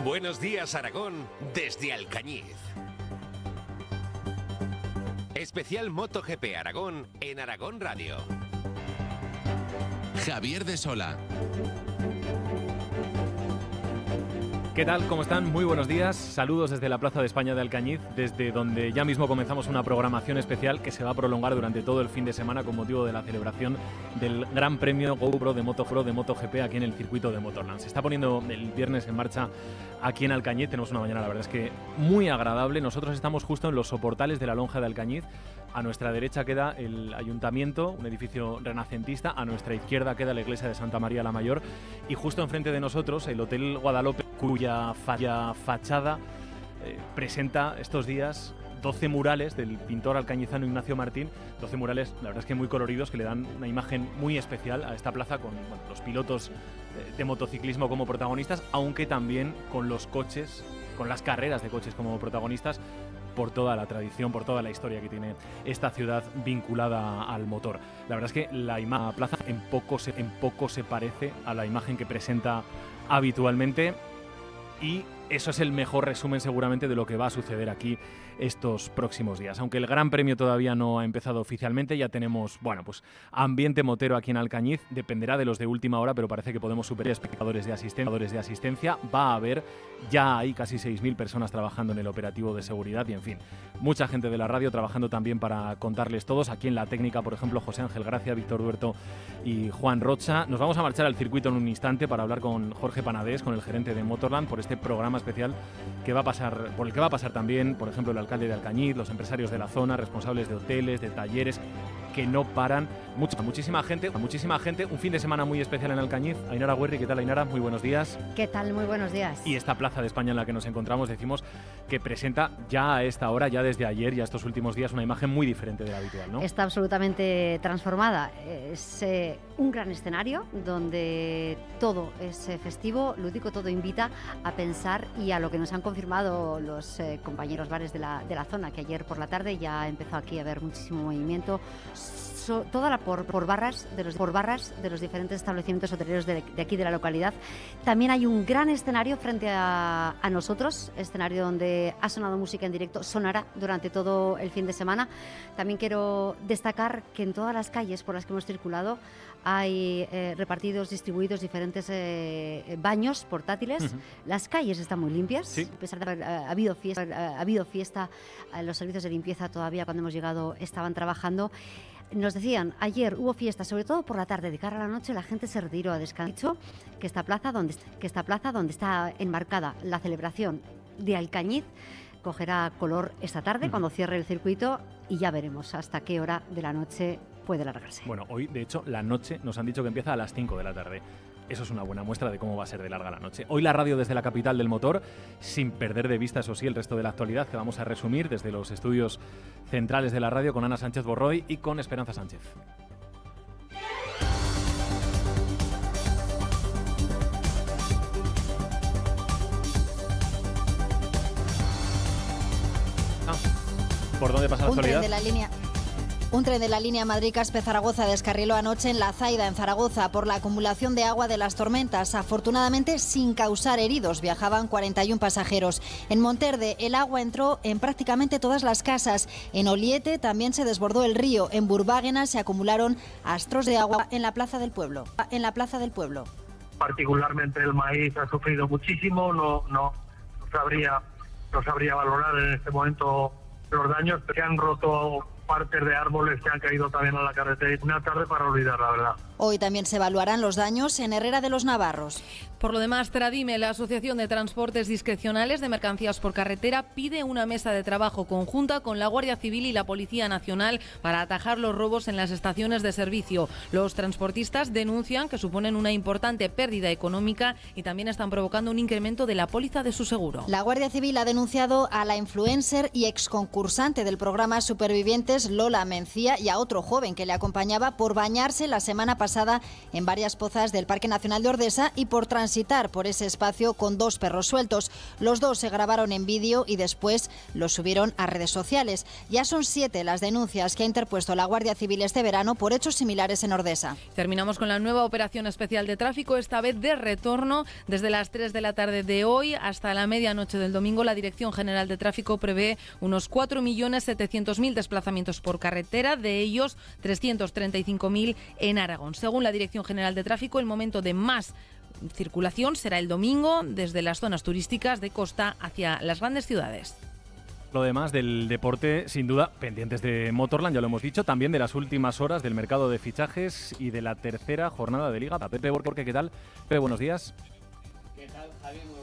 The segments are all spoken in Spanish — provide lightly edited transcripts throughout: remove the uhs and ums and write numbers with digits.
Buenos días, Aragón, desde Alcañiz. Especial MotoGP Aragón en Aragón Radio. Javier de Sola. ¿Qué tal? ¿Cómo están? Muy buenos días. Saludos desde la Plaza de España de Alcañiz, desde donde ya mismo comenzamos una programación especial que se va a prolongar durante todo el fin de semana con motivo de la celebración del Gran Premio GoPro de MotoGP aquí en el circuito de Motorland. Se está poniendo el viernes en marcha aquí en Alcañiz. Tenemos una mañana, la verdad es que muy agradable. Nosotros estamos justo en los soportales de la Lonja de Alcañiz. A nuestra derecha queda el ayuntamiento, un edificio renacentista. A nuestra izquierda queda la iglesia de Santa María la Mayor. Y justo enfrente de nosotros el Hotel Guadalupe, cuya fachada presenta estos días 12 murales del pintor alcañizano Ignacio Martín. 12 murales, la verdad es que muy coloridos, que le dan una imagen muy especial a esta plaza, con los pilotos de motociclismo como protagonistas, aunque también con los coches, con las carreras de coches como protagonistas, por toda la tradición, por toda la historia que tiene esta ciudad vinculada al motor. La verdad es que la plaza en poco se parece a la imagen que presenta habitualmente, y eso es el mejor resumen seguramente de lo que va a suceder aquí estos próximos días. Aunque el Gran Premio todavía no ha empezado oficialmente, ya tenemos, pues ambiente motero aquí en Alcañiz. Dependerá de los de última hora, pero parece que podemos superar espectadores de asistencia. Va a haber, ya hay casi 6.000 personas trabajando en el operativo de seguridad y, en fin, mucha gente de la radio trabajando también para contarles todos. Aquí en la técnica, por ejemplo, José Ángel Gracia, Víctor Duerto y Juan Rocha. Nos vamos a marchar al circuito en un instante para hablar con Jorge Panadés, con el gerente de Motorland, por este programa especial por el que va a pasar también, por ejemplo, el alcalde de Alcañiz, los empresarios de la zona, responsables de hoteles, de talleres, que no paran. Muchísima gente. Un fin de semana muy especial en Alcañiz. Ainara Güerri, ¿qué tal, Ainara? Muy buenos días. ¿Qué tal? Muy buenos días. Y esta Plaza de España en la que nos encontramos, decimos que presenta ya a esta hora, ya desde ayer, ya estos últimos días, una imagen muy diferente de la habitual, ¿no? Está absolutamente transformada. Es un gran escenario donde todo es festivo, lúdico, todo invita a pensar, y a lo que nos han confirmado los compañeros bares de la zona, que ayer por la tarde ya empezó aquí a haber muchísimo movimiento, toda por barras de los diferentes establecimientos hoteleros de aquí de la localidad. También hay un gran escenario frente a nosotros, escenario donde ha sonado música en directo, sonará durante todo el fin de semana. También quiero destacar que en todas las calles por las que hemos circulado hay distribuidos diferentes baños portátiles. Uh-huh. Las calles están muy limpias, sí. A pesar de haber habido fiesta, los servicios de limpieza todavía cuando hemos llegado estaban trabajando. Nos decían, ayer hubo fiesta, sobre todo por la tarde, de cara a la noche la gente se retiró a descansar. Que esta plaza donde está enmarcada la celebración de Alcañiz cogerá color esta tarde, cuando cierre el circuito, y ya veremos hasta qué hora de la noche puede largarse. Bueno, hoy, de hecho, la noche nos han dicho que empieza a las 5 de la tarde. Eso es una buena muestra de cómo va a ser de larga la noche. Hoy la radio desde la capital del motor, sin perder de vista, eso sí, el resto de la actualidad, que vamos a resumir desde los estudios centrales de la radio con Ana Sánchez Borroy y con Esperanza Sánchez. ¿Por dónde pasa la actualidad? Un tren de la línea Madrid-Caspe-Zaragoza descarriló anoche en La Zaida, en Zaragoza, por la acumulación de agua de las tormentas. Afortunadamente, sin causar heridos, viajaban 41 pasajeros. En Monterde, el agua entró en prácticamente todas las casas. En Oliete también se desbordó el río. En Burbáguena se acumularon astros de agua en la Plaza del Pueblo. Particularmente el maíz ha sufrido muchísimo. No sabría valorar en este momento los daños, que han roto partes de árboles que han caído también a la carretera. Una tarde para olvidar, la verdad. Hoy también se evaluarán los daños en Herrera de los Navarros. Por lo demás, Tradime, la Asociación de Transportes Discrecionales de Mercancías por Carretera, pide una mesa de trabajo conjunta con la Guardia Civil y la Policía Nacional para atajar los robos en las estaciones de servicio. Los transportistas denuncian que suponen una importante pérdida económica y también están provocando un incremento de la póliza de su seguro. La Guardia Civil ha denunciado a la influencer y exconcursante del programa Supervivientes, Lola Mencía, y a otro joven que le acompañaba por bañarse la semana pasada pasada en varias pozas del Parque Nacional de Ordesa y por transitar por ese espacio con 2 perros sueltos. Los 2 se grabaron en vídeo y después los subieron a redes sociales. Ya son 7 las denuncias que ha interpuesto la Guardia Civil este verano por hechos similares en Ordesa. Terminamos con la nueva operación especial de tráfico, esta vez de retorno. Desde las 3 de la tarde de hoy hasta la medianoche del domingo, la Dirección General de Tráfico prevé unos 4.700.000 desplazamientos por carretera, de ellos 335.000 en Aragón. Según la Dirección General de Tráfico, el momento de más circulación será el domingo desde las zonas turísticas de costa hacia las grandes ciudades. Lo demás del deporte, sin duda, pendientes de Motorland, ya lo hemos dicho, también de las últimas horas del mercado de fichajes y de la tercera jornada de Liga. Pepe Borque, ¿qué tal? Pepe, buenos días. ¿Qué tal, Javi? Muy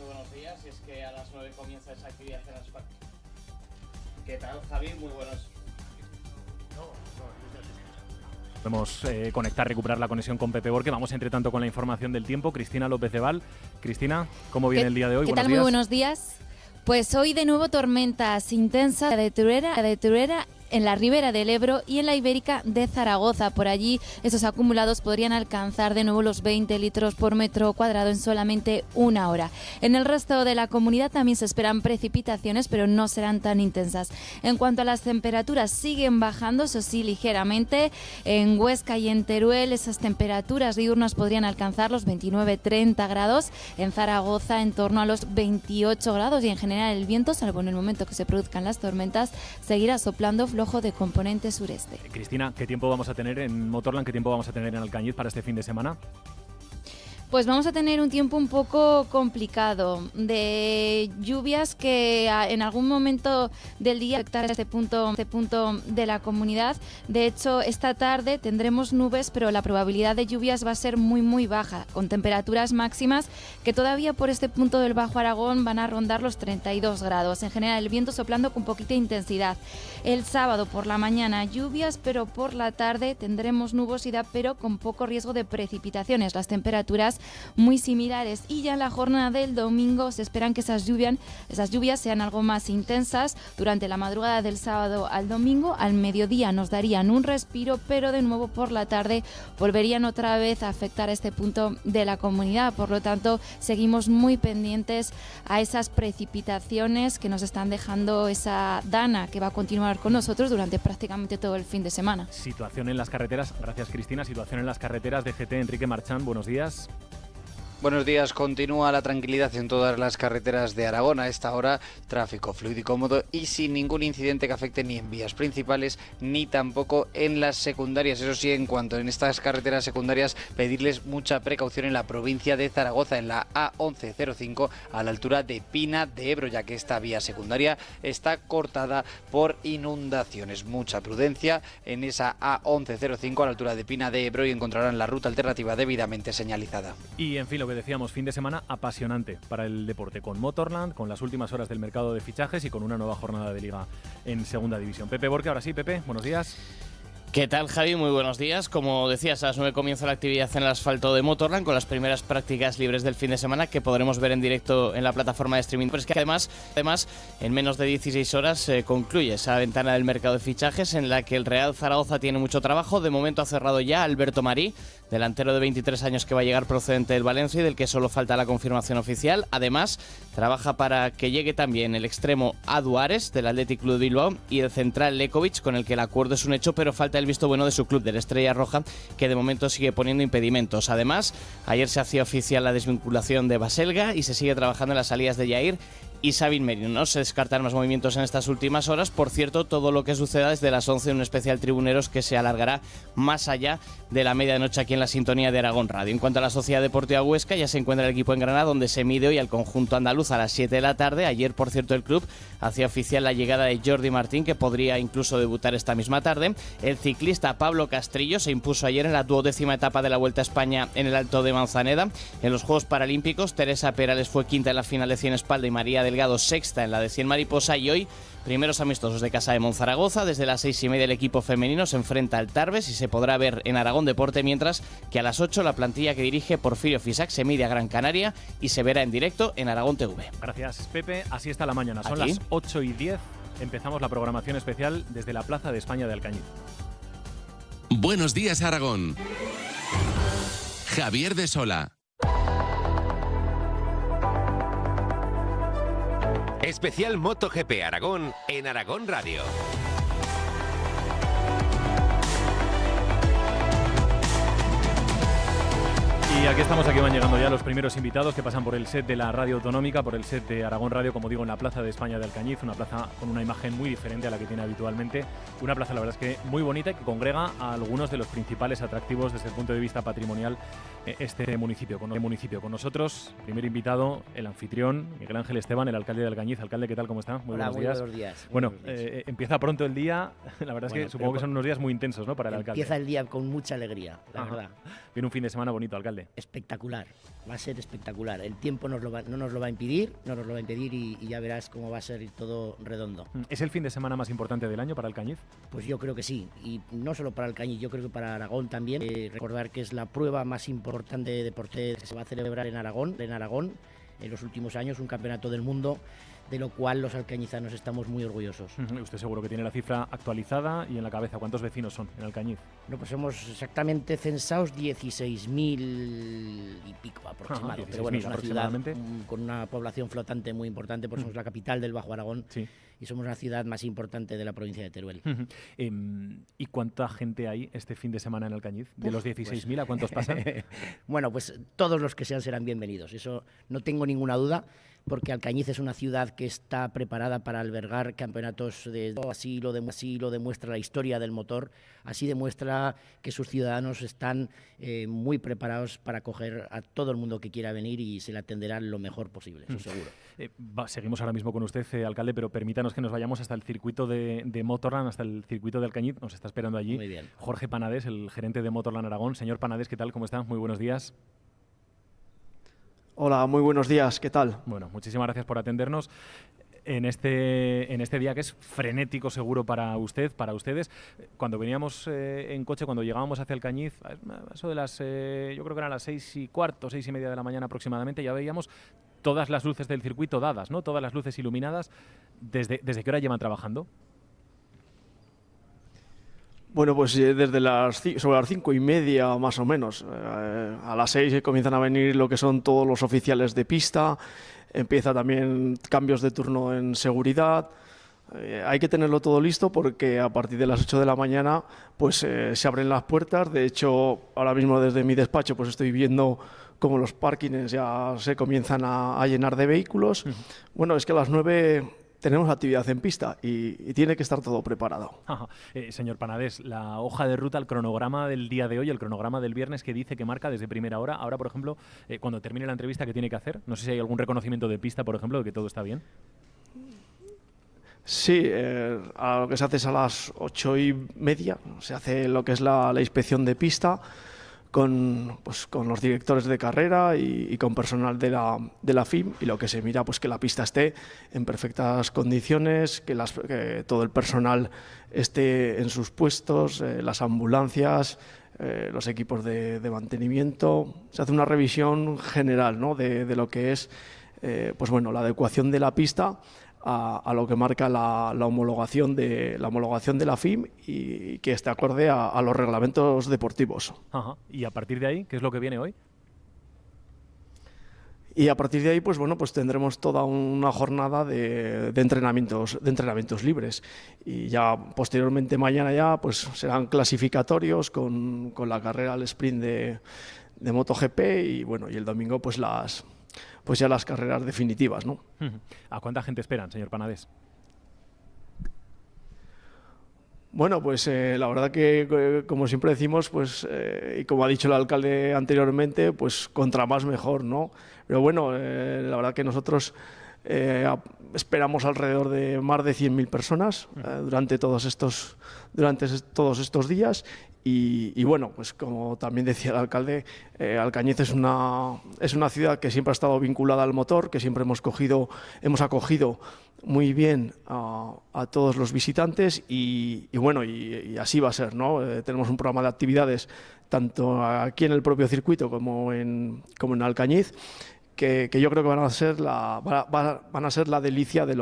buenos días. Y es que a las 9 comienza esa actividad en las... ¿Qué tal, Javi? Muy buenos. Podemos conectar, recuperar la conexión con Pepe Borque. Vamos, entre tanto, con la información del tiempo. Cristina López de Val. Cristina, ¿cómo viene el día de hoy? ¿Qué tal? Muy buenos días. Pues hoy de nuevo tormentas intensas de Teruera en la ribera del Ebro y en la Ibérica de Zaragoza. Por allí esos acumulados podrían alcanzar de nuevo los 20 litros por metro cuadrado en solamente una hora. En el resto de la comunidad también se esperan precipitaciones, pero no serán tan intensas. En cuanto a las temperaturas, siguen bajando, eso sí, ligeramente. En Huesca y en Teruel esas temperaturas diurnas podrían alcanzar los 29-30 grados. En Zaragoza en torno a los 28 grados y en general el viento, salvo en el momento que se produzcan las tormentas, seguirá soplando flojo de componente sureste. Cristina, ¿qué tiempo vamos a tener en Motorland? ¿Qué tiempo vamos a tener en Alcañiz para este fin de semana? Pues vamos a tener un tiempo un poco complicado, de lluvias que en algún momento del día afectarán este punto de la comunidad. De hecho, esta tarde tendremos nubes, pero la probabilidad de lluvias va a ser muy baja, con temperaturas máximas que todavía por este punto del Bajo Aragón van a rondar los 32 grados. En general, el viento soplando con poquita intensidad. El sábado por la mañana lluvias, pero por la tarde tendremos nubosidad, pero con poco riesgo de precipitaciones. Las temperaturas muy similares, y ya en la jornada del domingo se esperan que esas lluvias sean algo más intensas. Durante la madrugada del sábado al domingo, al mediodía nos darían un respiro, pero de nuevo por la tarde volverían otra vez a afectar a este punto de la comunidad. Por lo tanto, seguimos muy pendientes a esas precipitaciones que nos están dejando esa dana que va a continuar con nosotros durante prácticamente todo el fin de semana. Situación en las carreteras, gracias Cristina, situación en las carreteras de GT. Enrique Marchán, buenos días. Buenos días. Continúa la tranquilidad en todas las carreteras de Aragón. A esta hora, tráfico fluido y cómodo y sin ningún incidente que afecte ni en vías principales ni tampoco en las secundarias. Eso sí, en cuanto en estas carreteras secundarias, pedirles mucha precaución en la provincia de Zaragoza, en la A1105, a la altura de Pina de Ebro, ya que esta vía secundaria está cortada por inundaciones. Mucha prudencia en esa A1105 a la altura de Pina de Ebro y encontrarán la ruta alternativa debidamente señalizada. Y en fin, lo que decíamos, fin de semana apasionante para el deporte, con Motorland, con las últimas horas del mercado de fichajes y con una nueva jornada de Liga en Segunda División. Pepe Borque, ahora sí, Pepe, buenos días. ¿Qué tal, Javi? Muy buenos días. Como decías, a las 9 comienza la actividad en el asfalto de Motorland con las primeras prácticas libres del fin de semana que podremos ver en directo en la plataforma de streaming. Pero es que además en menos de 16 horas concluye esa ventana del mercado de fichajes en la que el Real Zaragoza tiene mucho trabajo. De momento ha cerrado ya Alberto Marí, delantero de 23 años que va a llegar procedente del Valencia y del que solo falta la confirmación oficial. Además, trabaja para que llegue también el extremo Adu Ares del Athletic Club de Bilbao y el central Lekovic, con el que el acuerdo es un hecho, pero falta el visto bueno de su club, de la Estrella Roja, que de momento sigue poniendo impedimentos. Además, ayer se hacía oficial la desvinculación de Baselga y se sigue trabajando en las salidas de Jair y Sabin Merino. No se descartan más movimientos en estas últimas horas. Por cierto, todo lo que suceda desde las 11 en un especial Tribuneros que se alargará más allá de la medianoche aquí en la sintonía de Aragón Radio. En cuanto a la Sociedad Deportiva Huesca, ya se encuentra el equipo en Granada, donde se mide hoy al conjunto andaluz a las 7 de la tarde. Ayer, por cierto, el club hacía oficial la llegada de Jordi Martín, que podría incluso debutar esta misma tarde. El ciclista Pablo Castrillo se impuso ayer en la 12ª etapa de la Vuelta a España en el Alto de Manzaneda. En los Juegos Paralímpicos, Teresa Perales fue quinta en la final de 100 espalda y María Delgado sexta en la de 100 mariposa. Y hoy, primeros amistosos de Casa de Monzaragoza. Desde las 6:30 el equipo femenino se enfrenta al Tarbes y se podrá ver en Aragón Deporte, mientras que a las 8 la plantilla que dirige Porfirio Fisac se mide a Gran Canaria y se verá en directo en Aragón TV. Gracias, Pepe. Así está la mañana. Son ¿Aquí? las 8:10. Empezamos la programación especial desde la Plaza de España de Alcañiz. Buenos días, Aragón. Javier de Sola. Especial MotoGP Aragón en Aragón Radio. Y aquí estamos, aquí van llegando ya los primeros invitados que pasan por el set de la radio autonómica, por el set de Aragón Radio, como digo, en la Plaza de España de Alcañiz, una plaza con una imagen muy diferente a la que tiene habitualmente, una plaza la verdad es que muy bonita y que congrega a algunos de los principales atractivos desde el punto de vista patrimonial este municipio. Con nosotros, primer invitado, el anfitrión, Miguel Ángel Esteban, el alcalde de Alcañiz. Alcalde, ¿qué tal? ¿Cómo está? Hola, muy buenos días. Bueno, empieza pronto el día, la verdad es que supongo que son unos días muy intensos, ¿no?, para el alcalde. Empieza el día con mucha alegría, la verdad. Viene un fin de semana bonito, alcalde. Espectacular, va a ser espectacular. El tiempo no nos lo va a impedir, y ya verás cómo va a ser todo redondo. ¿Es el fin de semana más importante del año para Alcañiz? Pues yo creo que sí, y no solo para Alcañiz, yo creo que para Aragón también. Recordar que es la prueba más importante de deporte que se va a celebrar en Aragón en los últimos años, un campeonato del mundo, de lo cual los alcañizanos estamos muy orgullosos. Usted seguro que tiene la cifra actualizada y en la cabeza. ¿Cuántos vecinos son en Alcañiz? No, pues hemos exactamente censados 16.000 y pico aproximadamente. Pero bueno, es una ciudad con una población flotante muy importante, porque somos la capital del Bajo Aragón. Sí. Y somos la ciudad más importante de la provincia de Teruel. ¿Y cuánta gente hay este fin de semana en Alcañiz? ¿De los 16.000 a cuántos pasan? Bueno, pues todos los que sean serán bienvenidos, eso no tengo ninguna duda, porque Alcañiz es una ciudad que está preparada para albergar campeonatos así lo demuestra la historia del motor, así demuestra que sus ciudadanos están muy preparados para acoger a todo el mundo que quiera venir y se le atenderá lo mejor posible, eso seguro. Seguimos ahora mismo con usted, alcalde, pero permítanos que nos vayamos hasta el circuito de Motorland, hasta el circuito de Alcañiz. Nos está esperando allí muy bien. Jorge Panades, el gerente de Motorland Aragón. Señor Panades, ¿qué tal? ¿Cómo está? Muy buenos días. Hola, muy buenos días, ¿qué tal? Bueno, muchísimas gracias por atendernos en este día que es frenético seguro para usted, para ustedes. Cuando veníamos en coche, cuando llegábamos hacia Alcañiz, eso de las, yo creo que eran las 6:15, 6:30 de la mañana aproximadamente, ya veíamos todas las luces del circuito dadas, ¿no? Todas las luces iluminadas. ¿Desde qué hora llevan trabajando? Bueno, pues sobre las 5:30 más o menos. A las 6 comienzan a venir lo que son todos los oficiales de pista, empieza también cambios de turno en seguridad. Hay que tenerlo todo listo porque a partir de las 8 de la mañana pues se abren las puertas. De hecho, ahora mismo desde mi despacho pues estoy viendo cómo los parkings ya se comienzan a llenar de vehículos. Bueno, es que a las 9... tenemos actividad en pista y tiene que estar todo preparado. Señor Panades, la hoja de ruta, el cronograma del día de hoy, el cronograma del viernes que dice que marca desde primera hora. Ahora, por ejemplo, cuando termine la entrevista, ¿qué tiene que hacer? No sé si hay algún reconocimiento de pista, por ejemplo, de que todo está bien. Sí, a lo que se hace es a las 8:30, se hace lo que es la inspección de pista con los directores de carrera y con personal de la FIM, y lo que se mira pues que la pista esté en perfectas condiciones, que todo el personal esté en sus puestos, las ambulancias, los equipos de mantenimiento. Se hace una revisión general, ¿no?, de lo que es la adecuación de la pista a lo que marca la homologación de la FIM y que esté acorde a los reglamentos deportivos. Y a partir de ahí, ¿qué es lo que viene hoy? Y a partir de ahí, pues tendremos toda una jornada de entrenamientos libres. Y ya posteriormente mañana ya pues serán clasificatorios con la carrera al sprint de MotoGP y y el domingo pues ya las carreras definitivas, ¿no? ¿A cuánta gente esperan, señor Panades? Bueno, pues la verdad que como siempre decimos, y como ha dicho el alcalde anteriormente, pues contra más mejor, ¿no? Pero bueno, la verdad que nosotros esperamos alrededor de más de 100.000 personas durante todos estos días. Y bueno, pues como también decía el alcalde, Alcañiz es una ciudad que siempre ha estado vinculada al motor, que siempre hemos acogido muy bien a todos los visitantes y así va a ser, ¿no? Tenemos un programa de actividades tanto aquí en el propio circuito como en Alcañiz que yo creo que van a ser la delicia de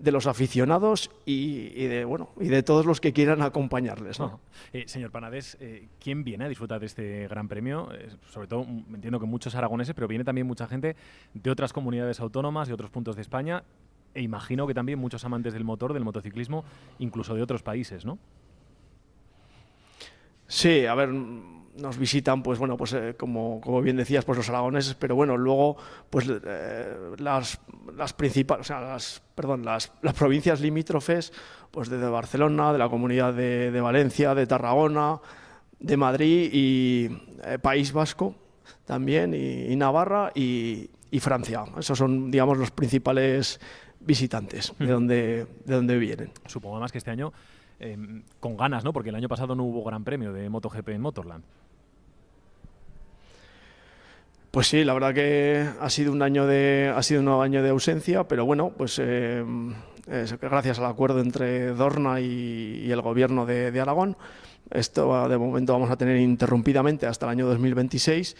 los aficionados y de todos los que quieran acompañarles, ¿no? Señor Panadés, ¿quién viene a disfrutar de este Gran Premio? Sobre todo, entiendo que muchos aragoneses, pero viene también mucha gente de otras comunidades autónomas, de otros puntos de España, e imagino que también muchos amantes del motor, del motociclismo, incluso de otros países, ¿no? Sí, a ver, nos visitan, pues bueno, pues como bien decías, pues los aragoneses, pero bueno, luego pues las principales, o sea, las provincias limítrofes, pues desde Barcelona, de la Comunidad de Valencia, de Tarragona, de Madrid y País Vasco también, y Navarra y Francia. Esos son, digamos, los principales visitantes de donde vienen. Supongo además que este año con ganas, ¿no? Porque el año pasado no hubo Gran Premio de MotoGP en Motorland. Pues sí, la verdad que ha sido un año de ausencia, pero bueno, pues gracias al acuerdo entre Dorna y el gobierno de Aragón, esto de momento vamos a tener interrumpidamente hasta el año 2026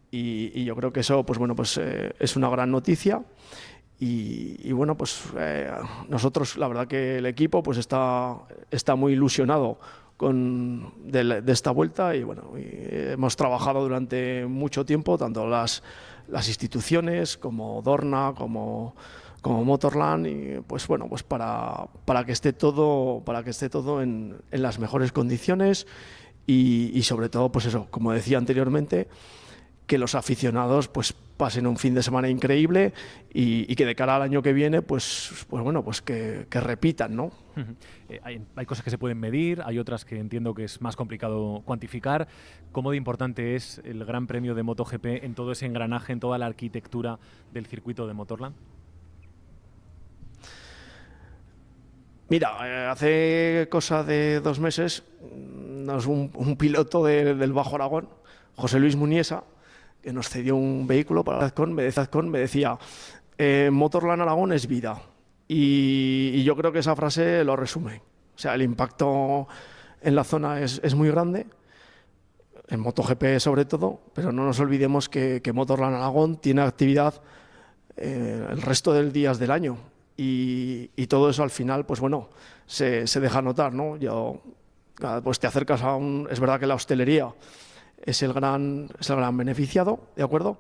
y yo creo que eso, pues bueno, pues es una gran noticia. Y bueno, pues nosotros, la verdad que el equipo pues está muy ilusionado de esta vuelta y bueno, hemos trabajado durante mucho tiempo, tanto las instituciones como Dorna, como Motorland, y pues bueno, pues para que esté todo en las mejores condiciones y sobre todo, pues eso, como decía anteriormente, que los aficionados pues pasen un fin de semana increíble y que de cara al año que viene pues bueno, pues que repitan, ¿no? Hay cosas que se pueden medir, hay otras que entiendo que es más complicado cuantificar. ¿Cómo de importante es el Gran Premio de MotoGP en todo ese engranaje, en toda la arquitectura del circuito de Motorland? Mira, hace cosa de 2 meses un piloto del Bajo Aragón, José Luis Muniesa, que nos cedió un vehículo para Azcón, me decía, Motorland Aragón es vida. Y yo creo que esa frase lo resume. O sea, el impacto en la zona es muy grande, en MotoGP sobre todo, pero no nos olvidemos que Motorland Aragón tiene actividad el resto de días del año. Y todo eso al final, pues bueno, se deja notar, ¿no? Pues te acercas es verdad que la hostelería es el gran beneficiado, ¿de acuerdo?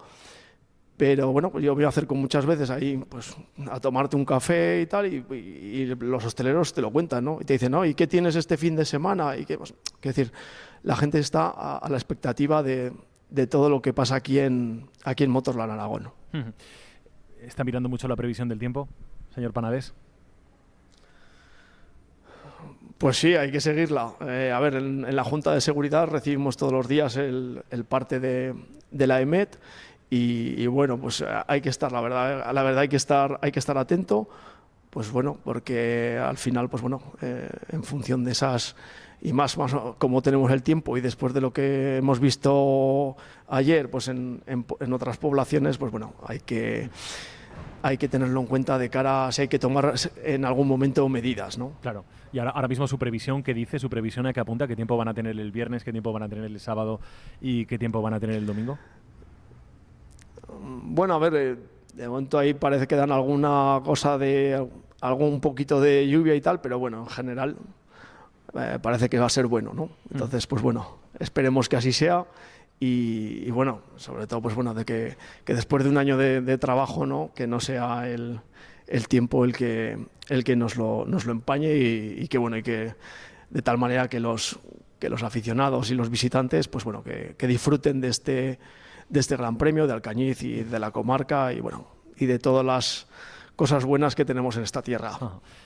Pero bueno, pues yo me acerco muchas veces ahí pues a tomarte un café y tal, y los hosteleros te lo cuentan, ¿no? Y te dicen, ¿no? ¿Y qué tienes este fin de semana? Y pues, es decir, la gente está a la expectativa de todo lo que pasa aquí en Motorland Aragón. ¿Está mirando mucho la previsión del tiempo, señor Panadés? Pues sí, hay que seguirla. A ver, en la Junta de Seguridad recibimos todos los días el parte de la EMET y bueno, pues hay que estar, la verdad hay que estar atento, pues bueno, porque al final, pues bueno, en función de esas y más como tenemos el tiempo y después de lo que hemos visto ayer, pues en otras poblaciones, pues bueno, hay que tenerlo en cuenta de cara a si hay que tomar en algún momento medidas, ¿no? Claro. Y ahora mismo su previsión, ¿qué dice? Su previsión a qué apunta, ¿qué tiempo van a tener el viernes, qué tiempo van a tener el sábado y qué tiempo van a tener el domingo? Bueno, a ver, de momento ahí parece que dan alguna cosa de algún poquito de lluvia y tal, pero bueno, en general parece que va a ser bueno, ¿no? Entonces, pues bueno, esperemos que así sea. Y bueno, sobre todo, pues bueno, de que después de un año de trabajo, ¿no? Que no sea el tiempo el que nos lo empañe y que bueno, y que de tal manera que los aficionados y los visitantes, pues bueno, que disfruten de este Gran Premio de Alcañiz y de la comarca y bueno, y de todas las cosas buenas que tenemos en esta tierra.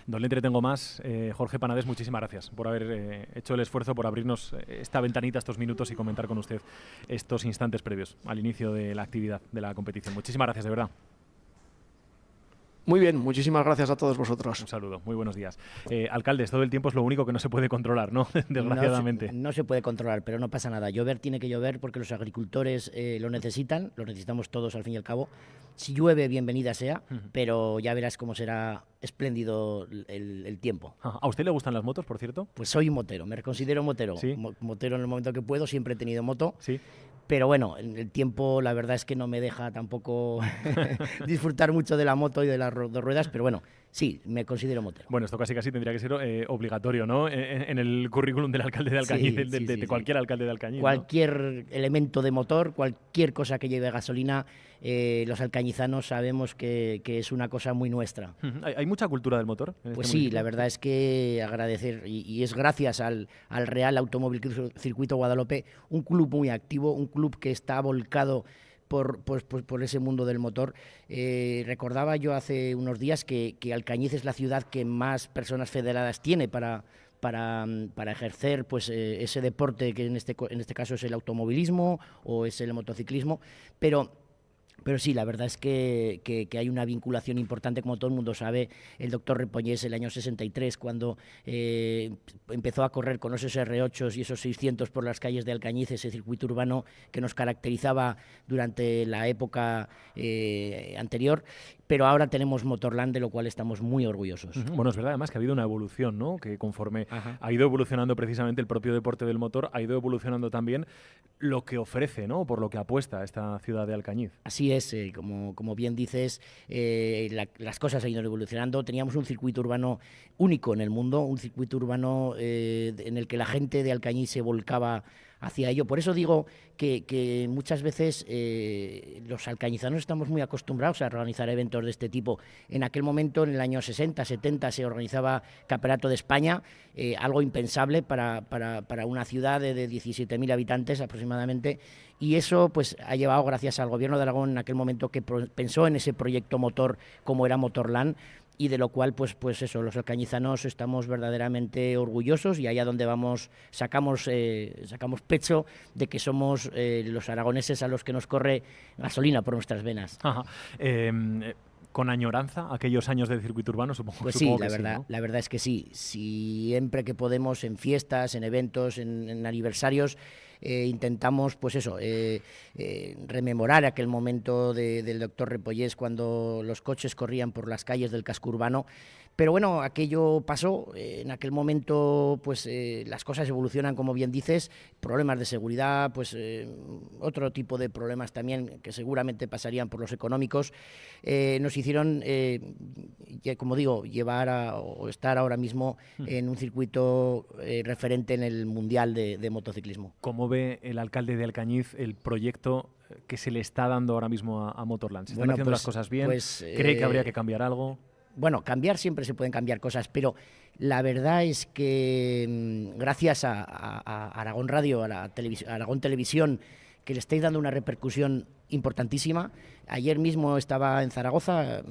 No le entretengo más. Jorge Panadés, muchísimas gracias por haber hecho el esfuerzo, por abrirnos esta ventanita, estos minutos y comentar con usted estos instantes previos al inicio de la actividad de la competición. Muchísimas gracias, de verdad. Muy bien, muchísimas gracias a todos vosotros. Un saludo, muy buenos días. Alcaldes, todo el tiempo es lo único que no se puede controlar, ¿no? Desgraciadamente. No se puede controlar, pero no pasa nada. Llover tiene que llover porque los agricultores lo necesitamos todos al fin y al cabo. Si llueve, bienvenida sea, pero ya verás cómo será espléndido el tiempo. ¿A usted le gustan las motos, por cierto? Pues soy motero, me considero motero. ¿Sí? Motero en el momento que puedo, siempre he tenido moto. Sí. Pero bueno, el tiempo la verdad es que no me deja tampoco disfrutar mucho de la moto y de las dos ruedas, pero bueno, Sí, me considero motero. Bueno, esto casi tendría que ser obligatorio, ¿no? En el currículum del alcalde de Alcañiz, de cualquier alcalde de Alcañiz. Cualquier elemento de motor, cualquier cosa que lleve gasolina, los alcañizanos sabemos que es una cosa muy nuestra. ¿Hay mucha cultura del motor? Pues sí, la verdad es que agradecer, y es gracias al Real Automóvil Circuito Guadalupe, un club muy activo, un club que está volcado por ese mundo del motor. Recordaba yo hace unos días que Alcañiz es la ciudad que más personas federadas tiene para ejercer pues ese deporte que en este caso es el automovilismo o es el motociclismo, pero sí, la verdad es que hay una vinculación importante, como todo el mundo sabe. El doctor Repollés, el año 63, cuando empezó a correr con esos R8 y esos 600 por las calles de Alcañiz, ese circuito urbano que nos caracterizaba durante la época anterior, pero ahora tenemos Motorland, de lo cual estamos muy orgullosos. Bueno, es verdad además que ha habido una evolución, ¿no? Que conforme ha ido evolucionando precisamente el propio deporte del motor, ha ido evolucionando también lo que ofrece, ¿no? Por lo que apuesta esta ciudad de Alcañiz. Así es, como bien dices, las cosas han ido evolucionando. Teníamos un circuito urbano único en el mundo, un circuito urbano en el que la gente de Alcañiz se volcaba hacia ello. Por eso digo que muchas veces los alcañizanos estamos muy acostumbrados a organizar eventos de este tipo. En aquel momento, en el año 60, 70, se organizaba Campeonato de España, algo impensable para una ciudad de 17.000 habitantes aproximadamente, y eso pues ha llevado, gracias al Gobierno de Aragón en aquel momento, que pensó en ese proyecto motor como era Motorland, y de lo cual pues eso, los alcañizanos estamos verdaderamente orgullosos, y allá donde vamos sacamos pecho de que somos los aragoneses a los que nos corre gasolina por nuestras venas. ¿Con añoranza aquellos años del circuito urbano? Supongo, pues supongo sí, que sí, ¿no? La verdad es que sí. Siempre que podemos, en fiestas, en eventos, en aniversarios, intentamos pues eso, rememorar aquel momento del doctor Repollés, cuando los coches corrían por las calles del casco urbano. Pero bueno, aquello pasó. En aquel momento pues las cosas evolucionan, como bien dices, problemas de seguridad, pues otro tipo de problemas también que seguramente pasarían por los económicos, nos hicieron, como digo, o estar ahora mismo en un circuito referente en el Mundial de motociclismo. ¿Cómo ve el alcalde de Alcañiz el proyecto que se le está dando ahora mismo a Motorland? ¿Se están haciendo las cosas bien? ¿Cree que habría que cambiar algo? Bueno, cambiar siempre se pueden cambiar cosas, pero la verdad es que gracias a Aragón Radio, a Aragón Televisión, que le estáis dando una repercusión importantísima. Ayer mismo estaba en Zaragoza,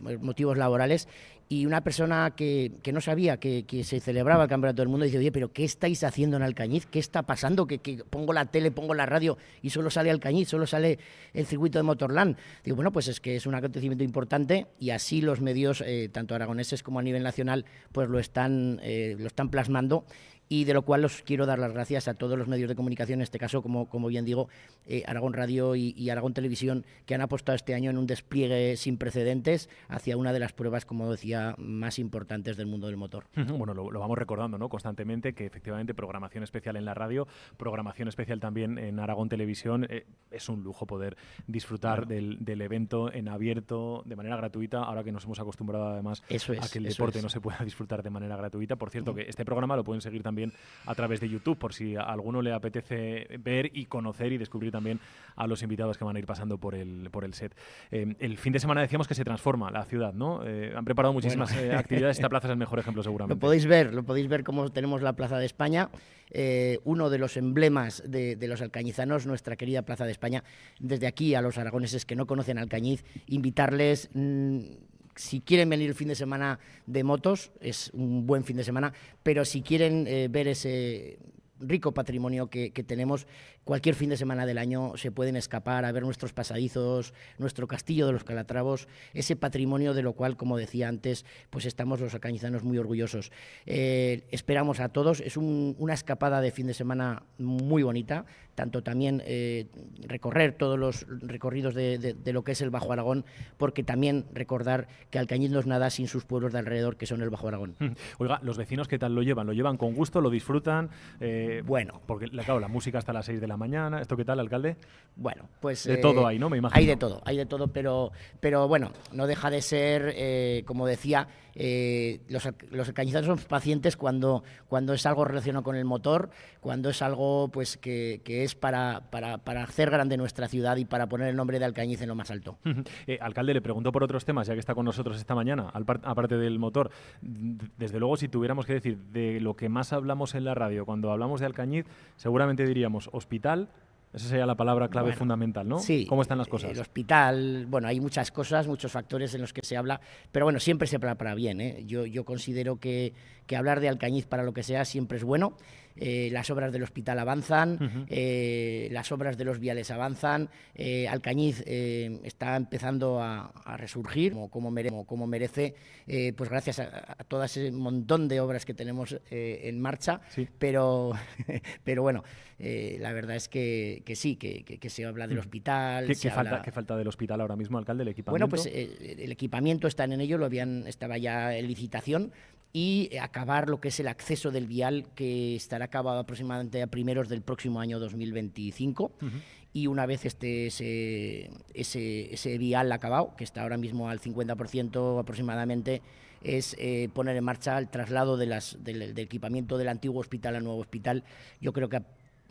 por motivos laborales, y una persona que no sabía que se celebraba el Campeonato del Mundo dice: oye, pero ¿qué estáis haciendo en Alcañiz? ¿Qué está pasando? Que pongo la tele, pongo la radio y solo sale Alcañiz, solo sale el circuito de Motorland. Digo, bueno, pues es que es un acontecimiento importante, y así los medios, tanto aragoneses como a nivel nacional, pues lo están plasmando. Y de lo cual os quiero dar las gracias a todos los medios de comunicación, en este caso, como bien digo, Aragón Radio y Aragón Televisión, que han apostado este año en un despliegue sin precedentes hacia una de las pruebas, como decía, más importantes del mundo del motor. Bueno, lo vamos recordando, ¿no?, constantemente, que efectivamente programación especial en la radio, programación especial también en Aragón Televisión. Es un lujo poder disfrutar del evento en abierto, de manera gratuita, ahora que nos hemos acostumbrado además a que el deporte no se pueda disfrutar de manera gratuita. Por cierto, que este programa lo pueden seguir también a través de YouTube, por si a alguno le apetece ver y conocer y descubrir también a los invitados que van a ir pasando por el set. El fin de semana decíamos que se transforma la ciudad, ¿no? Han preparado muchísimas actividades. Esta plaza es el mejor ejemplo, seguramente. Lo podéis ver cómo tenemos la Plaza de España, uno de los emblemas de los alcañizanos, nuestra querida Plaza de España. Desde aquí, a los aragoneses que no conocen Alcañiz, invitarles. Si quieren venir el fin de semana de motos, es un buen fin de semana, pero si quieren ver ese rico patrimonio que tenemos, cualquier fin de semana del año se pueden escapar a ver nuestros pasadizos, nuestro castillo de los Calatravos, ese patrimonio de lo cual, como decía antes, pues estamos los alcañizanos muy orgullosos. Esperamos a todos, es una escapada de fin de semana muy bonita, tanto también recorrer todos los recorridos de lo que es el Bajo Aragón, porque también recordar que Alcañiz no es nada sin sus pueblos de alrededor, que son el Bajo Aragón. Oiga, ¿los vecinos qué tal lo llevan? ¿Lo llevan con gusto? ¿Lo disfrutan? Bueno. Porque, claro, la música hasta las 6 de la mañana. ¿Esto qué tal, alcalde? Bueno, pues... De todo hay, ¿no? Me imagino. Hay de todo, pero bueno, no deja de ser, como decía, los alcañizanos son pacientes cuando es algo relacionado con el motor, cuando es algo pues que es para hacer grande nuestra ciudad y para poner el nombre de Alcañiz en lo más alto. Alcalde, le pregunto por otros temas, ya que está con nosotros esta mañana, aparte del motor. Desde luego, si tuviéramos que decir de lo que más hablamos en la radio cuando hablamos de Alcañiz, seguramente diríamos hospital. Esa sería la palabra clave fundamental, ¿no? Sí. ¿Cómo están las cosas? El hospital, bueno, hay muchas cosas, muchos factores en los que se habla, pero bueno, siempre se habla para bien, ¿eh? Yo considero que hablar de Alcañiz para lo que sea siempre es bueno. Las obras del hospital avanzan, las obras de los viales avanzan, Alcañiz está empezando a resurgir como merece, pues gracias a todo ese montón de obras que tenemos en marcha, sí. pero bueno, la verdad es que sí, que se habla del hospital. ¿Qué falta del hospital ahora mismo, alcalde, el equipamiento? Bueno, pues el equipamiento está en ello, estaba ya en licitación, y acabar lo que es el acceso del vial, que estará acabado aproximadamente a primeros del próximo año 2025. Y una vez ese vial acabado, que está ahora mismo al 50% aproximadamente, es poner en marcha el traslado del equipamiento del antiguo hospital al nuevo hospital. Yo creo que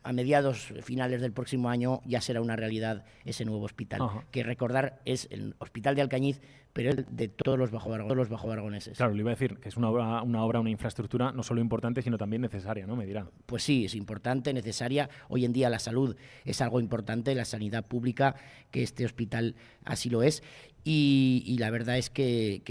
a mediados finales del próximo año ya será una realidad ese nuevo hospital, que recordar es el Hospital de Alcañiz, pero el de todos los bajo aragoneses. Claro, le iba a decir que es una obra, una infraestructura no solo importante, sino también necesaria, ¿no? Me dirán. Pues sí, es importante, necesaria. Hoy en día la salud es algo importante, la sanidad pública, que este hospital así lo es, y la verdad es que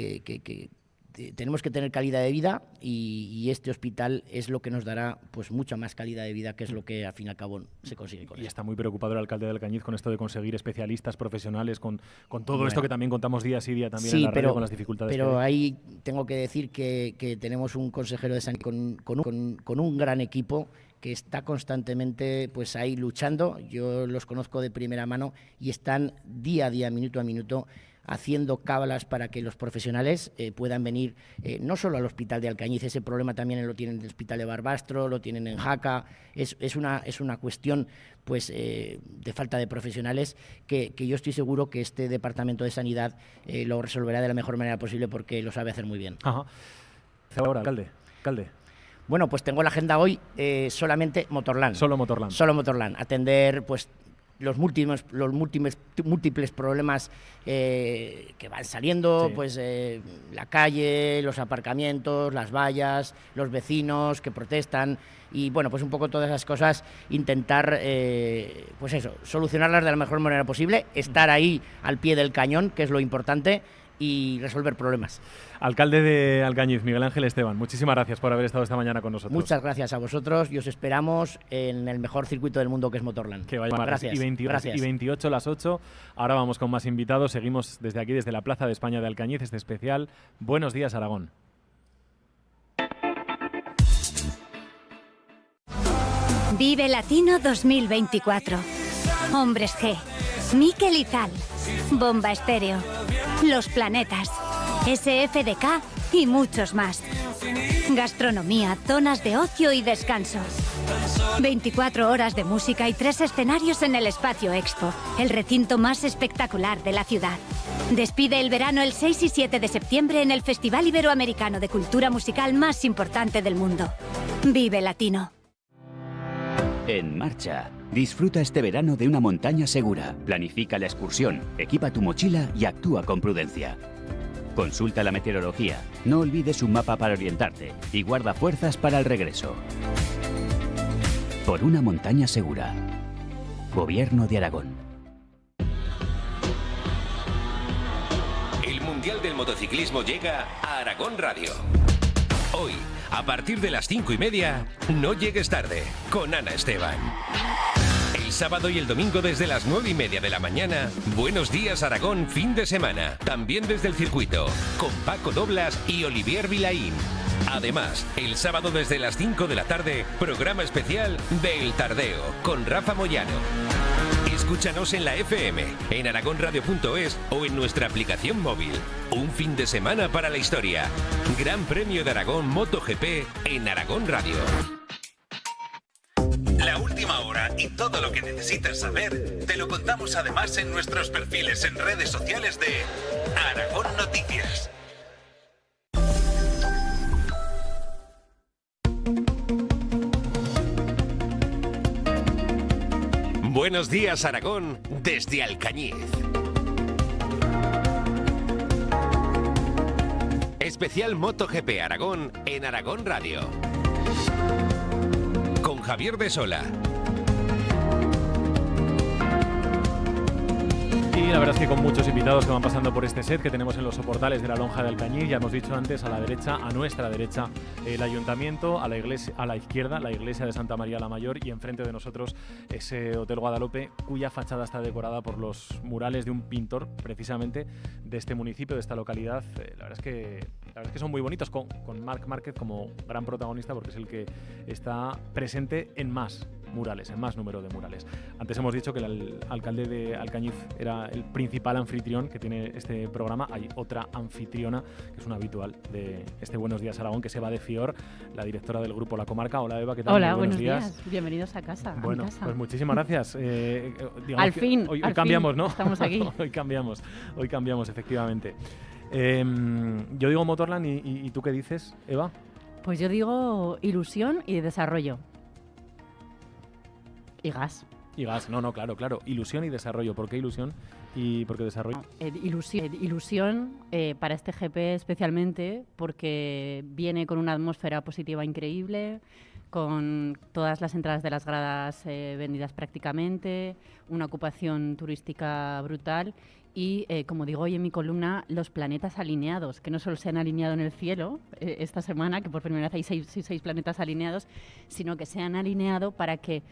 tenemos que tener calidad de vida, y este hospital es lo que nos dará pues mucha más calidad de vida, que es lo que al fin y al cabo se consigue con esto. Y está muy preocupado el alcalde de Alcañiz con esto de conseguir especialistas profesionales, con todo esto que también contamos día sí día también en la radio, con las dificultades. Pero ahí tengo que decir que tenemos un consejero de sanidad con un gran equipo que está constantemente pues ahí luchando. Yo los conozco de primera mano y están día a día, minuto a minuto, haciendo cábalas para que los profesionales puedan venir no solo al hospital de Alcañiz. Ese problema también lo tienen en el hospital de Barbastro, lo tienen en Jaca. Es una cuestión pues de falta de profesionales que yo estoy seguro que este Departamento de Sanidad lo resolverá de la mejor manera posible, porque lo sabe hacer muy bien. Ahora, alcalde. Bueno, pues tengo la agenda hoy solamente Motorland. Solo Motorland. Solo Motorland. Atender pues los múltiples problemas que van saliendo, sí. Pues la calle, los aparcamientos, las vallas, los vecinos que protestan, y bueno, pues un poco todas esas cosas, intentar pues eso, solucionarlas de la mejor manera posible, estar ahí al pie del cañón, que es lo importante, y resolver problemas. Alcalde de Alcañiz, Miguel Ángel Esteban, muchísimas gracias por haber estado esta mañana con nosotros. Muchas gracias a vosotros, y os esperamos en el mejor circuito del mundo, que es Motorland. Que vaya mal. Gracias. Y 28 las 8. Ahora vamos con más invitados. Seguimos desde aquí, desde la Plaza de España de Alcañiz, este especial Buenos Días Aragón. Vive Latino 2024. Hombres G, Miquel Izal, Bomba Estéreo, Los Planetas, SFDK y muchos más. Gastronomía, zonas de ocio y descanso. 24 horas de música y 3 escenarios en el Espacio Expo, el recinto más espectacular de la ciudad. Despide el verano el 6 y 7 de septiembre en el Festival Iberoamericano de Cultura Musical más importante del mundo. Vive Latino. En marcha. Disfruta este verano de una montaña segura. Planifica la excursión, equipa tu mochila y actúa con prudencia. Consulta la meteorología, no olvides un mapa para orientarte y guarda fuerzas para el regreso. Por una montaña segura. Gobierno de Aragón. El Mundial del Motociclismo llega a Aragón Radio. Hoy, a partir de las 5:30, No llegues tarde, con Ana Esteban. El sábado y el domingo desde las 9:30 de la mañana, Buenos Días Aragón fin de semana, también desde el circuito, con Paco Doblas y Olivier Vilaín. Además, el sábado desde las 5 de la tarde, programa especial de El Tardeo, con Rafa Moyano. Escúchanos en la FM, en aragonradio.es o en nuestra aplicación móvil. Un fin de semana para la historia. Gran Premio de Aragón MotoGP en Aragón Radio. La última hora y todo lo que necesitas saber te lo contamos además en nuestros perfiles en redes sociales de Aragón Noticias. Buenos días, Aragón, desde Alcañiz. Especial MotoGP Aragón en Aragón Radio. Con Javier de Sola. Y la verdad es que con muchos invitados que van pasando por este set que tenemos en los soportales de la Lonja de Alcañiz. Ya hemos dicho antes, a la derecha, a nuestra derecha, el ayuntamiento, a la iglesia, a la izquierda, la iglesia de Santa María la Mayor, y enfrente de nosotros ese Hotel Guadalupe, cuya fachada está decorada por los murales de un pintor, precisamente de este municipio, de esta localidad. La verdad es que son muy bonitos, con Marc Márquez como gran protagonista, porque es el que está presente en más murales, en más número de murales. Antes hemos dicho que el alcalde de Alcañiz era el principal anfitrión que tiene este programa. Hay otra anfitriona que es una habitual de este Buenos Días Aragón, que es Eva de Fior, la directora del grupo La Comarca. Hola, Eva, ¿qué tal? Hola, buenos días. Bienvenidos a casa. Bueno, pues muchísimas gracias. Al fin, hoy cambiamos, fin, ¿no? Estamos aquí. Hoy cambiamos, efectivamente. Yo digo Motorland y ¿tú qué dices, Eva? Pues yo digo ilusión y desarrollo. Y gas. Y gas, no, claro. Ilusión y desarrollo. ¿Por qué ilusión y por qué desarrollo? Ilusión para este GP especialmente porque viene con una atmósfera positiva increíble, con todas las entradas de las gradas vendidas prácticamente, una ocupación turística brutal y, como digo hoy en mi columna, los planetas alineados, que no solo se han alineado en el cielo esta semana, que por primera vez hay seis planetas alineados, sino que se han alineado para que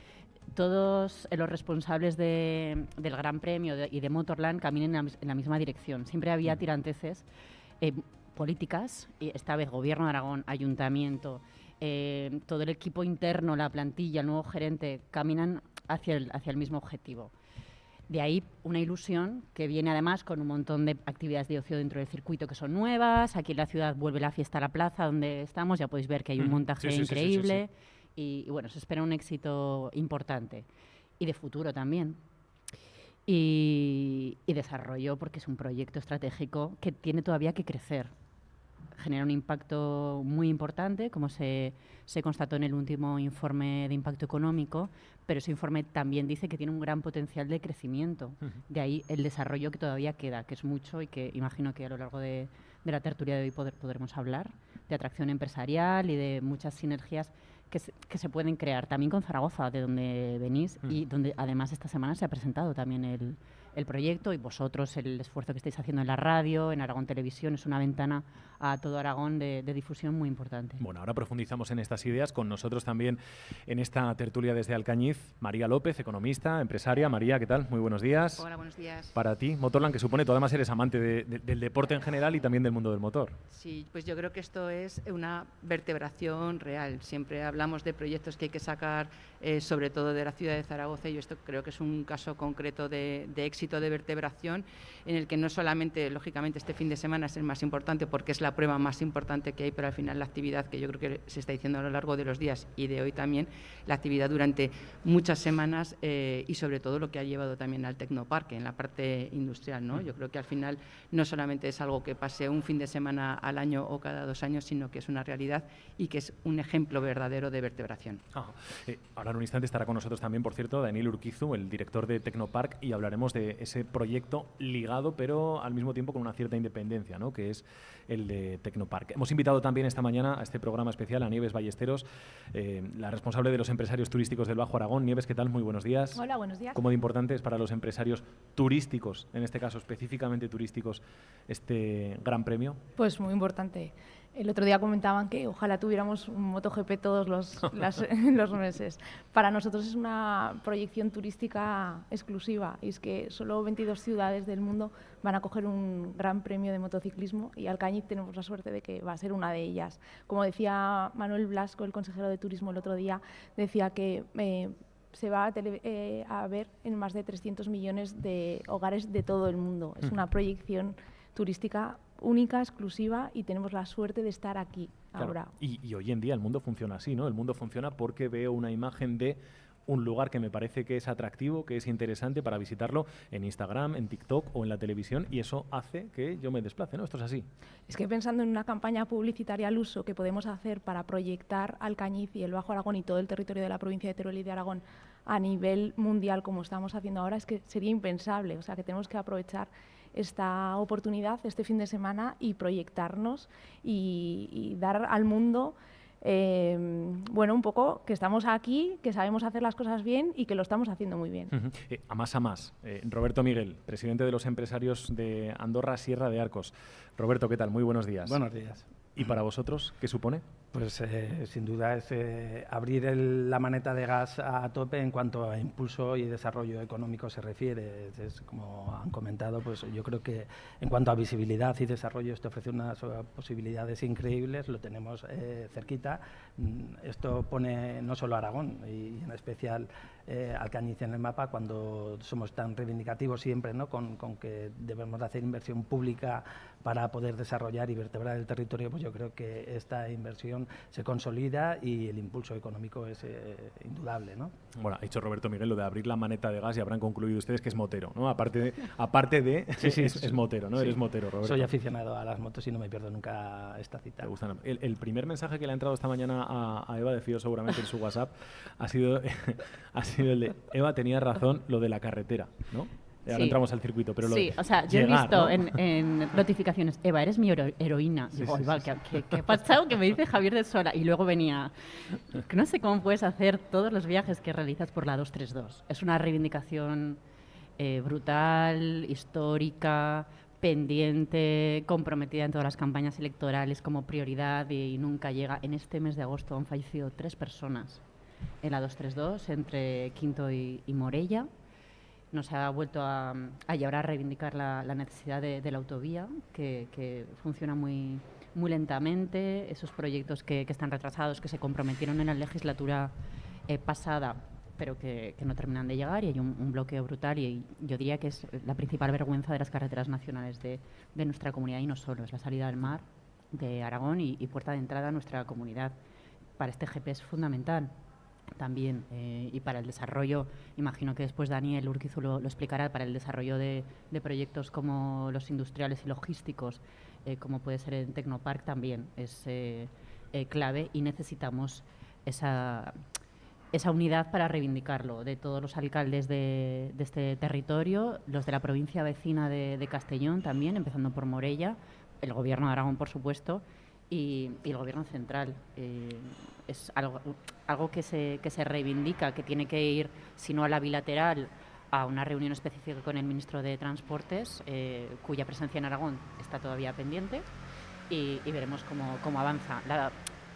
todos los responsables del Gran Premio y de Motorland caminen en la misma dirección. Siempre había tiranteces políticas, y esta vez Gobierno de Aragón, Ayuntamiento, todo el equipo interno, la plantilla, el nuevo gerente, caminan hacia el mismo objetivo. De ahí una ilusión que viene además con un montón de actividades de ocio dentro del circuito que son nuevas. Aquí en la ciudad vuelve la fiesta a la plaza donde estamos, ya podéis ver que hay un montaje increíble. Sí. Y bueno, se espera un éxito importante y de futuro también. Y desarrollo, porque es un proyecto estratégico que tiene todavía que crecer. Genera un impacto muy importante, como se constató en el último informe de impacto económico, pero ese informe también dice que tiene un gran potencial de crecimiento. De ahí el desarrollo que todavía queda, que es mucho y que imagino que a lo largo de la tertulia de hoy podremos hablar, de atracción empresarial y de muchas sinergias que se pueden crear también con Zaragoza, de donde venís, y donde además esta semana se ha presentado también el proyecto, y vosotros el esfuerzo que estáis haciendo en la radio, en Aragón Televisión, es una ventana a todo Aragón de difusión muy importante. Bueno, ahora profundizamos en estas ideas. Con nosotros también en esta tertulia desde Alcañiz, María López, economista, empresaria. María, ¿qué tal? Muy buenos días. Hola, buenos días. Para ti, Motorland, que supone, tú además eres amante del deporte en general y también del mundo del motor. Sí, pues yo creo que esto es una vertebración real. Siempre hablamos de proyectos que hay que sacar, sobre todo de la ciudad de Zaragoza, y esto creo que es un caso concreto de éxito de vertebración, en el que no solamente, lógicamente, este fin de semana es el más importante porque es la prueba más importante que hay, pero al final la actividad, que yo creo que se está diciendo a lo largo de los días y de hoy también, la actividad durante muchas semanas y sobre todo lo que ha llevado también al Tecnoparque en la parte industrial, ¿no? Yo creo que al final no solamente es algo que pase un fin de semana al año o cada 2 años, sino que es una realidad y que es un ejemplo verdadero de vertebración. Ahora en un instante estará con nosotros también, por cierto, Daniel Urquizu, el director de Tecnopark, y hablaremos de ese proyecto ligado, pero al mismo tiempo con una cierta independencia, ¿no?, que es el de Tecnopark. Hemos invitado también esta mañana a este programa especial a Nieves Ballesteros, la responsable de los empresarios turísticos del Bajo Aragón. Nieves, ¿qué tal? Muy buenos días. Hola, buenos días. ¿Cómo de importante es para los empresarios turísticos, en este caso específicamente turísticos, este gran premio? Pues muy importante. El otro día comentaban que ojalá tuviéramos un MotoGP todos los meses. Para nosotros es una proyección turística exclusiva, y es que solo 22 ciudades del mundo van a coger un gran premio de motociclismo, y Alcañiz tenemos la suerte de que va a ser una de ellas. Como decía Manuel Blasco, el consejero de Turismo, el otro día, decía que se va a ver en más de 300 millones de hogares de todo el mundo. Es una proyección turística única, exclusiva, y tenemos la suerte de estar aquí ahora. Y hoy en día el mundo funciona así, ¿no? El mundo funciona porque veo una imagen de un lugar que me parece que es atractivo, que es interesante para visitarlo en Instagram, en TikTok o en la televisión, y eso hace que yo me desplace, ¿no? Esto es así. Es que pensando en una campaña publicitaria al uso que podemos hacer para proyectar Alcañiz y el Bajo Aragón y todo el territorio de la provincia de Teruel y de Aragón a nivel mundial, como estamos haciendo ahora, es que sería impensable. O sea, que tenemos que aprovechar esta oportunidad este fin de semana y proyectarnos y dar al mundo un poco que estamos aquí, que sabemos hacer las cosas bien y que lo estamos haciendo muy bien. A más. Roberto Miguel, presidente de los empresarios de Andorra Sierra de Arcos. Roberto, ¿qué tal? Muy buenos días. Buenos días. ¿Y para vosotros qué supone? Pues sin duda es abrir la maneta de gas a tope en cuanto a impulso y desarrollo económico se refiere. Es, como han comentado, pues yo creo que en cuanto a visibilidad y desarrollo esto ofrece unas posibilidades increíbles, lo tenemos cerquita. Esto pone no solo a Aragón y en especial Alcañiz en el mapa cuando somos tan reivindicativos siempre, ¿no? con que debemos hacer inversión pública para poder desarrollar y vertebrar el territorio. Pues yo creo que esta inversión se consolida y el impulso económico es indudable, ¿no? Bueno, ha dicho Roberto Miguel lo de abrir la maneta de gas y habrán concluido ustedes que es motero, ¿no? Aparte de sí, es motero, ¿no? Sí. Eres motero, Roberto. Soy aficionado a las motos y no me pierdo nunca esta cita. ¿Te gustan? El primer mensaje que le ha entrado esta mañana a Eva, de Fío seguramente en su WhatsApp, ha sido el de Eva tenía razón, lo de la carretera, ¿no? Ahora entramos al circuito, pero sí, o sea, yo he visto en notificaciones, Eva, eres mi heroína. Digo, ¿qué ha pasado? Que me dice Javier de Sola. Y luego venía, que no sé cómo puedes hacer todos los viajes que realizas por la 232. Es una reivindicación brutal, histórica, pendiente, comprometida en todas las campañas electorales como prioridad y nunca llega. En este mes de agosto han fallecido 3 personas en la 232, entre Quinto y Morella. Nos ha vuelto a llevar a reivindicar la necesidad de la autovía, que funciona muy lentamente, esos proyectos que están retrasados, que se comprometieron en la legislatura pasada, pero que no terminan de llegar, y hay un bloqueo brutal, y yo diría que es la principal vergüenza de las carreteras nacionales de nuestra comunidad, y no solo, es la salida del mar de Aragón y puerta de entrada a nuestra comunidad. Para este GP es fundamental también, y para el desarrollo, imagino que después Daniel Urquizu lo explicará, para el desarrollo de proyectos como los industriales y logísticos, como puede ser en Tecnopark, también es clave, y necesitamos esa unidad para reivindicarlo, de todos los alcaldes de este territorio, los de la provincia vecina de Castellón también, empezando por Morella, el Gobierno de Aragón, por supuesto, y el Gobierno central. Es algo que se reivindica, que tiene que ir, si no a la bilateral, a una reunión específica con el ministro de Transportes, cuya presencia en Aragón está todavía pendiente, y veremos cómo avanza.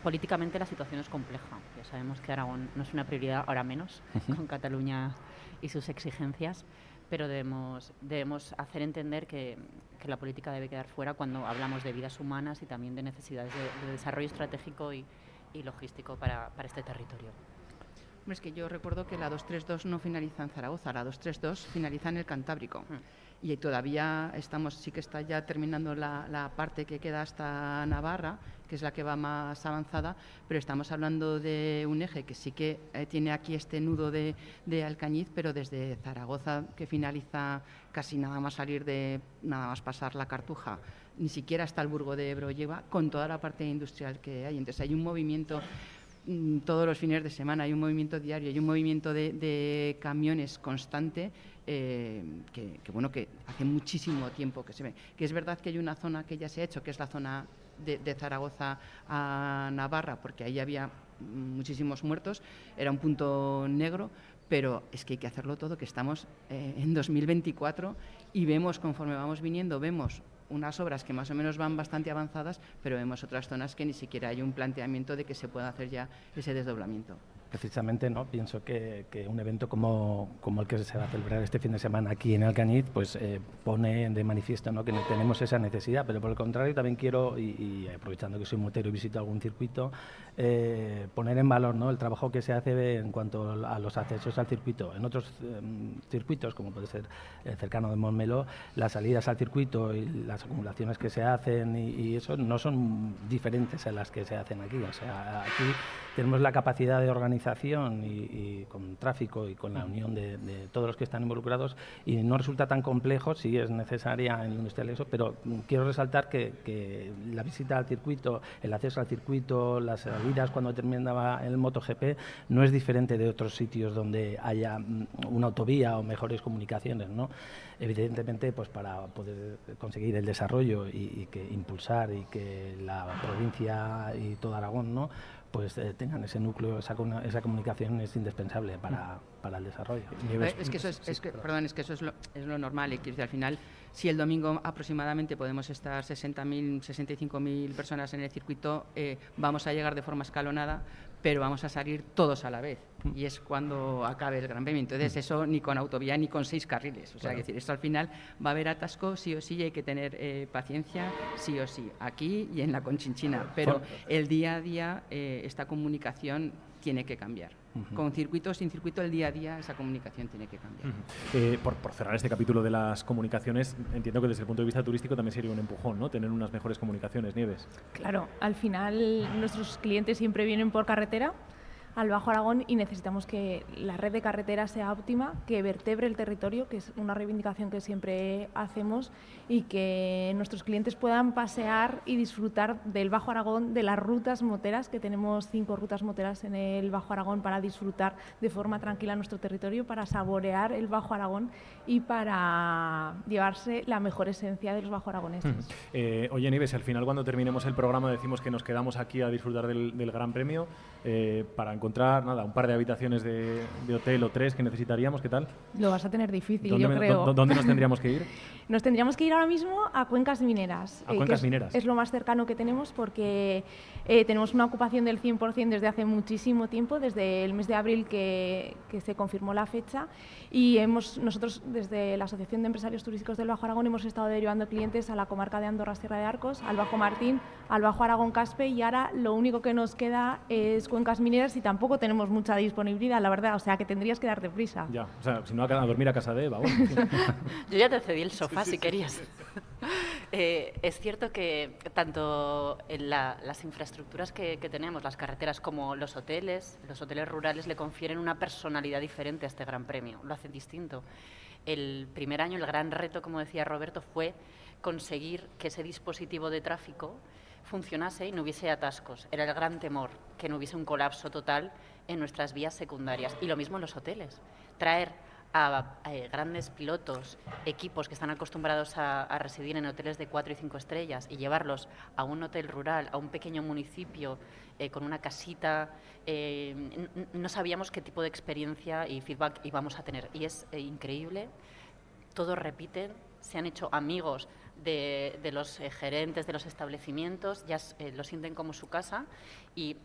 Políticamente la situación es compleja. Ya sabemos que Aragón no es una prioridad, ahora menos, con Cataluña y sus exigencias, pero debemos hacer entender que la política debe quedar fuera cuando hablamos de vidas humanas y también de necesidades de desarrollo estratégico y logístico para este territorio. Es que yo recuerdo que la 232 no finaliza en Zaragoza, la 232 finaliza en el Cantábrico. Y todavía sí que está ya terminando la parte que queda hasta Navarra, que es la que va más avanzada, pero estamos hablando de un eje que sí que tiene aquí este nudo de Alcañiz, pero desde Zaragoza, que finaliza casi nada más nada más pasar la Cartuja, ni siquiera hasta el Burgo de Ebro lleva, con toda la parte industrial que hay. Entonces hay un movimiento todos los fines de semana, hay un movimiento diario, hay un movimiento de camiones constante, que hace muchísimo tiempo que se ve. Que es verdad que hay una zona que ya se ha hecho, que es la zona de Zaragoza a Navarra, porque ahí había muchísimos muertos, era un punto negro, pero es que hay que hacerlo todo, que estamos en 2024 y vemos, conforme vamos viniendo, vemos unas obras que más o menos van bastante avanzadas, pero vemos otras zonas que ni siquiera hay un planteamiento de que se pueda hacer ya ese desdoblamiento. Precisamente, ¿no? Pienso que un evento como el que se va a celebrar este fin de semana aquí en Alcañiz, pues pone de manifiesto, ¿no?, que no tenemos esa necesidad, pero por el contrario también quiero, y aprovechando que soy motero y visito algún circuito, poner en valor, ¿no?, el trabajo que se hace en cuanto a los accesos al circuito. En otros circuitos, como puede ser el cercano de Montmeló, las salidas al circuito y las acumulaciones que se hacen y eso no son diferentes a las que se hacen aquí. O sea, aquí tenemos la capacidad de organizar organización y con tráfico y con la unión de todos los que están involucrados, y no resulta tan complejo. Sí es necesaria en el industrial eso, pero quiero resaltar que la visita al circuito, el acceso al circuito, las salidas cuando terminaba el MotoGP no es diferente de otros sitios donde haya una autovía o mejores comunicaciones, ¿no? Evidentemente, pues para poder conseguir el desarrollo y que impulsar y que la provincia y todo Aragón, ¿no?, pues tengan ese núcleo, esa comunicación es indispensable para el desarrollo. Es que eso es lo normal, y quiero decir, al final, si el domingo aproximadamente podemos estar 60.000, 65.000 personas en el circuito, vamos a llegar de forma escalonada, pero vamos a salir todos a la vez, y es cuando acabe el Gran Premio. Entonces eso ni con autovía ni con 6 carriles, o sea, claro, es decir, esto al final va a haber atasco sí o sí, y hay que tener paciencia sí o sí, aquí y en la Conchinchina, pero el día a día esta comunicación tiene que cambiar. Con circuito, sin circuito, el día a día esa comunicación tiene que cambiar. Por cerrar este capítulo de las comunicaciones, entiendo que desde el punto de vista turístico también sería un empujón, ¿no?, tener unas mejores comunicaciones, Nieves. Claro, al final nuestros clientes siempre vienen por carretera al Bajo Aragón, y necesitamos que la red de carreteras sea óptima, que vertebre el territorio, que es una reivindicación que siempre hacemos, y que nuestros clientes puedan pasear y disfrutar del Bajo Aragón, de las rutas moteras, que tenemos 5 rutas moteras en el Bajo Aragón, para disfrutar de forma tranquila nuestro territorio, para saborear el Bajo Aragón y para llevarse la mejor esencia de los bajo aragoneses. Oye, Nieves, al final cuando terminemos el programa decimos que nos quedamos aquí a disfrutar del Gran Premio, para encontrar un par de habitaciones de hotel o 3 que necesitaríamos. ¿Qué tal? Lo vas a tener difícil, yo creo. ¿Dónde nos tendríamos que ir? Nos tendríamos que ir ahora mismo a Cuencas Mineras. ¿A Cuencas Mineras? Es lo más cercano que tenemos, porque tenemos una ocupación del 100% desde hace muchísimo tiempo, desde el mes de abril que se confirmó la fecha, y nosotros desde la Asociación de Empresarios Turísticos del Bajo Aragón hemos estado derivando clientes a la comarca de Andorra-Sierra de Arcos, al Bajo Martín, al Bajo Aragón-Caspe, y ahora lo único que nos queda es Cuencas Mineras, y tampoco tenemos mucha disponibilidad, la verdad, o sea que tendrías que darte prisa. Ya, o sea, si no, a dormir a casa de Eva. Bueno, yo ya te cedí el sofá si querías. Es cierto que tanto en las infraestructuras que tenemos, las carreteras, como los hoteles rurales le confieren una personalidad diferente a este Gran Premio, lo hacen distinto. El primer año el gran reto, como decía Roberto, fue conseguir que ese dispositivo de tráfico funcionase y no hubiese atascos. Era el gran temor, que no hubiese un colapso total en nuestras vías secundarias. Y lo mismo en los hoteles. Traer a grandes pilotos, equipos que están acostumbrados a residir en hoteles de 4 y 5 estrellas, y llevarlos a un hotel rural, a un pequeño municipio con una casita, no sabíamos qué tipo de experiencia y feedback íbamos a tener. Y es increíble, todos repiten, se han hecho amigos de los gerentes de los establecimientos, ya lo sienten como su casa, y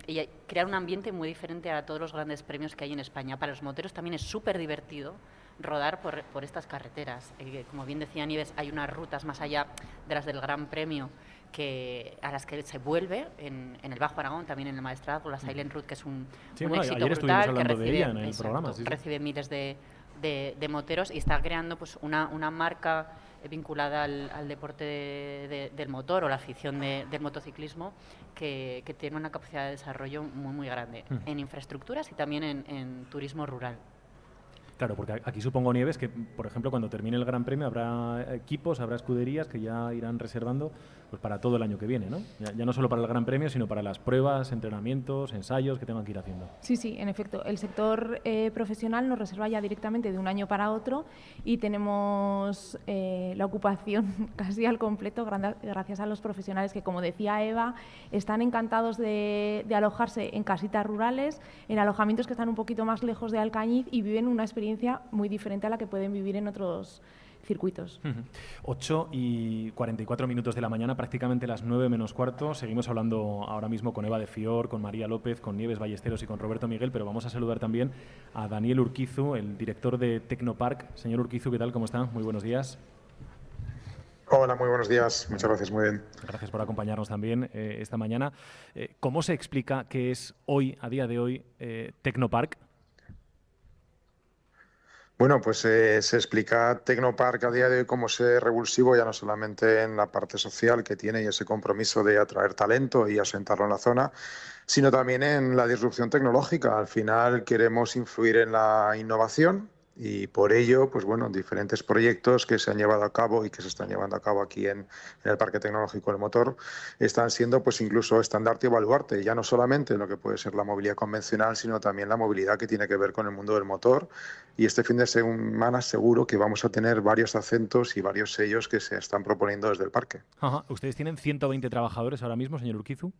crear un ambiente muy diferente a todos los grandes premios que hay en España. Para los moteros también es súper divertido rodar por estas carreteras. Como bien decía Nieves, hay unas rutas más allá de las del Gran Premio a las que se vuelve en el Bajo Aragón, también en el Maestrazgo, la Silent Route, que es un éxito brutal, que recibe miles de moteros, y está creando pues una marca vinculada al deporte del motor o la afición del motociclismo, que tiene una capacidad de desarrollo muy, muy grande en infraestructuras y también en turismo rural. Claro, porque aquí supongo, Nieves, que, por ejemplo, cuando termine el Gran Premio habrá equipos, habrá escuderías que ya irán reservando pues para todo el año que viene, ¿no? Ya no solo para el Gran Premio, sino para las pruebas, entrenamientos, ensayos que tengan que ir haciendo. Sí, en efecto. El sector profesional nos reserva ya directamente de un año para otro, y tenemos la ocupación casi al completo gracias a los profesionales que, como decía Eva, están encantados de alojarse en casitas rurales, en alojamientos que están un poquito más lejos de Alcañiz, y viven una experiencia muy diferente a la que pueden vivir en otros circuitos. 8:44 de la mañana, prácticamente las 9 menos cuarto. Seguimos hablando ahora mismo con Eva de Fior, con María López, con Nieves Ballesteros y con Roberto Miguel, pero vamos a saludar también a Daniel Urquizu, el director de Tecnopark. Señor Urquizu, ¿qué tal? ¿Cómo está? Muy buenos días. Hola, muy buenos días. Muchas gracias, muy bien. Gracias por acompañarnos también esta mañana. ¿Cómo se explica qué es hoy, a día de hoy, Tecnopark? Bueno, pues se explica Tecnopark a día de hoy como ser revulsivo ya no solamente en la parte social que tiene y ese compromiso de atraer talento y asentarlo en la zona, sino también en la disrupción tecnológica. Al final queremos influir en la innovación y por ello, pues bueno, diferentes proyectos que se han llevado a cabo y que se están llevando a cabo aquí en el Parque Tecnológico del Motor están siendo pues incluso estandarte y baluarte, ya no solamente en lo que puede ser la movilidad convencional, sino también la movilidad que tiene que ver con el mundo del motor. Y este fin de semana seguro que vamos a tener varios acentos y varios sellos que se están proponiendo desde el parque. Ajá. ¿Ustedes tienen 120 trabajadores ahora mismo, señor Urquizu?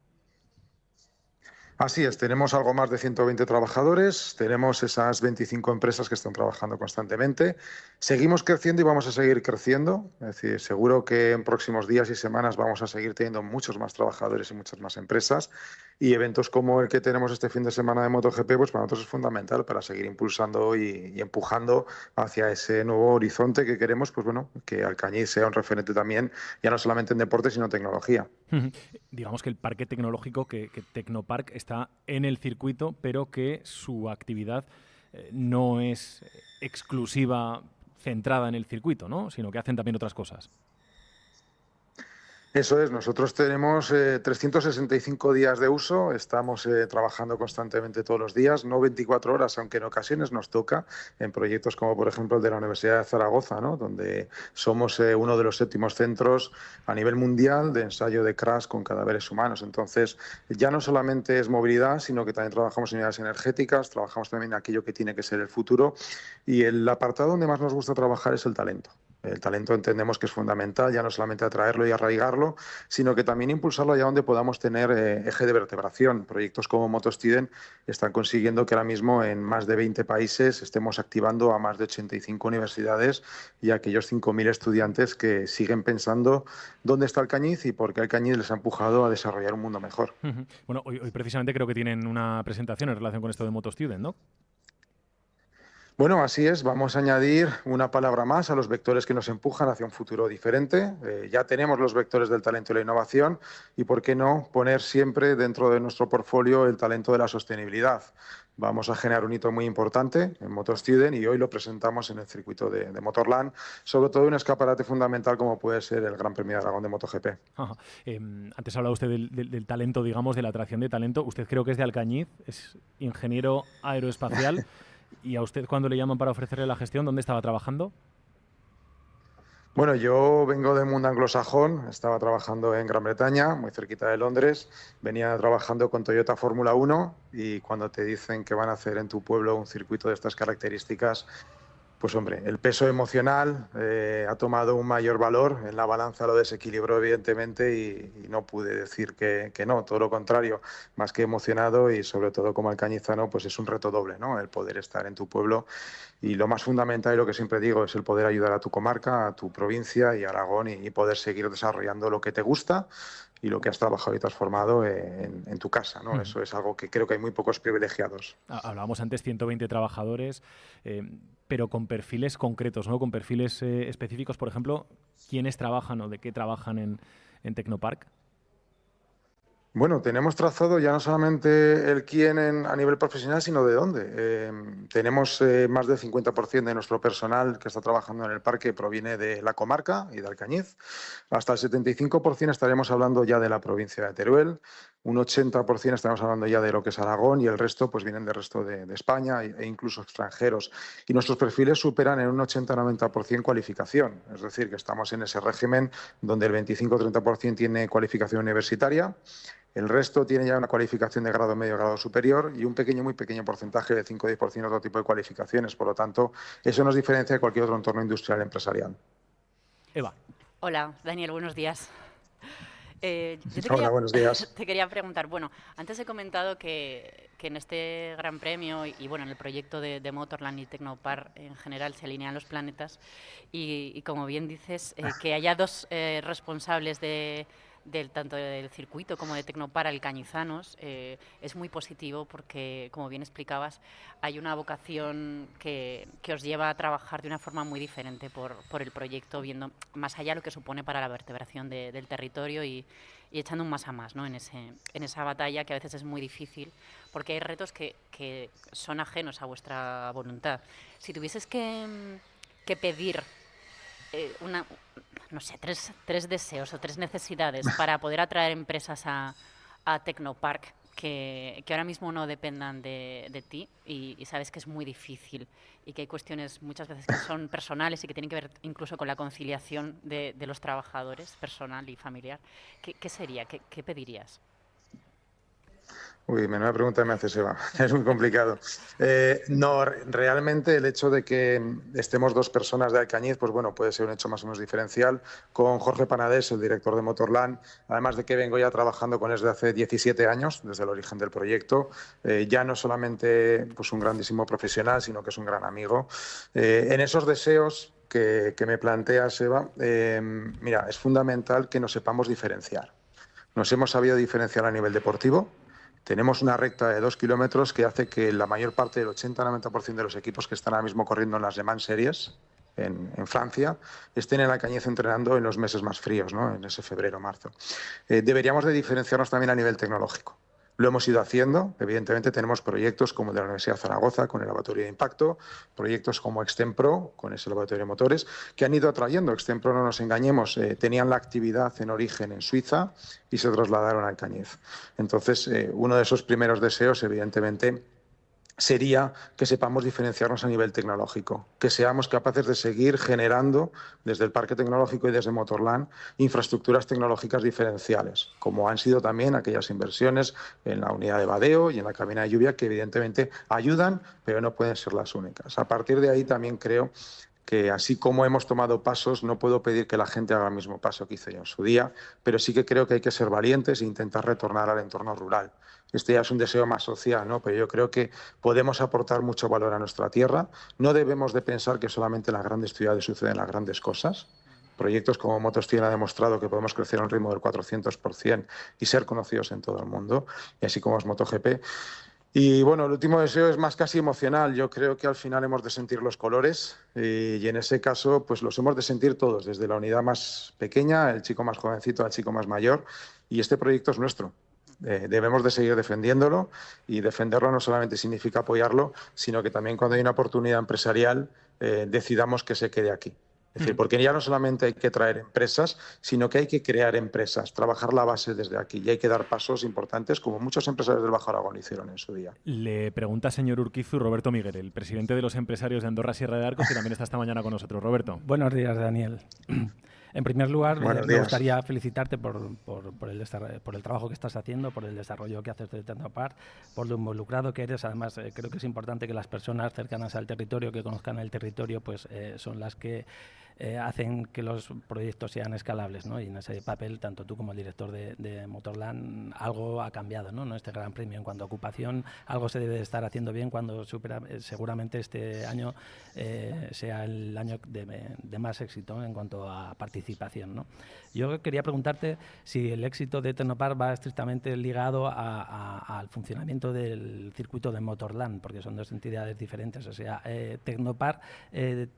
Así es, tenemos algo más de 120 trabajadores, tenemos esas 25 empresas que están trabajando constantemente. Seguimos creciendo y vamos a seguir creciendo. Es decir, seguro que en próximos días y semanas vamos a seguir teniendo muchos más trabajadores y muchas más empresas. Y eventos como el que tenemos este fin de semana de MotoGP, pues para nosotros es fundamental para seguir impulsando y empujando hacia ese nuevo horizonte que queremos, pues bueno, que Alcañiz sea un referente también, ya no solamente en deporte, sino en tecnología. Digamos que el parque tecnológico, que Tecnopark está en el circuito, pero que su actividad no es exclusiva, centrada en el circuito, ¿no? Sino que hacen también otras cosas. Eso es, nosotros tenemos 365 días de uso, estamos trabajando constantemente todos los días, no 24 horas, aunque en ocasiones nos toca, en proyectos como por ejemplo el de la Universidad de Zaragoza, ¿no? Donde somos uno de los 7º centros a nivel mundial de ensayo de crash con cadáveres humanos. Entonces, ya no solamente es movilidad, sino que también trabajamos en unidades energéticas, trabajamos también en aquello que tiene que ser el futuro, y el apartado donde más nos gusta trabajar es el talento. El talento entendemos que es fundamental, ya no solamente atraerlo y arraigarlo, sino que también impulsarlo allá donde podamos tener eje de vertebración. Proyectos como MotoStudent están consiguiendo que ahora mismo en más de 20 países estemos activando a más de 85 universidades y a aquellos 5.000 estudiantes que siguen pensando dónde está Alcañiz y por qué Alcañiz les ha empujado a desarrollar un mundo mejor. Bueno, hoy precisamente creo que tienen una presentación en relación con esto de MotoStudent, ¿no? Bueno, así es. Vamos a añadir una palabra más a los vectores que nos empujan hacia un futuro diferente. Ya tenemos los vectores del talento y la innovación y, ¿por qué no, poner siempre dentro de nuestro portfolio el talento de la sostenibilidad? Vamos a generar un hito muy importante en MotoStudent y hoy lo presentamos en el circuito de Motorland, sobre todo un escaparate fundamental como puede ser el Gran Premio de Aragón de MotoGP. Antes hablaba usted del talento, digamos, de la atracción de talento. Usted creo que es de Alcañiz, es ingeniero aeroespacial. ¿Y a usted cuando le llaman para ofrecerle la gestión, dónde estaba trabajando? Bueno, yo vengo del mundo anglosajón, estaba trabajando en Gran Bretaña, muy cerquita de Londres, venía trabajando con Toyota Fórmula 1 y cuando te dicen que van a hacer en tu pueblo un circuito de estas características, pues hombre, el peso emocional ha tomado un mayor valor, en la balanza lo desequilibró evidentemente y no pude decir que no, todo lo contrario, más que emocionado y sobre todo como alcañizano, pues es un reto doble, ¿no? El poder estar en tu pueblo y lo más fundamental y lo que siempre digo es el poder ayudar a tu comarca, a tu provincia y a Aragón y poder seguir desarrollando lo que te gusta y lo que has trabajado y transformado en tu casa, ¿no? Eso es algo que creo que hay muy pocos privilegiados. Hablábamos antes 120 trabajadores, pero con perfiles concretos, ¿no? Con perfiles específicos, por ejemplo, ¿quiénes trabajan o de qué trabajan en Tecnopark? Bueno, tenemos trazado ya no solamente el quién a nivel profesional, sino de dónde. Tenemos más del 50% de nuestro personal que está trabajando en el parque proviene de la comarca y de Alcañiz. Hasta el 75% estaremos hablando ya de la provincia de Teruel. Un 80% estaremos hablando ya de lo que es Aragón y el resto pues vienen del resto de España e incluso extranjeros. Y nuestros perfiles superan en un 80-90% cualificación. Es decir, que estamos en ese régimen donde el 25-30% tiene cualificación universitaria. El resto tiene ya una cualificación de grado medio, grado superior y un pequeño, muy pequeño porcentaje de 5-10% otro tipo de cualificaciones. Por lo tanto, eso nos diferencia de cualquier otro entorno industrial empresarial. Eva. Hola, Daniel, buenos días. Hola, buenos días. Te quería preguntar, bueno, antes he comentado que en este Gran Premio y bueno, en el proyecto de Motorland y Tecnopark en general se alinean los planetas y como bien dices, que haya dos responsables de tanto del circuito como de Tecnopar al Cañizanos es muy positivo porque, como bien explicabas, hay una vocación que os lleva a trabajar de una forma muy diferente por el proyecto, viendo más allá lo que supone para la vertebración del territorio y echando un más a más, ¿no? en esa batalla que a veces es muy difícil porque hay retos que son ajenos a vuestra voluntad. Si tuvieses que pedir no sé, tres deseos o tres necesidades para poder atraer empresas a Tecnopark que ahora mismo no dependan de ti y sabes que es muy difícil y que hay cuestiones muchas veces que son personales y que tienen que ver incluso con la conciliación de los trabajadores, personal y familiar, ¿qué sería? ¿Qué pedirías? Uy, menuda pregunta me haces, Eva. Es muy complicado. No, realmente el hecho de que estemos dos personas de Alcañiz, pues bueno, puede ser un hecho más o menos diferencial. Con Jorge Panadés, el director de Motorland, además de que vengo ya trabajando con él desde hace 17 años, desde el origen del proyecto, ya no solamente pues un grandísimo profesional, sino que es un gran amigo. En esos deseos que me planteas, Eva, mira, es fundamental que nos sepamos diferenciar. Nos hemos sabido diferenciar a nivel deportivo. Tenemos una recta de 2 kilómetros que hace que la mayor parte del 80-90% de los equipos que están ahora mismo corriendo en las Le Mans Series en Francia estén en Alcañiz entrenando en los meses más fríos, ¿no? En ese febrero-marzo. Deberíamos de diferenciarnos también a nivel tecnológico. Lo hemos ido haciendo, evidentemente tenemos proyectos como el de la Universidad de Zaragoza con el laboratorio de impacto, proyectos como Extempro con ese laboratorio de motores, que han ido atrayendo. Extempro, no nos engañemos, tenían la actividad en origen en Suiza y se trasladaron a Alcañiz. Entonces, uno de esos primeros deseos, evidentemente, sería que sepamos diferenciarnos a nivel tecnológico, que seamos capaces de seguir generando desde el Parque Tecnológico y desde Motorland infraestructuras tecnológicas diferenciales, como han sido también aquellas inversiones en la unidad de vadeo y en la cabina de lluvia que evidentemente ayudan, pero no pueden ser las únicas. A partir de ahí también creo que así como hemos tomado pasos, no puedo pedir que la gente haga el mismo paso que hice yo en su día, pero sí que creo que hay que ser valientes e intentar retornar al entorno rural. Este ya es un deseo más social, ¿no? Pero yo creo que podemos aportar mucho valor a nuestra tierra. No debemos de pensar que solamente en las grandes ciudades suceden las grandes cosas. Proyectos como Motosteel han demostrado que podemos crecer a un ritmo del 400% y ser conocidos en todo el mundo, y así como es MotoGP. Y bueno, el último deseo es más casi emocional. Yo creo que al final hemos de sentir los colores y en ese caso pues los hemos de sentir todos, desde la unidad más pequeña, el chico más jovencito al chico más mayor, y este proyecto es nuestro. Debemos de seguir defendiéndolo y defenderlo no solamente significa apoyarlo, sino que también cuando hay una oportunidad empresarial decidamos que se quede aquí. Es decir, porque ya no solamente hay que traer empresas, sino que hay que crear empresas, trabajar la base desde aquí y hay que dar pasos importantes como muchos empresarios del Bajo Aragón hicieron en su día. Le pregunta, señor Urquizu, Roberto Miguel, el presidente de los empresarios de Andorra Sierra de Arcos, que también está esta mañana con nosotros. Roberto. Buenos días, Daniel. En primer lugar, me gustaría felicitarte por el trabajo que estás haciendo, por el desarrollo que haces de Tecnopark, por lo involucrado que eres. Además, creo que es importante que las personas cercanas al territorio, que conozcan el territorio, pues son las que hacen que los proyectos sean escalables, ¿no? Y en ese papel, tanto tú como el director de Motorland, algo ha cambiado, ¿no? En este Gran Premio. En cuanto a ocupación, algo se debe de estar haciendo bien cuando seguramente este año sea el año de más éxito, ¿no? En cuanto a participación, ¿no? Yo quería preguntarte si el éxito de Tecnopark va estrictamente ligado al funcionamiento del circuito de Motorland, porque son dos entidades diferentes. O sea, Tecnopark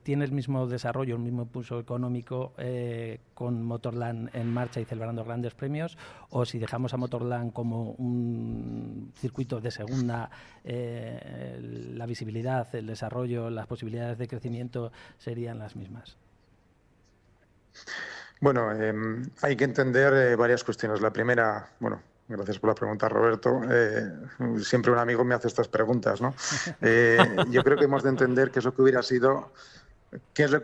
tiene el mismo desarrollo, el mismo impulso económico con Motorland en marcha y celebrando grandes premios, o si dejamos a Motorland como un circuito de segunda, la visibilidad, el desarrollo, las posibilidades de crecimiento serían las mismas. Bueno, hay que entender varias cuestiones. La primera, bueno, gracias por la pregunta, Roberto. Siempre un amigo me hace estas preguntas, ¿no? Yo creo que hemos de entender qué es lo que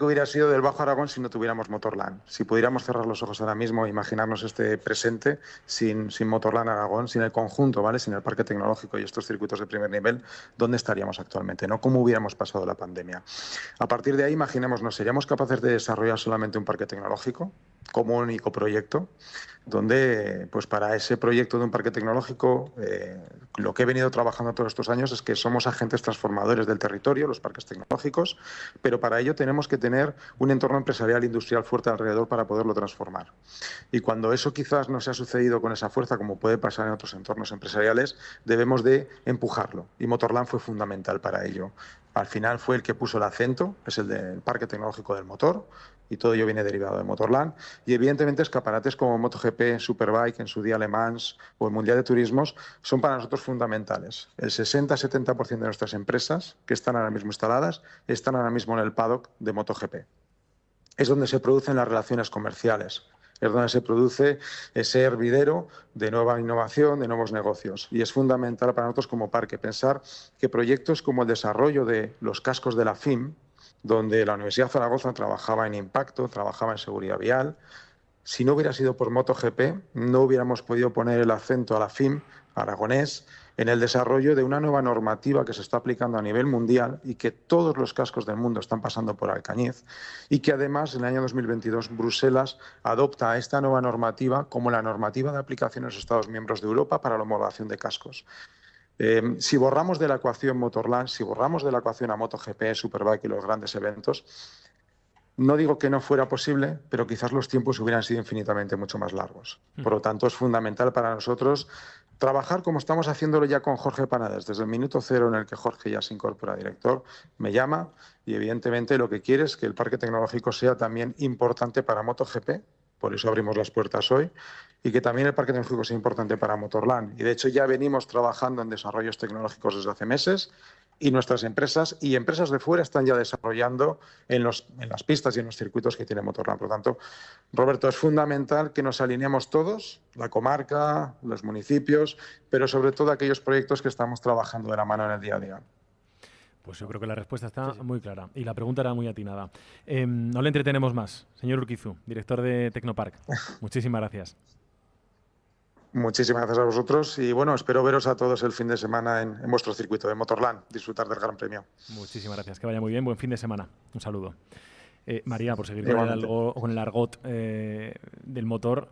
hubiera sido del Bajo Aragón si no tuviéramos Motorland. Si pudiéramos cerrar los ojos ahora mismo e imaginarnos este presente sin Motorland Aragón, sin el conjunto, ¿vale? Sin el parque tecnológico y estos circuitos de primer nivel, ¿dónde estaríamos actualmente? ¿No? ¿Cómo hubiéramos pasado la pandemia? A partir de ahí, imaginémonos, ¿seríamos capaces de desarrollar solamente un parque tecnológico? como único proyecto, donde pues para ese proyecto de un parque tecnológico lo que he venido trabajando todos estos años es que somos agentes transformadores del territorio, los parques tecnológicos, pero para ello tenemos que tener un entorno empresarial e industrial fuerte alrededor para poderlo transformar. Y cuando eso quizás no se ha sucedido con esa fuerza, como puede pasar en otros entornos empresariales, debemos de empujarlo. Y Motorland fue fundamental para ello. Al final fue el que puso el acento, es el del Parque Tecnológico del Motor, y todo ello viene derivado de Motorland. Y evidentemente escaparates como MotoGP, Superbike, en su día Le Mans o el Mundial de Turismos son para nosotros fundamentales. El 60-70% de nuestras empresas que están ahora mismo instaladas están ahora mismo en el paddock de MotoGP. Es donde se producen las relaciones comerciales. Es donde se produce ese hervidero de nueva innovación, de nuevos negocios. Y es fundamental para nosotros como parque pensar que proyectos como el desarrollo de los cascos de la FIM, donde la Universidad de Zaragoza trabajaba en impacto, trabajaba en seguridad vial, si no hubiera sido por MotoGP, no hubiéramos podido poner el acento a la FIM aragonés en el desarrollo de una nueva normativa que se está aplicando a nivel mundial y que todos los cascos del mundo están pasando por Alcañiz, y que además en el año 2022 Bruselas adopta esta nueva normativa como la normativa de aplicación en los Estados miembros de Europa para la homologación de cascos. Si borramos de la ecuación Motorland, si borramos de la ecuación a MotoGP, Superbike y los grandes eventos, no digo que no fuera posible, pero quizás los tiempos hubieran sido infinitamente mucho más largos. Por lo tanto, es fundamental para nosotros trabajar como estamos haciéndolo ya con Jorge Panades. Desde el minuto cero en el que Jorge ya se incorpora director, me llama y evidentemente lo que quiere es que el parque tecnológico sea también importante para MotoGP, por eso abrimos las puertas hoy, y que también el parque tecnológico sea importante para Motorland. Y de hecho ya venimos trabajando en desarrollos tecnológicos desde hace meses, y nuestras empresas y empresas de fuera están ya desarrollando en las pistas y en los circuitos que tiene Motorland. Por lo tanto, Roberto, es fundamental que nos alineemos todos, la comarca, los municipios, pero sobre todo aquellos proyectos que estamos trabajando de la mano en el día a día. Pues yo creo que la respuesta está muy clara y la pregunta era muy atinada. No le entretenemos más. Señor Urquizu, director de Tecnopark, muchísimas gracias. Muchísimas gracias a vosotros y bueno, espero veros a todos el fin de semana en vuestro circuito de Motorland, disfrutar del Gran Premio. Muchísimas gracias, que vaya muy bien, buen fin de semana. Un saludo. María, por seguir con el argot del motor,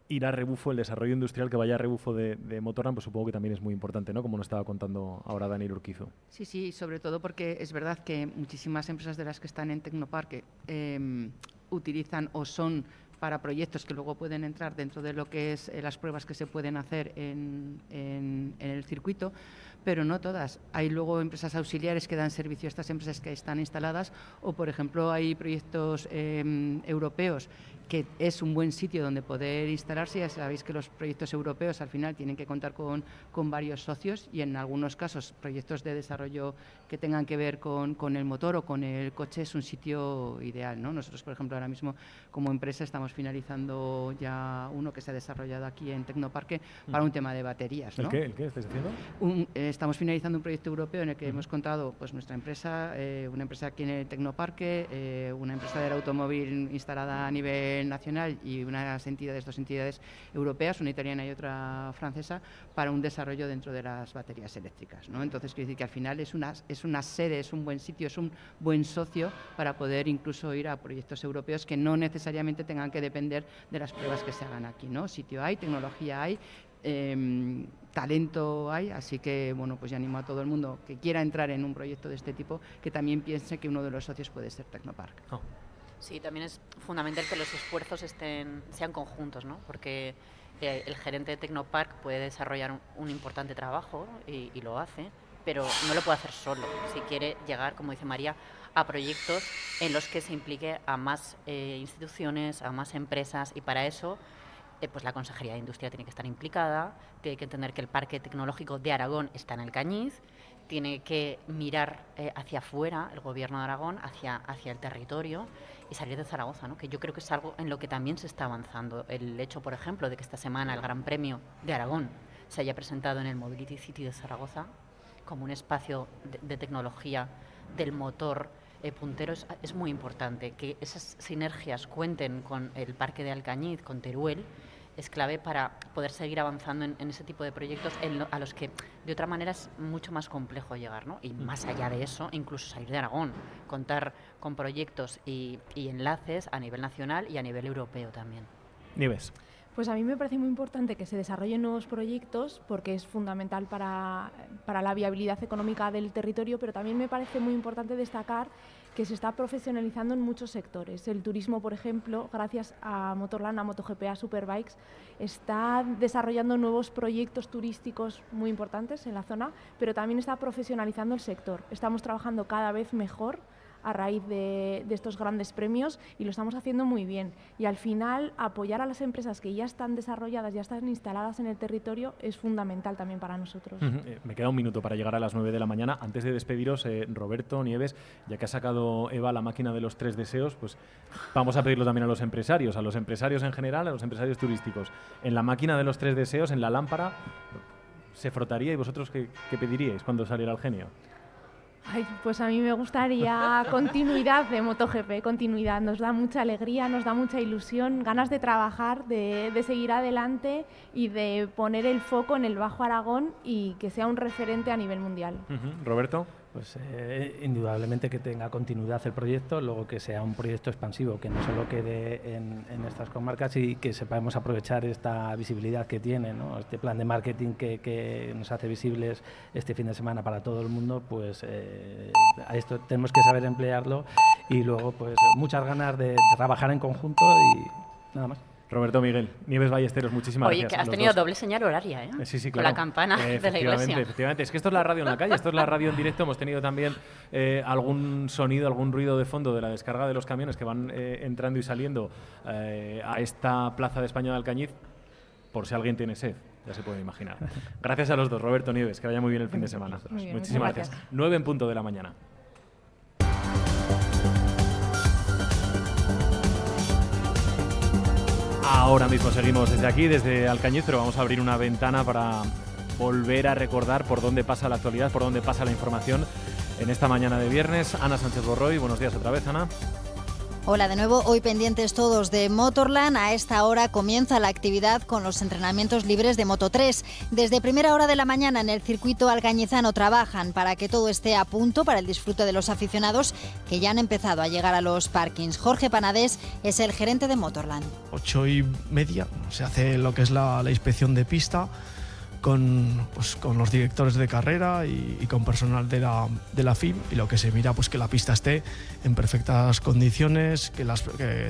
ir a rebufo, el desarrollo industrial que vaya a rebufo de Motorland, pues supongo que también es muy importante, ¿no? Como nos estaba contando ahora Daniel Urquizu. Sí, sobre todo porque es verdad que muchísimas empresas de las que están en Tecnopark utilizan o son para proyectos que luego pueden entrar dentro de lo que es las pruebas que se pueden hacer en el circuito, pero no todas. Hay luego empresas auxiliares que dan servicio a estas empresas que están instaladas, o por ejemplo hay proyectos europeos que es un buen sitio donde poder instalarse. Ya sabéis que los proyectos europeos al final tienen que contar con varios socios, y en algunos casos proyectos de desarrollo que tengan que ver con el motor o con el coche es un sitio ideal, ¿no? Nosotros, por ejemplo, ahora mismo como empresa estamos finalizando ya uno que se ha desarrollado aquí en Tecnoparque para un tema de baterías, ¿no? ¿El qué estáis haciendo? Estamos finalizando un proyecto europeo en el que hemos contado pues nuestra empresa, una empresa aquí en el Tecnoparque, una empresa del automóvil instalada a nivel nacional y dos entidades europeas, una italiana y otra francesa, para un desarrollo dentro de las baterías eléctricas, ¿no? Entonces, quiero decir que al final es una sede, es un buen sitio, es un buen socio para poder incluso ir a proyectos europeos que no necesariamente tengan que depender de las pruebas que se hagan aquí, ¿no? Sitio hay, tecnología hay, talento hay, así que bueno, pues yo animo a todo el mundo que quiera entrar en un proyecto de este tipo que también piense que uno de los socios puede ser Tecnopark. Sí, también es fundamental que los esfuerzos sean conjuntos, ¿no? Porque el gerente de Tecnopark puede desarrollar un importante trabajo y lo hace, pero no lo puede hacer solo. Si quiere llegar, como dice María, a proyectos en los que se implique a más instituciones, a más empresas, y para eso pues la Consejería de Industria tiene que estar implicada, tiene que entender que el Parque Tecnológico de Aragón está en Alcañiz, tiene que mirar hacia afuera, el Gobierno de Aragón, hacia el territorio, y salir de Zaragoza, ¿no? Que yo creo que es algo en lo que también se está avanzando. El hecho, por ejemplo, de que esta semana el Gran Premio de Aragón se haya presentado en el Mobility City de Zaragoza como un espacio de tecnología del motor puntero es muy importante. Que esas sinergias cuenten con el Parque de Alcañiz, con Teruel, es clave para poder seguir avanzando en ese tipo de proyectos a los que de otra manera es mucho más complejo llegar, ¿no? Y más allá de eso, incluso salir de Aragón, contar con proyectos y enlaces a nivel nacional y a nivel europeo también. Nieves. Pues a mí me parece muy importante que se desarrollen nuevos proyectos porque es fundamental para la viabilidad económica del territorio, pero también me parece muy importante destacar que se está profesionalizando en muchos sectores. El turismo, por ejemplo, gracias a Motorland, a MotoGP, a Superbikes, está desarrollando nuevos proyectos turísticos muy importantes en la zona, pero también está profesionalizando el sector. Estamos trabajando cada vez mejor a raíz de estos grandes premios y lo estamos haciendo muy bien. Y al final, apoyar a las empresas que ya están desarrolladas, ya están instaladas en el territorio, es fundamental también para nosotros. Me queda un minuto para llegar a las 9 de la mañana. Antes de despediros, Roberto, Nieves, ya que ha sacado Eva la máquina de los 3 deseos, pues vamos a pedirlo también a los empresarios en general, a los empresarios turísticos. En la máquina de los 3 deseos, en la lámpara, ¿se frotaría? ¿Y vosotros qué pediríais cuando saliera el genio? Ay, pues a mí me gustaría continuidad de MotoGP, continuidad. Nos da mucha alegría, nos da mucha ilusión, ganas de trabajar, de seguir adelante y de poner el foco en el Bajo Aragón y que sea un referente a nivel mundial. Roberto. Pues indudablemente que tenga continuidad el proyecto, luego que sea un proyecto expansivo, que no solo quede en estas comarcas y que sepamos aprovechar esta visibilidad que tiene, ¿no? Este plan de marketing que nos hace visibles este fin de semana para todo el mundo, pues a esto tenemos que saber emplearlo y luego pues muchas ganas de trabajar en conjunto y nada más. Roberto, Miguel, Nieves Ballesteros, muchísimas gracias. Oye, que has tenido doble señal horaria, ¿eh? Sí, claro. Con la campana de la iglesia. Efectivamente. Es que esto es la radio en la calle, esto es la radio en directo. Hemos tenido también algún sonido, algún ruido de fondo de la descarga de los camiones que van entrando y saliendo a esta plaza de España de Alcañiz, por si alguien tiene sed. Ya se puede imaginar. Gracias a los dos, Roberto, Nieves, que vaya muy bien el fin de semana. Muchísimas gracias. 9 en punto de la mañana. Ahora mismo seguimos desde aquí, desde Alcañiz, pero vamos a abrir una ventana para volver a recordar por dónde pasa la actualidad, por dónde pasa la información en esta mañana de viernes. Ana Sánchez Borroy, buenos días otra vez, Ana. Hola de nuevo, hoy pendientes todos de Motorland. A esta hora comienza la actividad con los entrenamientos libres de Moto3. Desde primera hora de la mañana en el circuito alcañizano trabajan para que todo esté a punto para el disfrute de los aficionados que ya han empezado a llegar a los parkings. Jorge Panadés es el gerente de Motorland. 8:30 se hace lo que es la inspección de pista con los directores de carrera y con personal de la FIM, y lo que se mira pues que la pista esté en perfectas condiciones, que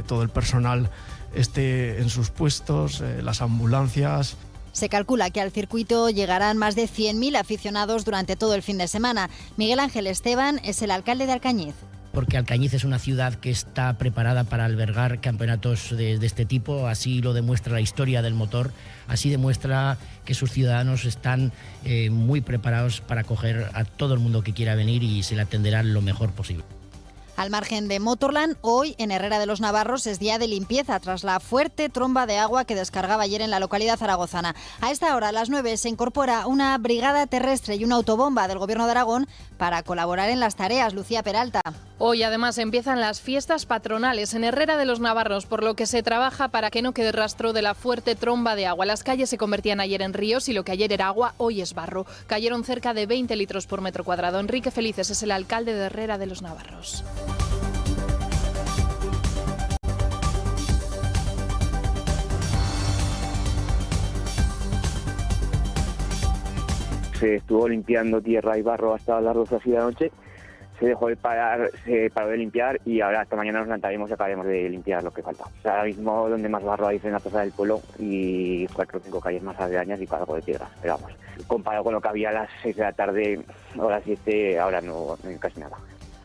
todo el personal esté en sus puestos, las ambulancias. Se calcula que al circuito llegarán más de 100.000 aficionados durante todo el fin de semana. Miguel Ángel Esteban es el alcalde de Alcañiz. Porque Alcañiz es una ciudad que está preparada para albergar campeonatos de este tipo, así lo demuestra la historia del motor, así demuestra que sus ciudadanos están muy preparados para acoger a todo el mundo que quiera venir y se le atenderán lo mejor posible. Al margen de Motorland, hoy en Herrera de los Navarros es día de limpieza tras la fuerte tromba de agua que descargaba ayer en la localidad zaragozana. A esta hora, a las 9, se incorpora una brigada terrestre y una autobomba del Gobierno de Aragón para colaborar en las tareas. Lucía Peralta. Hoy además empiezan las fiestas patronales en Herrera de los Navarros, por lo que se trabaja para que no quede rastro de la fuerte tromba de agua. Las calles se convertían ayer en ríos y lo que ayer era agua, hoy es barro. Cayeron cerca de 20 litros por metro cuadrado. Enrique Felices es el alcalde de Herrera de los Navarros. Se estuvo limpiando tierra y barro hasta las 12 así de la noche, se dejó de parar, se paró de limpiar y ahora esta mañana nos levantaremos y acabaremos de limpiar lo que falta. O sea, ahora mismo donde más barro hay es en la plaza del pueblo y 4 o 5 calles más aledañas y para algo de piedras, pero vamos, comparado con lo que había a las 6 de la tarde o las 7, ahora no casi nada.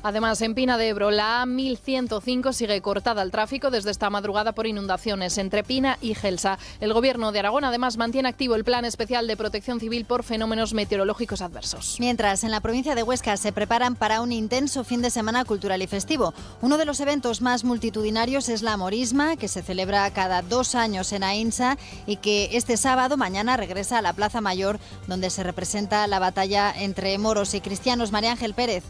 Además, en Pina de Ebro, la A1105 sigue cortada al tráfico desde esta madrugada por inundaciones entre Pina y Gelsa. El Gobierno de Aragón además mantiene activo el Plan Especial de Protección Civil por fenómenos meteorológicos adversos. Mientras, en la provincia de Huesca se preparan para un intenso fin de semana cultural y festivo. Uno de los eventos más multitudinarios es la Morisma, que se celebra cada 2 años en Ainsa y que este sábado, mañana, regresa a la Plaza Mayor, donde se representa la batalla entre moros y cristianos. María Ángel Pérez.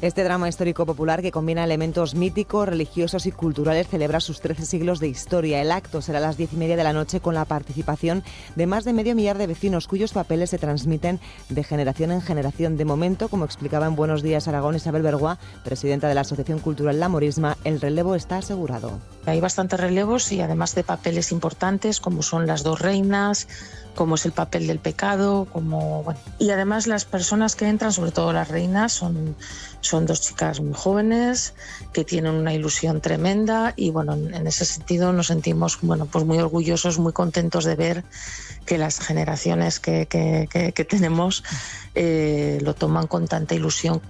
Este drama histórico popular, que combina elementos míticos, religiosos y culturales, celebra sus 13 siglos de historia. El acto será a las 10:30 de la noche con la participación de más de medio millar de vecinos cuyos papeles se transmiten de generación en generación. De momento, como explicaba en Buenos Días Aragón Isabel Bergoa, presidenta de la Asociación Cultural La Morisma, el relevo está asegurado. Hay bastantes relevos y además de papeles importantes como son las dos reinas, como es el papel del pecado, y además las personas que entran, sobre todo las reinas, son dos chicas muy jóvenes que tienen una ilusión tremenda y en ese sentido nos sentimos pues muy orgullosos, muy contentos de ver que las generaciones que tenemos lo toman con tanta ilusión.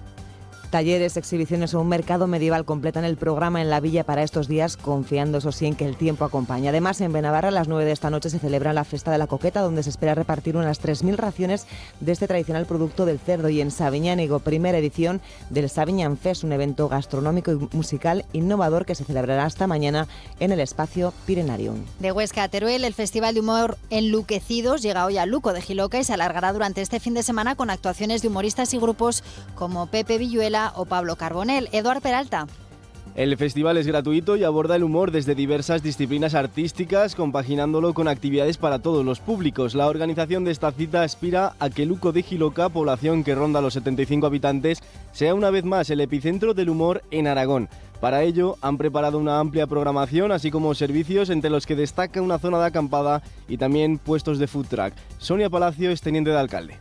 Talleres, exhibiciones o un mercado medieval completan el programa en la villa para estos días, confiando eso sí en que el tiempo acompaña. Además, en Benavarra a las 9 de esta noche se celebra la Festa de la Coqueta, donde se espera repartir unas 3.000 raciones de este tradicional producto del cerdo. Y en Sabiñánigo, primera edición del Sabiñán Fest, un evento gastronómico y musical innovador que se celebrará hasta mañana en el espacio Pirenarium. De Huesca a Teruel, el Festival de Humor Enluquecidos llega hoy a Luco de Jiloca y se alargará durante este fin de semana con actuaciones de humoristas y grupos como Pepe Villuela o Pablo Carbonell. Eduard Peralta. El festival es gratuito y aborda el humor desde diversas disciplinas artísticas, compaginándolo con actividades para todos los públicos. La organización de esta cita aspira a que Luco de Jiloca, población que ronda los 75 habitantes, sea una vez más el epicentro del humor en Aragón. Para ello, han preparado una amplia programación, así como servicios entre los que destaca una zona de acampada y también puestos de food truck. Sonia Palacio es teniente de alcalde.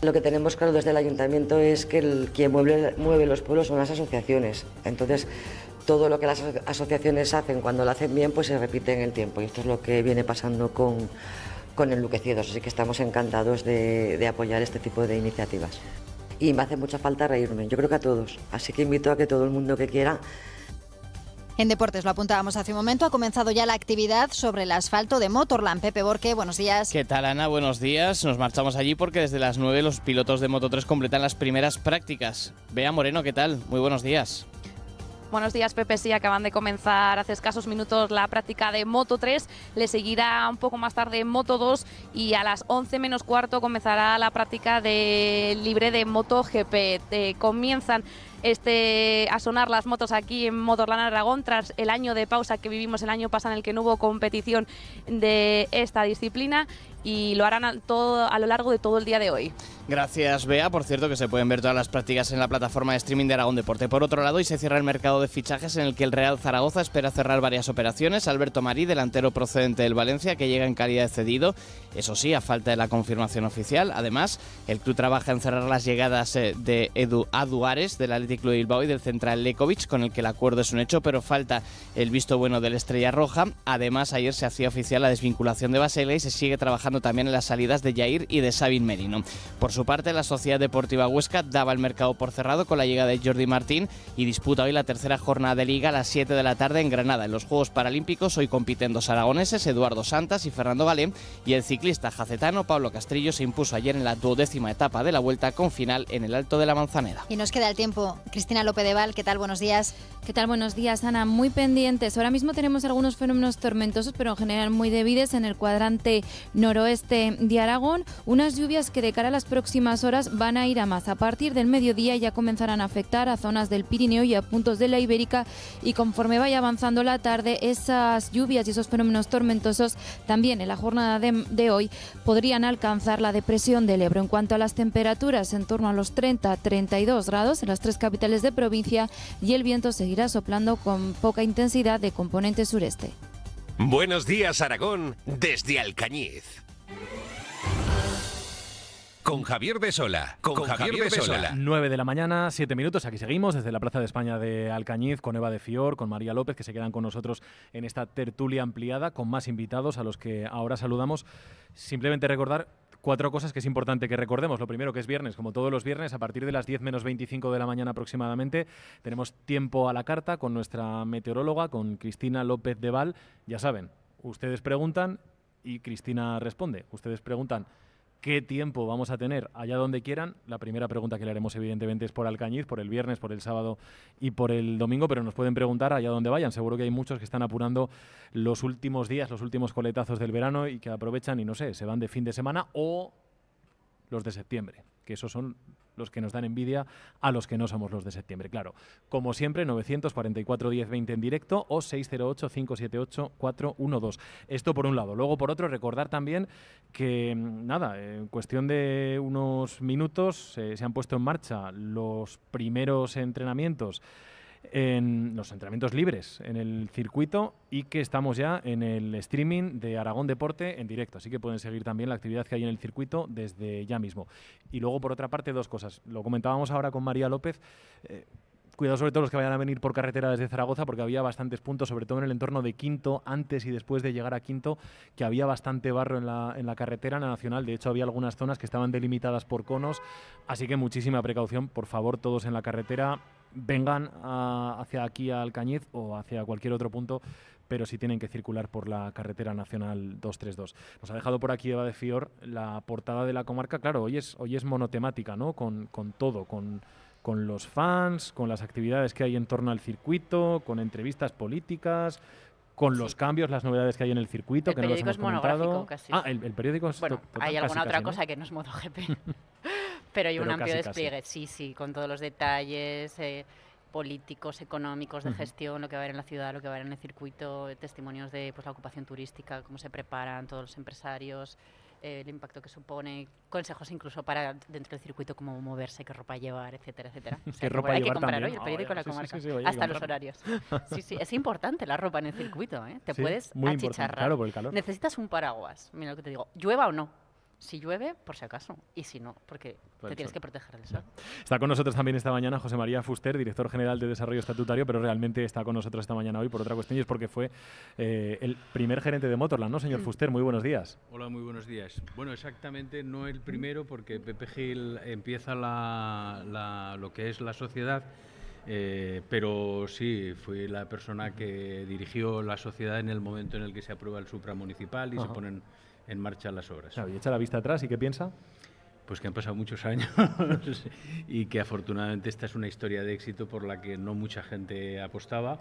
Lo que tenemos claro desde el ayuntamiento es que quien mueve los pueblos son las asociaciones. Entonces, todo lo que las asociaciones hacen cuando lo hacen bien, pues se repite en el tiempo. Y esto es lo que viene pasando con Enluquecidos. Así que estamos encantados de apoyar este tipo de iniciativas. Y me hace mucha falta reírme, yo creo que a todos. Así que invito a que todo el mundo que quiera. En deportes, lo apuntábamos hace un momento, ha comenzado ya la actividad sobre el asfalto de Motorland. Pepe Borque, buenos días. ¿Qué tal, Ana? Buenos días. Nos marchamos allí porque desde las 9 los pilotos de Moto3 completan las primeras prácticas. Bea Moreno, ¿qué tal? Muy buenos días. Buenos días, Pepe. Sí, acaban de comenzar hace escasos minutos la práctica de Moto 3. Le seguirá un poco más tarde Moto 2 y a las 11 menos cuarto comenzará la práctica de libre de MotoGP. Comienzan a sonar las motos aquí en Motorland Aragón tras el año de pausa que vivimos el año pasado en el que no hubo competición de esta disciplina, y lo harán a lo largo de todo el día de hoy. Gracias, Bea. Por cierto, que se pueden ver todas las prácticas en la plataforma de streaming de Aragón Deporte. Por otro lado, hoy se cierra el mercado de fichajes en el que el Real Zaragoza espera cerrar varias operaciones. Alberto Marí, delantero procedente del Valencia, que llega en calidad de cedido, eso sí, a falta de la confirmación oficial. Además, el club trabaja en cerrar las llegadas de Edu Aduares del Athletic Club de Bilbao y del central Lekovic, con el que el acuerdo es un hecho, pero falta el visto bueno del Estrella Roja. Además, ayer se hacía oficial la desvinculación de Basela y se sigue trabajando también en las salidas de Jair y de Sabin Merino. Por su parte, la Sociedad Deportiva Huesca daba el mercado por cerrado con la llegada de Jordi Martín y disputa hoy la tercera jornada de Liga a las 7 de la tarde en Granada. En los Juegos Paralímpicos hoy compiten dos aragoneses, Eduardo Santas y Fernando Galé, y el ciclista jacetano Pablo Castrillo se impuso ayer en la 12ª etapa de la Vuelta con final en el Alto de la Manzaneda. Y nos queda el tiempo. Cristina López de Val, ¿qué tal? Buenos días. ¿Qué tal? Buenos días, Ana. Muy pendientes. Ahora mismo tenemos algunos fenómenos tormentosos, pero en general muy débiles en el cuadrante noroeste de Aragón. Unas lluvias que de cara a las próximas horas van a ir a más. A partir del mediodía ya comenzarán a afectar a zonas del Pirineo y a puntos de la Ibérica, y conforme vaya avanzando la tarde, esas lluvias y esos fenómenos tormentosos también en la jornada de hoy podrían alcanzar la depresión del Ebro. En cuanto a las temperaturas, en torno a los 30-32 grados en las tres capitales de provincia, y el viento seguirá soplando con poca intensidad de componente sureste. Buenos días, Aragón, desde Alcañiz. Con Javier Besola. Con Javier Besola. 9 de la mañana, 7 minutos. Aquí seguimos desde la Plaza de España de Alcañiz con Eva de Fior, con María López, que se quedan con nosotros en esta tertulia ampliada con más invitados a los que ahora saludamos. Simplemente recordar 4 cosas que es importante que recordemos. Lo primero, que es viernes, como todos los viernes, a partir de las 10 menos 25 de la mañana aproximadamente, tenemos tiempo a la carta con nuestra meteoróloga, con Cristina López de Val. Ya saben, ustedes preguntan y Cristina responde. Ustedes preguntan qué tiempo vamos a tener allá donde quieran. La primera pregunta que le haremos evidentemente es por Alcañiz, por el viernes, por el sábado y por el domingo, pero nos pueden preguntar allá donde vayan. Seguro que hay muchos que están apurando los últimos días, los últimos coletazos del verano y que aprovechan y no sé, se van de fin de semana o los de septiembre, que esos son los que nos dan envidia a los que no somos los de septiembre. Claro, como siempre, 944 10 20 en directo o 608 578 412. Esto por un lado. Luego, por otro, recordar también que, nada, en cuestión de unos minutos se han puesto en marcha los primeros entrenamientos, en los entrenamientos libres en el circuito, y que estamos ya en el streaming de Aragón Deporte en directo, así que pueden seguir también la actividad que hay en el circuito desde ya mismo. Y luego, por otra parte, dos cosas. Lo comentábamos ahora con María López. Cuidado sobre todo los que vayan a venir por carretera desde Zaragoza, porque había bastantes puntos, sobre todo en el entorno de Quinto, antes y después de llegar a Quinto, que había bastante barro en la carretera, en la nacional. De hecho, había algunas zonas que estaban delimitadas por conos, así que muchísima precaución, por favor, todos en la carretera. Vengan hacia aquí a Alcañiz o hacia cualquier otro punto, pero sí tienen que circular por la carretera nacional 232. Nos ha dejado por aquí Eva de Fior la portada de la comarca. Claro, hoy es monotemática, ¿no? Con todo, con los fans, con las actividades que hay en torno al circuito, con entrevistas políticas, con los cambios, las novedades que hay en el circuito, que no los hemos comentado. El periódico es monográfico, casi. El periódico es... Bueno, hay alguna otra cosa, ¿no?, que no es MotoGP. Pero hay un amplio casi, despliegue, sí, con todos los detalles políticos, económicos, de gestión, lo que va a haber en la ciudad, lo que va a haber en el circuito, testimonios de la ocupación turística, cómo se preparan todos los empresarios, el impacto que supone, consejos incluso para dentro del circuito, cómo moverse, qué ropa llevar, etcétera, etcétera. O sea, ¿Qué ropa hay llevar que comprar también? hoy el periódico de la comarca, sí, hasta los horarios. Sí, es importante la ropa en el circuito, ¿eh? Te puedes achicharrar. Claro, por el calor. Necesitas un paraguas, mira lo que te digo, llueva o no. Si llueve, por si acaso, y si no, porque te tienes que proteger del sol. Está con nosotros también esta mañana José María Fuster, director general de Desarrollo Estatutario, pero realmente está con nosotros esta mañana hoy por otra cuestión, y es porque fue el primer gerente de Motorland, ¿no, señor Fuster? Muy buenos días. Hola, muy buenos días. Bueno, exactamente no el primero, porque Pepe Gil empieza lo que es la sociedad, pero sí, fui la persona que dirigió la sociedad en el momento en el que se aprueba el supramunicipal y se ponen en marcha las obras. Claro, y echa la vista atrás, ¿y qué piensa? Pues que han pasado muchos años y que afortunadamente esta es una historia de éxito por la que no mucha gente apostaba,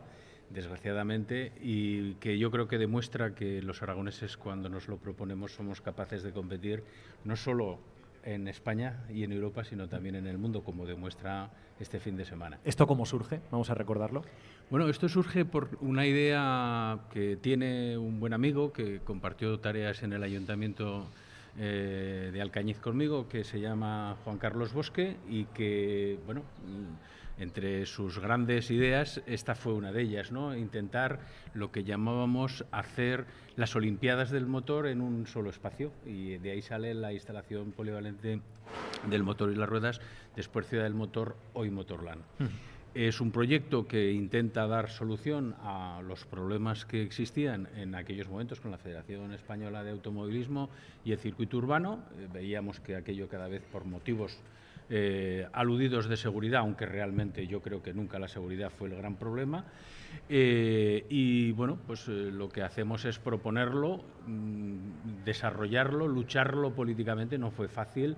desgraciadamente, y que yo creo que demuestra que los aragoneses, cuando nos lo proponemos, somos capaces de competir no solo en España y en Europa, sino también en el mundo, como demuestra este fin de semana. ¿Esto cómo surge? Vamos a recordarlo. Bueno, esto surge por una idea que tiene un buen amigo que compartió tareas en el Ayuntamiento de Alcañiz conmigo, que se llama Juan Carlos Bosque, y que, bueno, entre sus grandes ideas, esta fue una de ellas, ¿no? Intentar lo que llamábamos hacer las Olimpiadas del motor en un solo espacio, y de ahí sale la instalación polivalente del motor y las ruedas, después Ciudad del Motor, hoy Motorland. Es un proyecto que intenta dar solución a los problemas que existían en aquellos momentos con la Federación Española de Automovilismo y el circuito urbano. Veíamos que aquello cada vez por motivos aludidos de seguridad, aunque realmente yo creo que nunca la seguridad fue el gran problema. Y bueno, pues lo que hacemos es proponerlo, desarrollarlo, lucharlo políticamente. No fue fácil.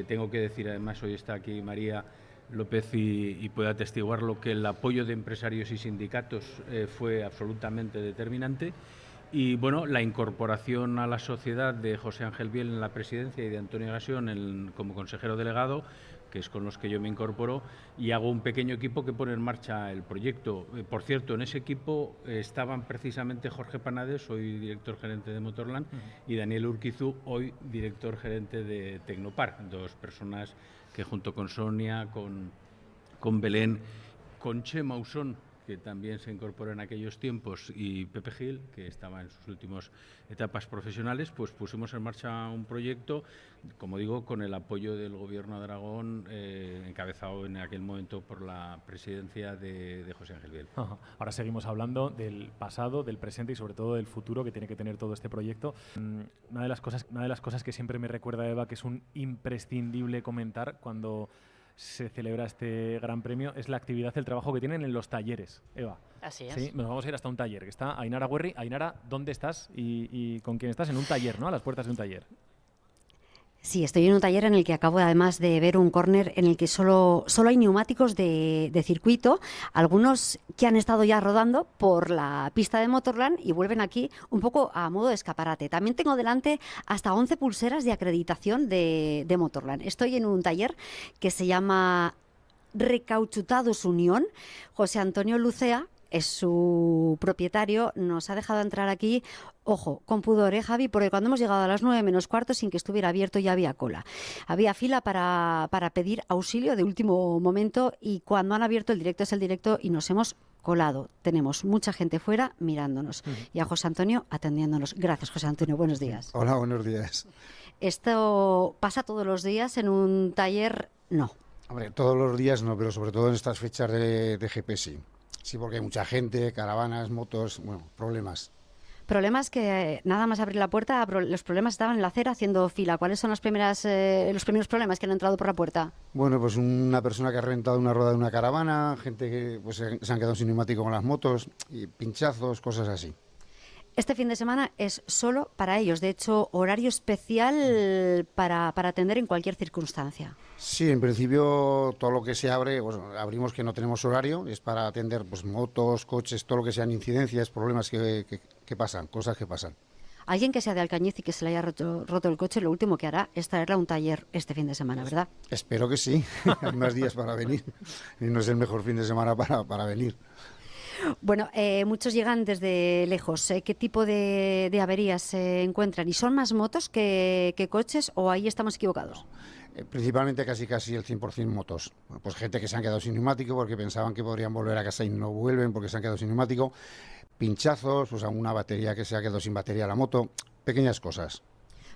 Tengo que decir, además, hoy está aquí María López y puede atestiguarlo, que el apoyo de empresarios y sindicatos fue absolutamente determinante. Y bueno, la incorporación a la sociedad de José Ángel Biel en la presidencia y de Antonio Gasión como consejero delegado, que es con los que yo me incorporo, y hago un pequeño equipo que pone en marcha el proyecto. Por cierto, en ese equipo estaban precisamente Jorge Panades, hoy director gerente de Motorland, y Daniel Urquizu, hoy director gerente de Tecnopar, dos personas que junto con Sonia, con Belén, con Chema Usón, que también se incorporó en aquellos tiempos, y Pepe Gil, que estaba en sus últimas etapas profesionales, pues pusimos en marcha un proyecto, como digo, con el apoyo del Gobierno de Aragón, encabezado en aquel momento por la presidencia de José Ángel Biel. Ahora seguimos hablando del pasado, del presente y sobre todo del futuro que tiene que tener todo este proyecto. Una de las cosas que siempre me recuerda, Eva, que es un imprescindible comentar cuando se celebra este gran premio, es la actividad, el trabajo que tienen en los talleres, Eva. Así es. Sí, nos vamos a ir hasta un taller, que está Ainara Guerri. Ainara, ¿dónde estás y con quién estás? En un taller, ¿no? A las puertas de un taller. Sí, estoy en un taller en el que acabo además de ver un córner en el que solo hay neumáticos de circuito, algunos que han estado ya rodando por la pista de Motorland y vuelven aquí un poco a modo de escaparate. También tengo delante hasta 11 pulseras de acreditación de Motorland. Estoy en un taller que se llama Recauchutados Unión. José Antonio Lucea es su propietario, nos ha dejado entrar aquí, ojo, con pudor, Javi, porque cuando hemos llegado a las 9 menos cuarto, sin que estuviera abierto, ya había cola. Había fila para pedir auxilio de último momento y cuando han abierto el directo es el directo y nos hemos colado. Tenemos mucha gente fuera mirándonos y a José Antonio atendiéndonos. Gracias, José Antonio. Buenos días. Hola, buenos días. ¿Esto pasa todos los días en un taller? No. Hombre, todos los días no, pero sobre todo en estas fechas de GP sí. Sí, porque hay mucha gente, caravanas, motos, bueno, problemas. Problemas que nada más abrir la puerta, los problemas estaban en la acera haciendo fila. ¿Cuáles son los primeros problemas que han entrado por la puerta? Bueno, pues una persona que ha reventado una rueda de una caravana, gente que pues, se han quedado sin neumático con las motos, y pinchazos, cosas así. Este fin de semana es solo para ellos, de hecho, horario especial para atender en cualquier circunstancia. Sí, en principio todo lo que se abre, pues, abrimos que no tenemos horario, es para atender pues, motos, coches, todo lo que sean incidencias, problemas que pasan, cosas que pasan. Alguien que sea de Alcañiz y que se le haya roto el coche, lo último que hará es traerle a un taller este fin de semana, ¿verdad? Espero que sí, hay más días para venir y no es el mejor fin de semana para venir. Bueno, muchos llegan desde lejos. ¿Qué tipo de averías se encuentran? ¿Y son más motos que coches o ahí estamos equivocados? Principalmente casi el 100% motos. Pues gente que se han quedado sin neumático porque pensaban que podrían volver a casa y no vuelven porque se han quedado sin neumático. Pinchazos, pues alguna batería que se ha quedado sin batería la moto. Pequeñas cosas.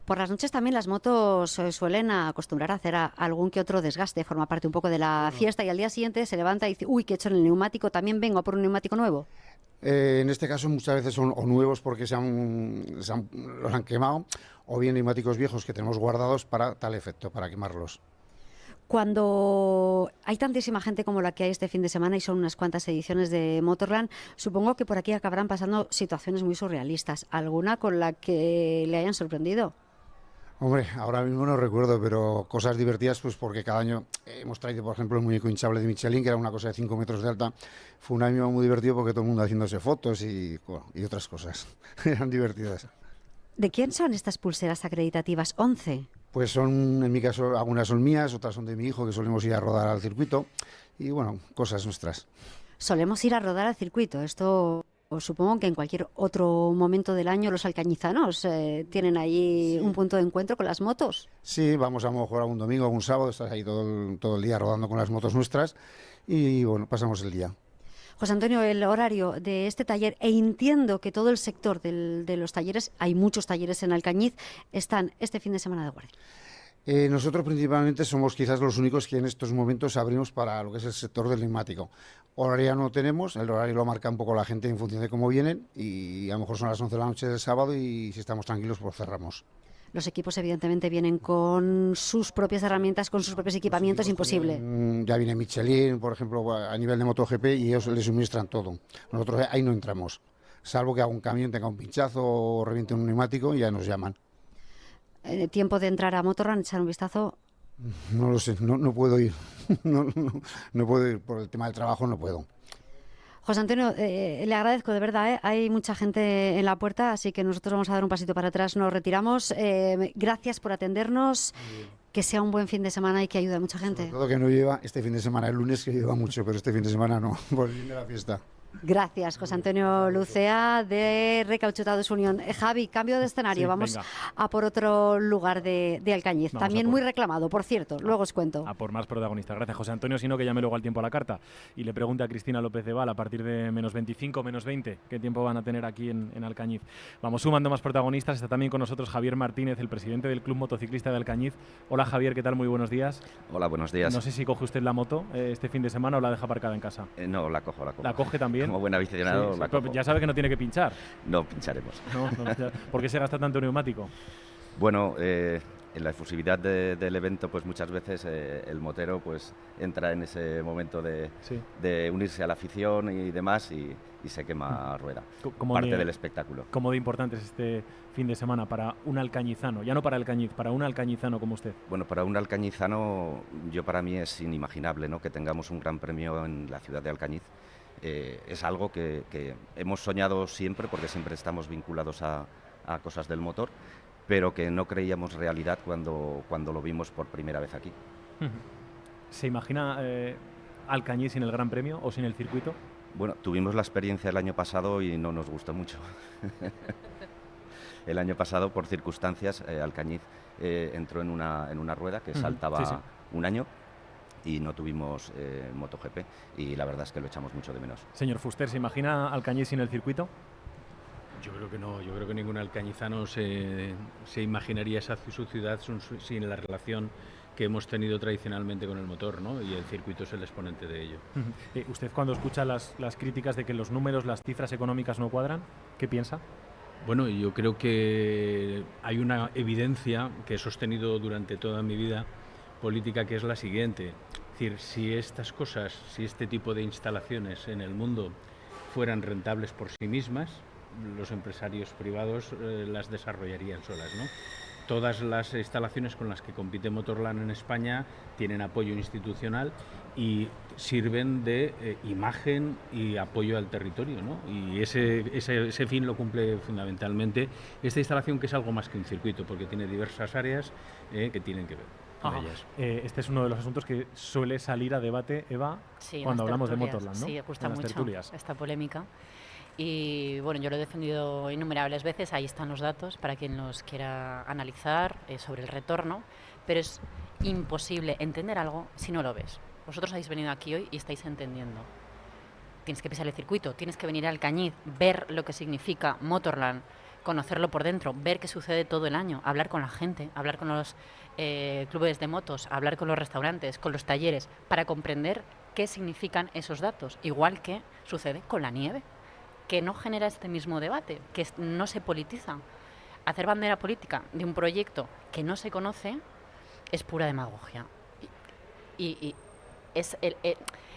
Por las noches también las motos suelen acostumbrar a hacer algún que otro desgaste, forma parte un poco de la fiesta y al día siguiente se levanta y dice, uy, que he hecho en el neumático, también vengo a por un neumático nuevo. En este caso muchas veces son o nuevos porque los han quemado o bien neumáticos viejos que tenemos guardados para tal efecto, para quemarlos. Cuando hay tantísima gente como la que hay este fin de semana y son unas cuantas ediciones de Motorland, supongo que por aquí acabarán pasando situaciones muy surrealistas. ¿Alguna con la que le hayan sorprendido? Hombre, ahora mismo no recuerdo, pero cosas divertidas, pues porque cada año hemos traído, por ejemplo, el muñeco hinchable de Michelin, que era una cosa de 5 metros de alta. Fue un año muy divertido porque todo el mundo haciéndose fotos y otras cosas. Eran divertidas. ¿De quién son estas pulseras acreditativas? 11. Pues son, en mi caso, algunas son mías, otras son de mi hijo, que solemos ir a rodar al circuito. Y bueno, cosas nuestras. Solemos ir a rodar al circuito. Esto... Supongo que en cualquier otro momento del año los alcañizanos tienen ahí un punto de encuentro con las motos. Sí, vamos a lo mejor algún domingo, algún sábado, estás ahí todo el día rodando con las motos nuestras y bueno, pasamos el día. José Antonio, el horario de este taller, e entiendo que todo el sector de los talleres, hay muchos talleres en Alcañiz, están este fin de semana de guardia. Nosotros principalmente somos quizás los únicos que en estos momentos abrimos para lo que es el sector del neumático. Horario no tenemos, el horario lo marca un poco la gente en función de cómo vienen y a lo mejor son las 11 de la noche del sábado y si estamos tranquilos pues cerramos. Los equipos evidentemente vienen con sus propias herramientas, con sus propios equipamientos, es imposible. Ya viene Michelin, por ejemplo, a nivel de MotoGP y ellos les suministran todo. Nosotros ahí no entramos, salvo que algún camión tenga un pinchazo o reviente un neumático y ya nos llaman. ¿Tiempo de entrar a Motorland, echar un vistazo? No lo sé, no puedo ir. No puedo ir por el tema del trabajo, no puedo. José Antonio, le agradezco de verdad, hay mucha gente en la puerta, así que nosotros vamos a dar un pasito para atrás, nos retiramos. Gracias por atendernos, que sea un buen fin de semana y que ayude a mucha gente. Sobre todo que no lleva este fin de semana, el lunes que lleva mucho, pero este fin de semana no, por el fin de la fiesta. Gracias, José Antonio Lucea de Recauchutados Unión. Javi, cambio de escenario, vamos venga. A por otro lugar de Alcañiz, vamos también muy reclamado, por cierto, luego os cuento. A por más protagonistas. Gracias, José Antonio, sino que llame luego al tiempo a la carta y le pregunte a Cristina López de Val a partir de menos 25, menos 20, qué tiempo van a tener aquí en Alcañiz. Vamos sumando más protagonistas, está también con nosotros Javier Martínez, el presidente del Club Motociclista de Alcañiz. Hola Javier, ¿qué tal? Muy buenos días. Hola, buenos días. No sé si coge usted la moto este fin de semana o la deja aparcada en casa. No, la cojo. ¿La coge también? Como buen aficionado. Sí, ya sabe que no tiene que pinchar. No pincharemos. ¿Por qué se gasta tanto neumático? Bueno, En la efusividad del evento, pues muchas veces el motero pues entra en ese momento de unirse a la afición y demás y se quema rueda. Parte del espectáculo. ¿Cómo de importante es este fin de semana para un alcañizano? Ya no para Alcañiz, para un alcañizano como usted. Bueno, para un alcañizano, para mí es inimaginable, ¿no?, que tengamos un gran premio en la ciudad de Alcañiz. Es algo que hemos soñado siempre, porque siempre estamos vinculados a cosas del motor, pero que no creíamos realidad cuando lo vimos por primera vez aquí. ¿Se imagina Alcañiz sin el Gran Premio o sin el circuito? Bueno, tuvimos la experiencia el año pasado y no nos gustó mucho. El año pasado, por circunstancias, Alcañiz entró en una rueda que saltaba un año y no tuvimos MotoGP y la verdad es que lo echamos mucho de menos. Señor Fuster, ¿se imagina Alcañiz sin el circuito? Yo creo que no, yo creo que ningún alcañizano se imaginaría su ciudad sin la relación que hemos tenido tradicionalmente con el motor, ¿no? Y el circuito es el exponente de ello. ¿Usted cuando escucha las críticas de que los números, las cifras económicas no cuadran, qué piensa? Bueno, yo creo que hay una evidencia que he sostenido durante toda mi vida política, que es la siguiente. Es decir, si estas cosas, si este tipo de instalaciones en el mundo fueran rentables por sí mismas, los empresarios privados las desarrollarían solas, ¿no? Todas las instalaciones con las que compite Motorland en España tienen apoyo institucional y sirven de imagen y apoyo al territorio, ¿no? Y ese fin lo cumple fundamentalmente esta instalación, que es algo más que un circuito, porque tiene diversas áreas que tienen que ver con ellas. Este es uno de los asuntos que suele salir a debate, Eva, cuando hablamos de Motorland, ¿no? Sí, gusta mucho tertulias. Esta polémica. Y bueno, yo lo he defendido innumerables veces, ahí están los datos para quien los quiera analizar sobre el retorno, pero es imposible entender algo si no lo ves. Vosotros habéis venido aquí hoy y estáis entendiendo. Tienes que pisar el circuito, tienes que venir a Alcañiz, ver lo que significa Motorland, conocerlo por dentro, ver qué sucede todo el año, hablar con la gente, hablar con los clubes de motos, hablar con los restaurantes, con los talleres, para comprender qué significan esos datos, igual que sucede con la nieve, que no genera este mismo debate, que no se politiza. Hacer bandera política de un proyecto que no se conoce es pura demagogia. Y es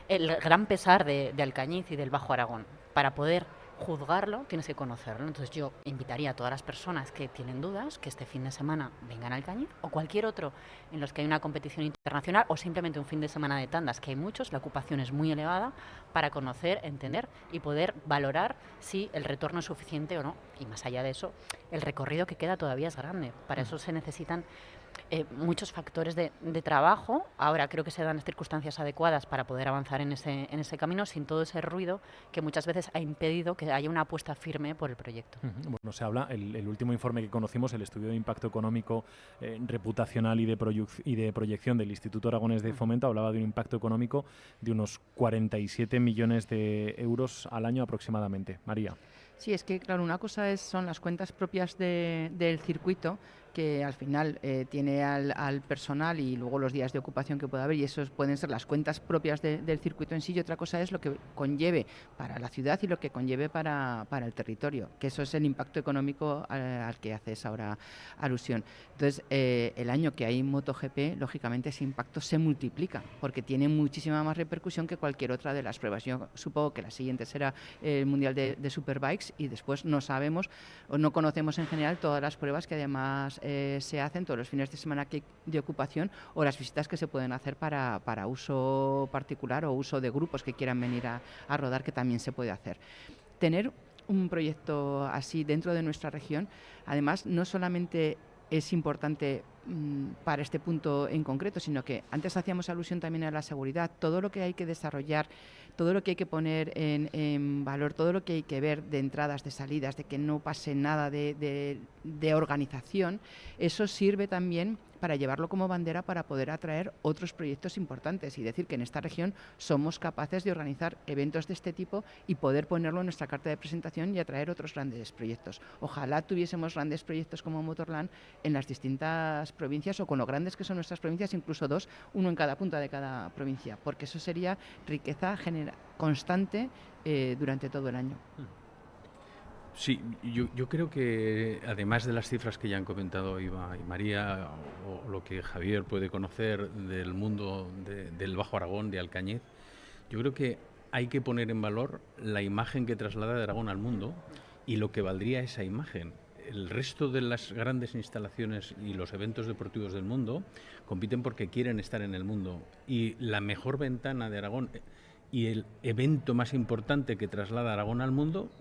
el gran pesar de Alcañiz y del Bajo Aragón. Para poder juzgarlo tienes que conocerlo. Entonces yo invitaría a todas las personas que tienen dudas que este fin de semana vengan a Alcañiz o cualquier otro en los que hay una competición internacional o simplemente un fin de semana de tandas, que hay muchos, la ocupación es muy elevada, para conocer, entender y poder valorar si el retorno es suficiente o no. Y más allá de eso, el recorrido que queda todavía es grande. Para eso se necesitan muchos factores de trabajo. Ahora creo que se dan las circunstancias adecuadas para poder avanzar en ese camino sin todo ese ruido que muchas veces ha impedido que haya una apuesta firme por el proyecto. Bueno, se habla, el último informe que conocimos, el estudio de impacto económico, reputacional y de proyección del Instituto Aragonés de Fomento, hablaba de un impacto económico de unos 47 millones de euros al año aproximadamente. María. Sí, es que claro, una cosa son las cuentas propias del circuito, que al final tiene al personal y luego los días de ocupación que pueda haber, y esos pueden ser las cuentas propias del circuito en sí, y otra cosa es lo que conlleve para la ciudad y lo que conlleve para el territorio, que eso es el impacto económico al que haces ahora alusión. Entonces, el año que hay MotoGP, lógicamente ese impacto se multiplica, porque tiene muchísima más repercusión que cualquier otra de las pruebas. Yo supongo que la siguiente será el Mundial de Superbikes, y después no sabemos o no conocemos en general todas las pruebas que además se hacen, todos los fines de semana de ocupación, o las visitas que se pueden hacer para uso particular o uso de grupos que quieran venir a rodar, que también se puede hacer. Tener un proyecto así dentro de nuestra región, además, no solamente es importante para este punto en concreto, sino que antes hacíamos alusión también a la seguridad, todo lo que hay que desarrollar, todo lo que hay que poner en valor, todo lo que hay que ver de entradas, de salidas, de que no pase nada de organización, eso sirve también para llevarlo como bandera para poder atraer otros proyectos importantes y decir que en esta región somos capaces de organizar eventos de este tipo y poder ponerlo en nuestra carta de presentación y atraer otros grandes proyectos. Ojalá tuviésemos grandes proyectos como Motorland en las distintas provincias, o con lo grandes que son nuestras provincias, incluso dos, uno en cada punta de cada provincia, porque eso sería riqueza constante durante todo el año. Sí, yo creo que además de las cifras que ya han comentado Iva y María, o lo que Javier puede conocer del mundo del Bajo Aragón, de Alcañiz, yo creo que hay que poner en valor la imagen que traslada de Aragón al mundo y lo que valdría esa imagen. El resto de las grandes instalaciones y los eventos deportivos del mundo compiten porque quieren estar en el mundo, y la mejor ventana de Aragón y el evento más importante que traslada Aragón al mundo,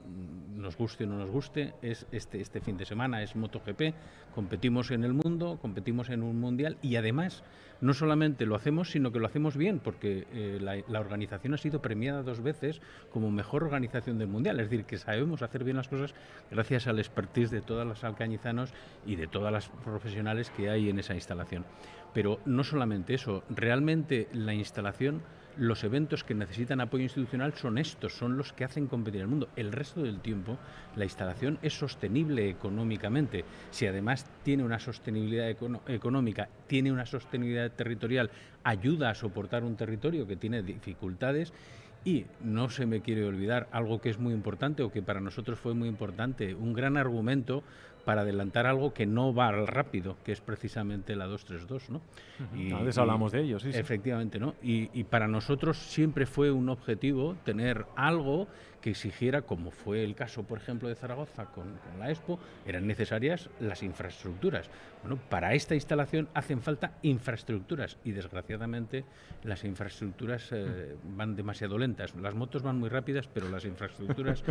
nos guste o no nos guste, es este fin de semana, es MotoGP. Competimos en el mundo, competimos en un mundial, y además no solamente lo hacemos, sino que lo hacemos bien, porque la organización ha sido premiada 2 veces como mejor organización del mundial. Es decir, que sabemos hacer bien las cosas gracias al expertise de todos los alcañizanos y de todas las profesionales que hay en esa instalación. Pero no solamente eso, realmente la instalación, los eventos que necesitan apoyo institucional son estos, son los que hacen competir al mundo. El resto del tiempo la instalación es sostenible económicamente. Si además tiene una sostenibilidad económica, tiene una sostenibilidad territorial, ayuda a soportar un territorio que tiene dificultades. Y no se me quiere olvidar algo que es muy importante, o que para nosotros fue muy importante, un gran argumento para adelantar algo que no va rápido, que es precisamente la 232, ¿no? Y antes hablamos de ello, sí. Efectivamente, ¿no? Y para nosotros siempre fue un objetivo tener algo que exigiera, como fue el caso, por ejemplo, de Zaragoza con la Expo, eran necesarias las infraestructuras. Bueno, para esta instalación hacen falta infraestructuras, y desgraciadamente las infraestructuras van demasiado lentas. Las motos van muy rápidas, pero las infraestructuras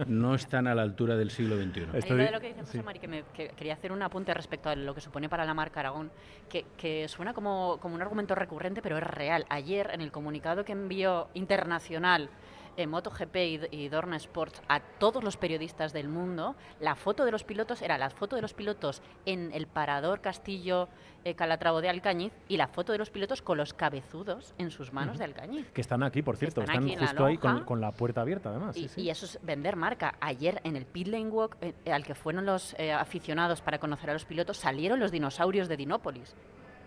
no están a la altura del siglo XXI. De lo que dice José Mari, que quería hacer un apunte respecto a lo que supone para la marca Aragón, que suena como un argumento recurrente, pero es real. Ayer, en el comunicado que envió internacional MotoGP y Dorna Sports a todos los periodistas del mundo, la foto de los pilotos era la foto de los pilotos en el parador Castillo Calatravo de Alcañiz, y la foto de los pilotos con los cabezudos en sus manos de Alcañiz. Que están aquí, por cierto, están aquí justo ahí con la puerta abierta, además. Y eso es vender marca. Ayer en el Pit Lane Walk, al que fueron los aficionados para conocer a los pilotos, salieron los dinosaurios de Dinópolis,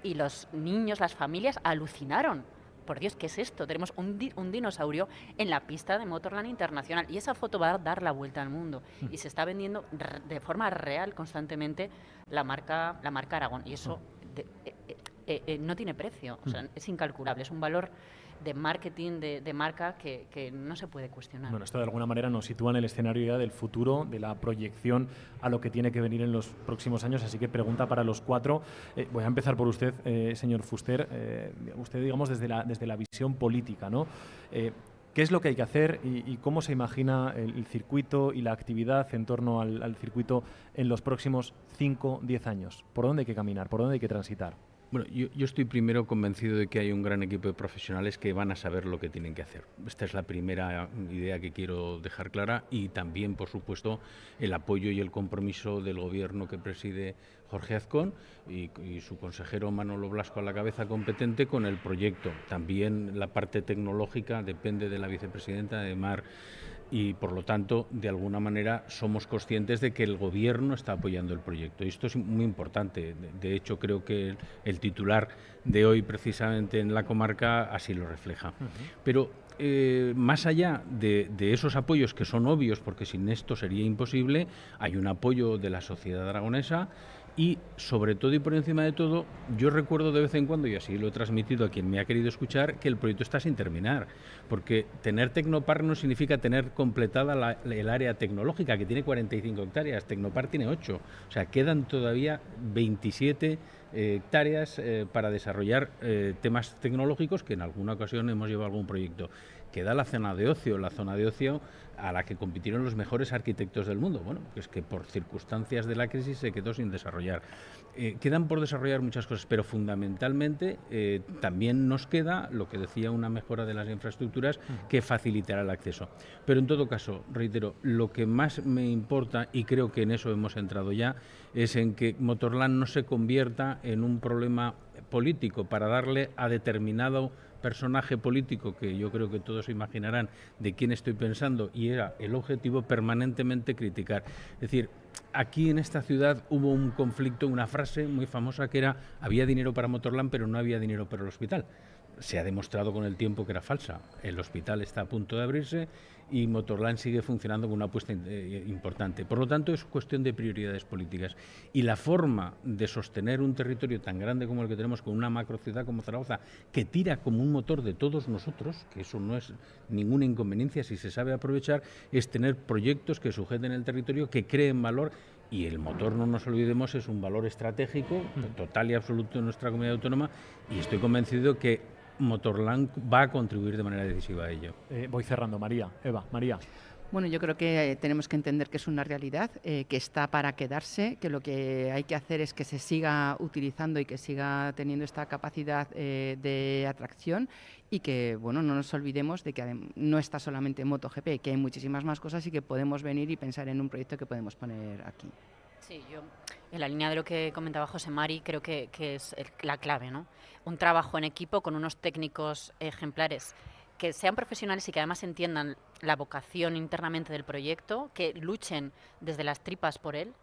y los niños, las familias, alucinaron. Por Dios, ¿qué es esto? Tenemos un dinosaurio en la pista de Motorland Internacional, y esa foto va a dar la vuelta al mundo, y se está vendiendo de forma real constantemente la marca Aragón, y eso no tiene precio, o sea, es incalculable, es un valor de marketing, de marca que no se puede cuestionar. Bueno, esto de alguna manera nos sitúa en el escenario ya del futuro, de la proyección a lo que tiene que venir en los próximos años, así que pregunta para los 4. Voy a empezar por usted, señor Fuster. Usted, digamos, desde la visión política, ¿no? ¿Qué es lo que hay que hacer y cómo se imagina el circuito y la actividad en torno al circuito en los próximos 5, 10 años? ¿Por dónde hay que caminar? ¿Por dónde hay que transitar? Bueno, yo estoy primero convencido de que hay un gran equipo de profesionales que van a saber lo que tienen que hacer. Esta es la primera idea que quiero dejar clara, y también, por supuesto, el apoyo y el compromiso del Gobierno que preside Jorge Azcón y su consejero Manolo Blasco a la cabeza competente con el proyecto. También la parte tecnológica depende de la vicepresidenta de Mar, y por lo tanto, de alguna manera, somos conscientes de que el Gobierno está apoyando el proyecto. Y esto es muy importante. De hecho, creo que el titular de hoy, precisamente en la comarca, así lo refleja. Pero más allá de esos apoyos, que son obvios, porque sin esto sería imposible, hay un apoyo de la sociedad aragonesa. Y sobre todo y por encima de todo, yo recuerdo de vez en cuando, y así lo he transmitido a quien me ha querido escuchar, que el proyecto está sin terminar, porque tener Tecnopar no significa tener completada el área tecnológica, que tiene 45 hectáreas, Tecnopar tiene 8, o sea, quedan todavía 27 hectáreas para desarrollar temas tecnológicos, que en alguna ocasión hemos llevado algún proyecto. Queda la zona de ocio a la que compitieron los mejores arquitectos del mundo. Bueno, es que por circunstancias de la crisis se quedó sin desarrollar. Quedan por desarrollar muchas cosas, pero fundamentalmente también nos queda lo que decía, una mejora de las infraestructuras que facilitará el acceso. Pero en todo caso, reitero, lo que más me importa, y creo que en eso hemos entrado ya, es en que Motorland no se convierta en un problema político para darle a determinado personaje político, que yo creo que todos imaginarán de quién estoy pensando, y era el objetivo permanentemente criticar. Es decir, aquí en esta ciudad hubo un conflicto, una frase muy famosa que era: había dinero para Motorland, pero no había dinero para el hospital. Se ha demostrado con el tiempo que era falsa. El hospital está a punto de abrirse y Motorland sigue funcionando con una apuesta importante. Por lo tanto, es cuestión de prioridades políticas. Y la forma de sostener un territorio tan grande como el que tenemos, con una macrociudad como Zaragoza, que tira como un motor de todos nosotros, que eso no es ninguna inconveniencia si se sabe aprovechar, es tener proyectos que sujeten el territorio, que creen valor. Y el motor, no nos olvidemos, es un valor estratégico total y absoluto en nuestra comunidad autónoma, y estoy convencido que Motorland va a contribuir de manera decisiva a ello. Voy cerrando, María. Eva, María. Bueno, yo creo que tenemos que entender que es una realidad, que está para quedarse, que lo que hay que hacer es que se siga utilizando y que siga teniendo esta capacidad de atracción, y que, bueno, no nos olvidemos de que no está solamente MotoGP, que hay muchísimas más cosas y que podemos venir y pensar en un proyecto que podemos poner aquí. Sí, yo en la línea de lo que comentaba José Mari, creo que es la clave, ¿no? Un trabajo en equipo con unos técnicos ejemplares que sean profesionales y que además entiendan la vocación internamente del proyecto, que luchen desde las tripas por él,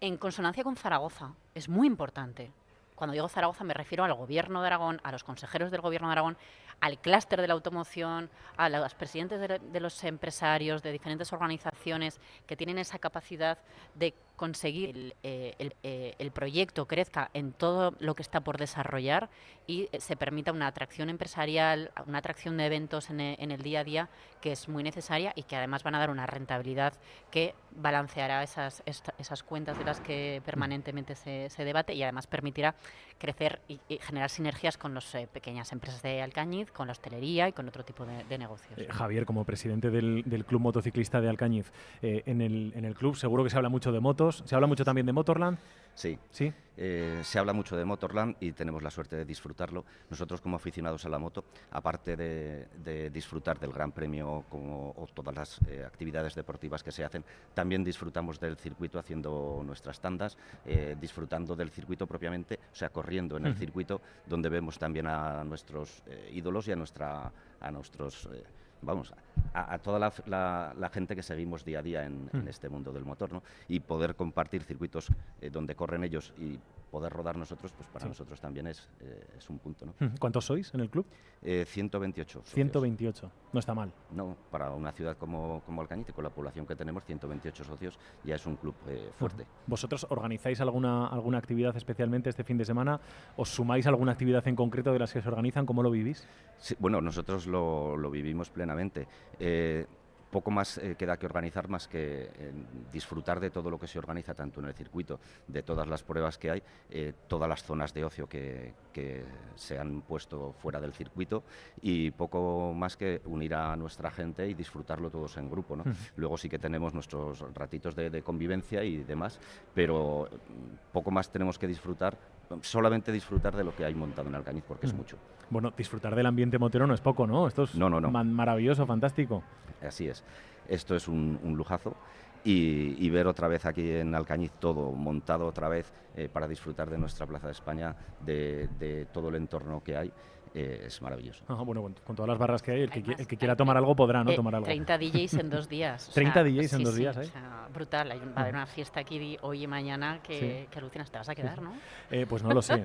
en consonancia con Zaragoza. Es muy importante. Cuando digo Zaragoza me refiero al Gobierno de Aragón, a los consejeros del Gobierno de Aragón, al clúster de la automoción, a los presidentes de los empresarios, de diferentes organizaciones que tienen esa capacidad de conseguir el proyecto crezca en todo lo que está por desarrollar y se permita una atracción empresarial, una atracción de eventos en el día a día, que es muy necesaria y que además van a dar una rentabilidad que balanceará esas cuentas de las que permanentemente se debate, y además permitirá crecer y generar sinergias con las pequeñas empresas de Alcañiz, con la hostelería y con otro tipo de negocios. Javier, como presidente del Club Motociclista de Alcañiz, en el club seguro que se habla mucho de motos. ¿Se habla mucho también de Motorland? Sí. ¿Sí? Se habla mucho de Motorland y tenemos la suerte de disfrutarlo. Nosotros, como aficionados a la moto, aparte de disfrutar del Gran Premio o todas las actividades deportivas que se hacen, también disfrutamos del circuito haciendo nuestras tandas, disfrutando del circuito propiamente, o sea, corriendo en el circuito, donde vemos también a nuestros ídolos y a nuestros... a toda la gente que seguimos día a día en este mundo del motor, ¿no? Y poder compartir circuitos donde corren ellos y poder rodar nosotros, pues para nosotros también es un punto, ¿no? ¿Cuántos sois en el club? 128 socios. 128, no está mal. No, para una ciudad como Alcañiz, con la población que tenemos, 128 socios, ya es un club fuerte. ¿Vosotros organizáis alguna actividad especialmente este fin de semana? ¿Os sumáis a alguna actividad en concreto de las que se organizan? ¿Cómo lo vivís? Sí, bueno, nosotros lo vivimos plenamente. Poco más queda que organizar, más que disfrutar de todo lo que se organiza, tanto en el circuito, de todas las pruebas que hay, todas las zonas de ocio que se han puesto fuera del circuito, y poco más que unir a nuestra gente y disfrutarlo todos en grupo, ¿no? Luego sí que tenemos nuestros ratitos de convivencia y demás, pero poco más tenemos que disfrutar, solamente disfrutar de lo que hay montado en Alcañiz, porque es mucho. Bueno, disfrutar del ambiente motero no es poco, ¿no? Esto es maravilloso, fantástico. Así es. Esto es un lujazo. Y ver otra vez aquí en Alcañiz todo montado otra vez para disfrutar de nuestra Plaza de España, de todo el entorno que hay, es maravilloso. Bueno, con todas las barras que hay, el que quiera tomar algo podrá, ¿no? Tomar algo. 30 DJs en 2 días. 30 DJs en 2 días, ¿eh? O sea, brutal. Va a haber una fiesta aquí hoy y mañana que alucinas, te vas a quedar, ¿no? Pues no lo sé.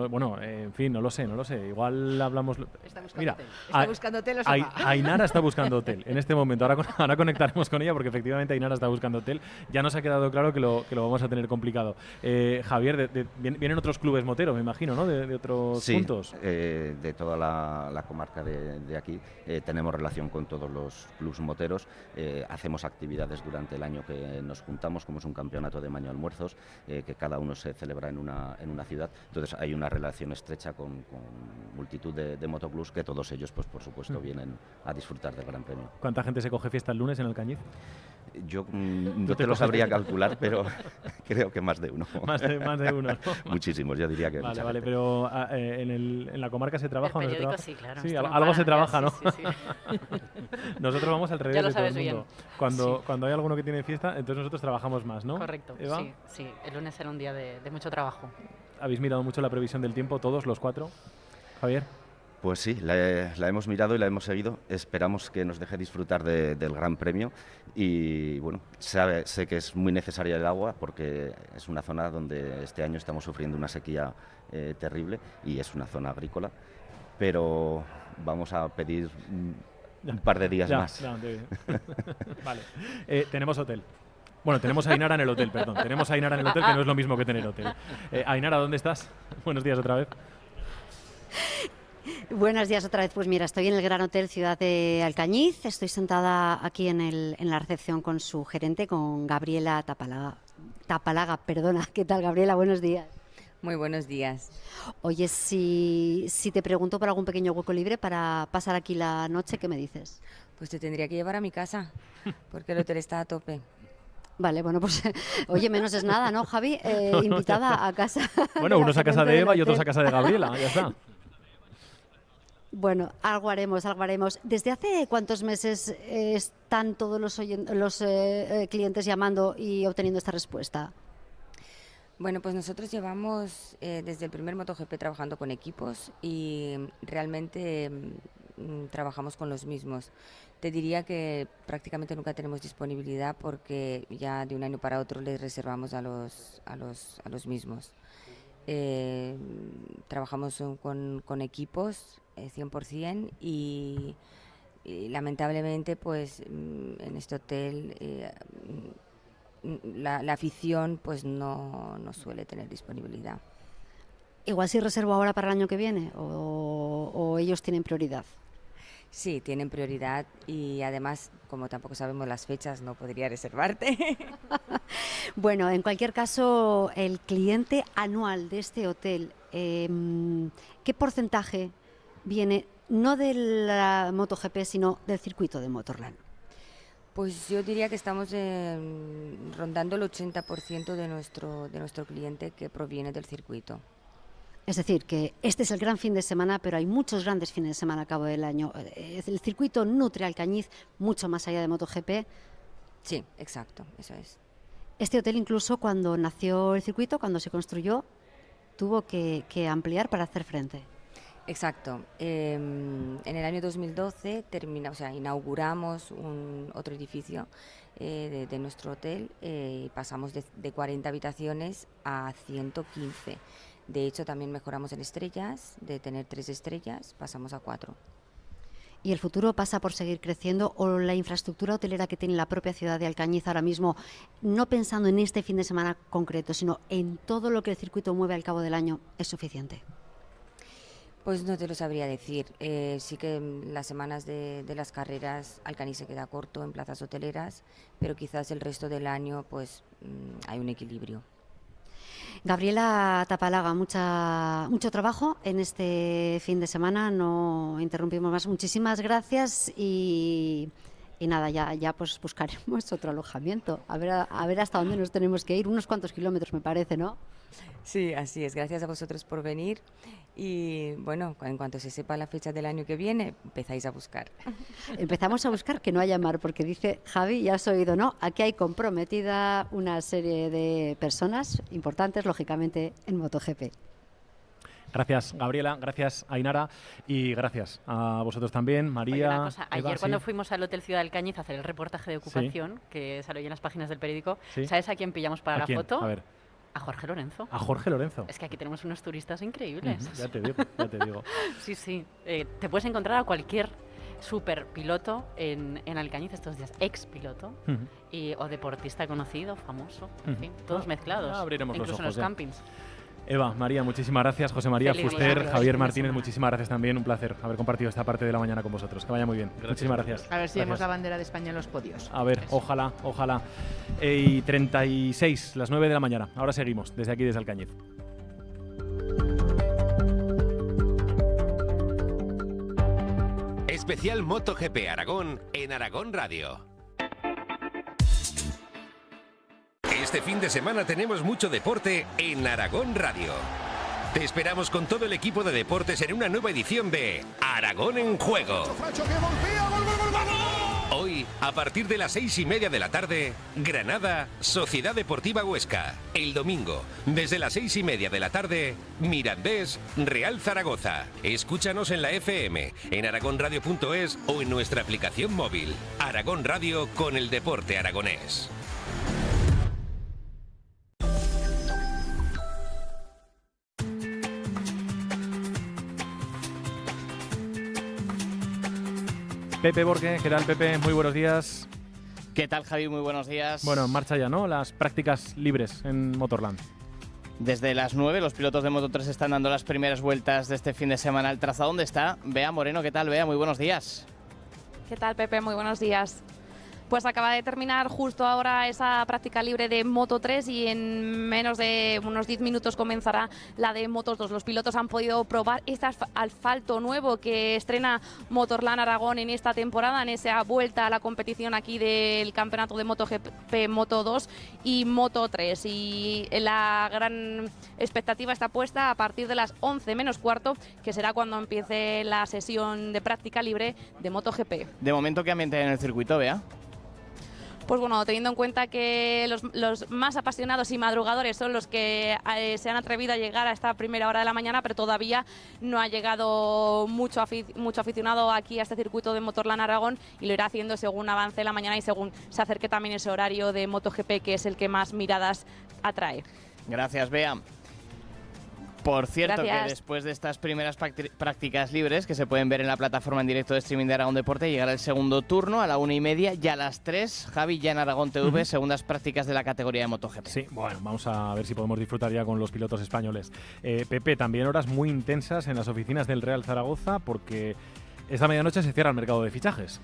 Bueno, en fin, no lo sé. Igual hablamos... Está buscando Mira, hotel. ¿Está buscando hotel o sofá? Ainara está buscando hotel en este momento. Ahora conectaremos con ella porque efectivamente Ainara está buscando hotel. Ya nos ha quedado claro que lo vamos a tener complicado. Javier, vienen otros clubes moteros, me imagino, ¿no? De otros puntos. De toda la comarca de aquí tenemos relación con todos los clubs moteros. Hacemos actividades durante el año que nos juntamos, como es un campeonato de maño almuerzos, que cada uno se celebra en una ciudad. Entonces hay una relación estrecha con multitud de motoclubs, que todos ellos, pues por supuesto, vienen a disfrutar del Gran Premio. ¿Cuánta gente se coge fiesta el lunes en Alcañiz? Yo no te lo sabría calcular, pero creo que más de uno. Más de uno, ¿no? Muchísimos, yo diría que Vale, gente. pero en la comarca se trabaja o no se trabaja. Sí, claro. Sí, algo se trabaja, ¿no? Sí. Nosotros vamos al revés Ya lo de todo el sabes mundo. bien. Cuando hay alguno que tiene fiesta, entonces nosotros trabajamos más, ¿no? Correcto, ¿Eva? sí. El lunes era un día de mucho trabajo. ¿Habéis mirado mucho la previsión del tiempo, todos los 4? Javier. Pues sí, la hemos mirado y la hemos seguido. Esperamos que nos deje disfrutar del Gran Premio y bueno, sé que es muy necesaria el agua porque es una zona donde este año estamos sufriendo una sequía terrible y es una zona agrícola, pero vamos a pedir un par de días más. Vale, tenemos hotel. Bueno, tenemos a Ainara en el hotel, perdón. Tenemos a Ainara en el hotel, que no es lo mismo que tener hotel. Ainara, ¿dónde estás? Buenos días otra vez. Buenos días otra vez. Pues mira, estoy en el Gran Hotel Ciudad de Alcañiz. Estoy sentada aquí en la recepción con su gerente, con Gabriela Tapalaga. Perdona. ¿Qué tal, Gabriela? Buenos días. Muy buenos días. Oye, si te pregunto por algún pequeño hueco libre para pasar aquí la noche, ¿qué me dices? Pues te tendría que llevar a mi casa, porque el hotel está a tope. Vale, bueno, pues oye, menos es nada, ¿no, Javi? Invitada a casa. Bueno, unos a casa de Eva y otros a casa de Gabriela, ya está. Bueno, algo haremos. ¿Desde hace cuántos meses están todos los clientes llamando y obteniendo esta respuesta? Bueno, pues nosotros llevamos desde el primer MotoGP trabajando con equipos y realmente trabajamos con los mismos. Te diría que prácticamente nunca tenemos disponibilidad porque ya de un año para otro les reservamos a los mismos. Trabajamos con equipos 100% y lamentablemente pues en este hotel la afición pues no suele tener disponibilidad. Igual si reservo ahora para el año que viene o ellos tienen prioridad. Sí, tienen prioridad y además, como tampoco sabemos las fechas, no podría reservarte. Bueno, en cualquier caso, el cliente anual de este hotel, ¿qué porcentaje viene no de la MotoGP, sino del circuito de Motorland? Pues yo diría que estamos rondando el 80% de nuestro cliente que proviene del circuito. Es decir, que este es el gran fin de semana, pero hay muchos grandes fines de semana a cabo del año. El circuito nutre Alcañiz mucho más allá de MotoGP. Sí, exacto, eso es. Este hotel incluso cuando nació el circuito, cuando se construyó, tuvo que ampliar para hacer frente. Exacto. En el año 2012 inauguramos otro edificio de nuestro hotel y pasamos de 40 habitaciones a 115. De hecho, también mejoramos en estrellas, de tener 3 estrellas, pasamos a 4. ¿Y el futuro pasa por seguir creciendo o la infraestructura hotelera que tiene la propia ciudad de Alcañiz ahora mismo, no pensando en este fin de semana concreto, sino en todo lo que el circuito mueve al cabo del año, es suficiente? Pues no te lo sabría decir. Sí que las semanas de las carreras Alcañiz se queda corto en plazas hoteleras, pero quizás el resto del año pues hay un equilibrio. Gabriela Tapalaga, mucho trabajo en este fin de semana, no interrumpimos más. Muchísimas gracias y nada, ya pues buscaremos otro alojamiento, a ver hasta dónde nos tenemos que ir, unos cuantos kilómetros me parece, ¿no? Sí, así es. Gracias a vosotros por venir y bueno, en cuanto se sepa la fecha del año que viene, empezáis a buscar. Empezamos a buscar, que no haya mar, porque dice Javi, ya has oído, ¿no? Aquí hay comprometida una serie de personas importantes, lógicamente, en MotoGP. Gracias, Gabriela, gracias, Ainara, y gracias a vosotros también, María. Oye, una cosa, Eva, ayer cuando fuimos al Hotel Ciudad del Alcañiz a hacer el reportaje de ocupación, que salió en las páginas del periódico, ¿sabes a quién pillamos para la foto? A ver. A Jorge Lorenzo. A Jorge Lorenzo. Es que aquí tenemos unos turistas increíbles. Ya te digo. Sí. Te puedes encontrar a cualquier super piloto en Alcañiz estos días, ex piloto o deportista conocido, famoso, en fin, todos mezclados, abriremos incluso los ojos, en los campings. Eva, María, muchísimas gracias. José María Fuster, Javier Martínez, muchísimas gracias también. Un placer haber compartido esta parte de la mañana con vosotros. Que vaya muy bien. Muchísimas gracias. A ver si vemos la bandera de España en los podios. A ver, ojalá. Y 36, las 9 de la mañana. Ahora seguimos, desde aquí, desde Alcañiz. Especial MotoGP Aragón en Aragón Radio. Este fin de semana tenemos mucho deporte en Aragón Radio. Te esperamos con todo el equipo de deportes en una nueva edición de Aragón en Juego. Hoy Hoy, a partir de las 6:30 de la tarde, Granada, Sociedad Deportiva Huesca. El domingo, desde las 6:30 de la tarde, Mirandés, Real Zaragoza. Escúchanos en la FM, en aragonradio.es o en nuestra aplicación móvil. Aragón Radio con el deporte aragonés. Pepe Borque, ¿qué tal, Pepe? Muy buenos días. ¿Qué tal, Javi? Muy buenos días. Bueno, en marcha ya, ¿no? Las prácticas libres en Motorland. Desde las 9 los pilotos de Moto3 están dando las primeras vueltas de este fin de semana al trazado donde está Bea Moreno. ¿Qué tal, Bea? Muy buenos días. ¿Qué tal, Pepe? Muy buenos días. Pues acaba de terminar justo ahora esa práctica libre de Moto3 y en menos de unos 10 minutos comenzará la de Moto2. Los pilotos han podido probar este asfalto nuevo que estrena Motorland Aragón en esta temporada, en esa vuelta a la competición aquí del campeonato de MotoGP, Moto2 y Moto3. Y la gran expectativa está puesta a partir de las 11 menos cuarto, que será cuando empiece la sesión de práctica libre de MotoGP. De momento, ¿qué ambiente hay en el circuito, Bea? Pues bueno, teniendo en cuenta que los más apasionados y madrugadores son los que se han atrevido a llegar a esta primera hora de la mañana, pero todavía no ha llegado mucho aficionado aquí a este circuito de Motorland Aragón y lo irá haciendo según avance la mañana y según se acerque también ese horario de MotoGP, que es el que más miradas atrae. Gracias, Bea. Por cierto, Gracias. Que después de estas primeras prácticas libres que se pueden ver en la plataforma en directo de streaming de Aragón Deporte, llegará el segundo turno a la 1:30 y a las 3, Javi, ya en Aragón TV, segundas prácticas de la categoría de MotoGP. Sí, bueno, vamos a ver si podemos disfrutar ya con los pilotos españoles. Pepe, también horas muy intensas en las oficinas del Real Zaragoza porque esta medianoche se cierra el mercado de fichajes.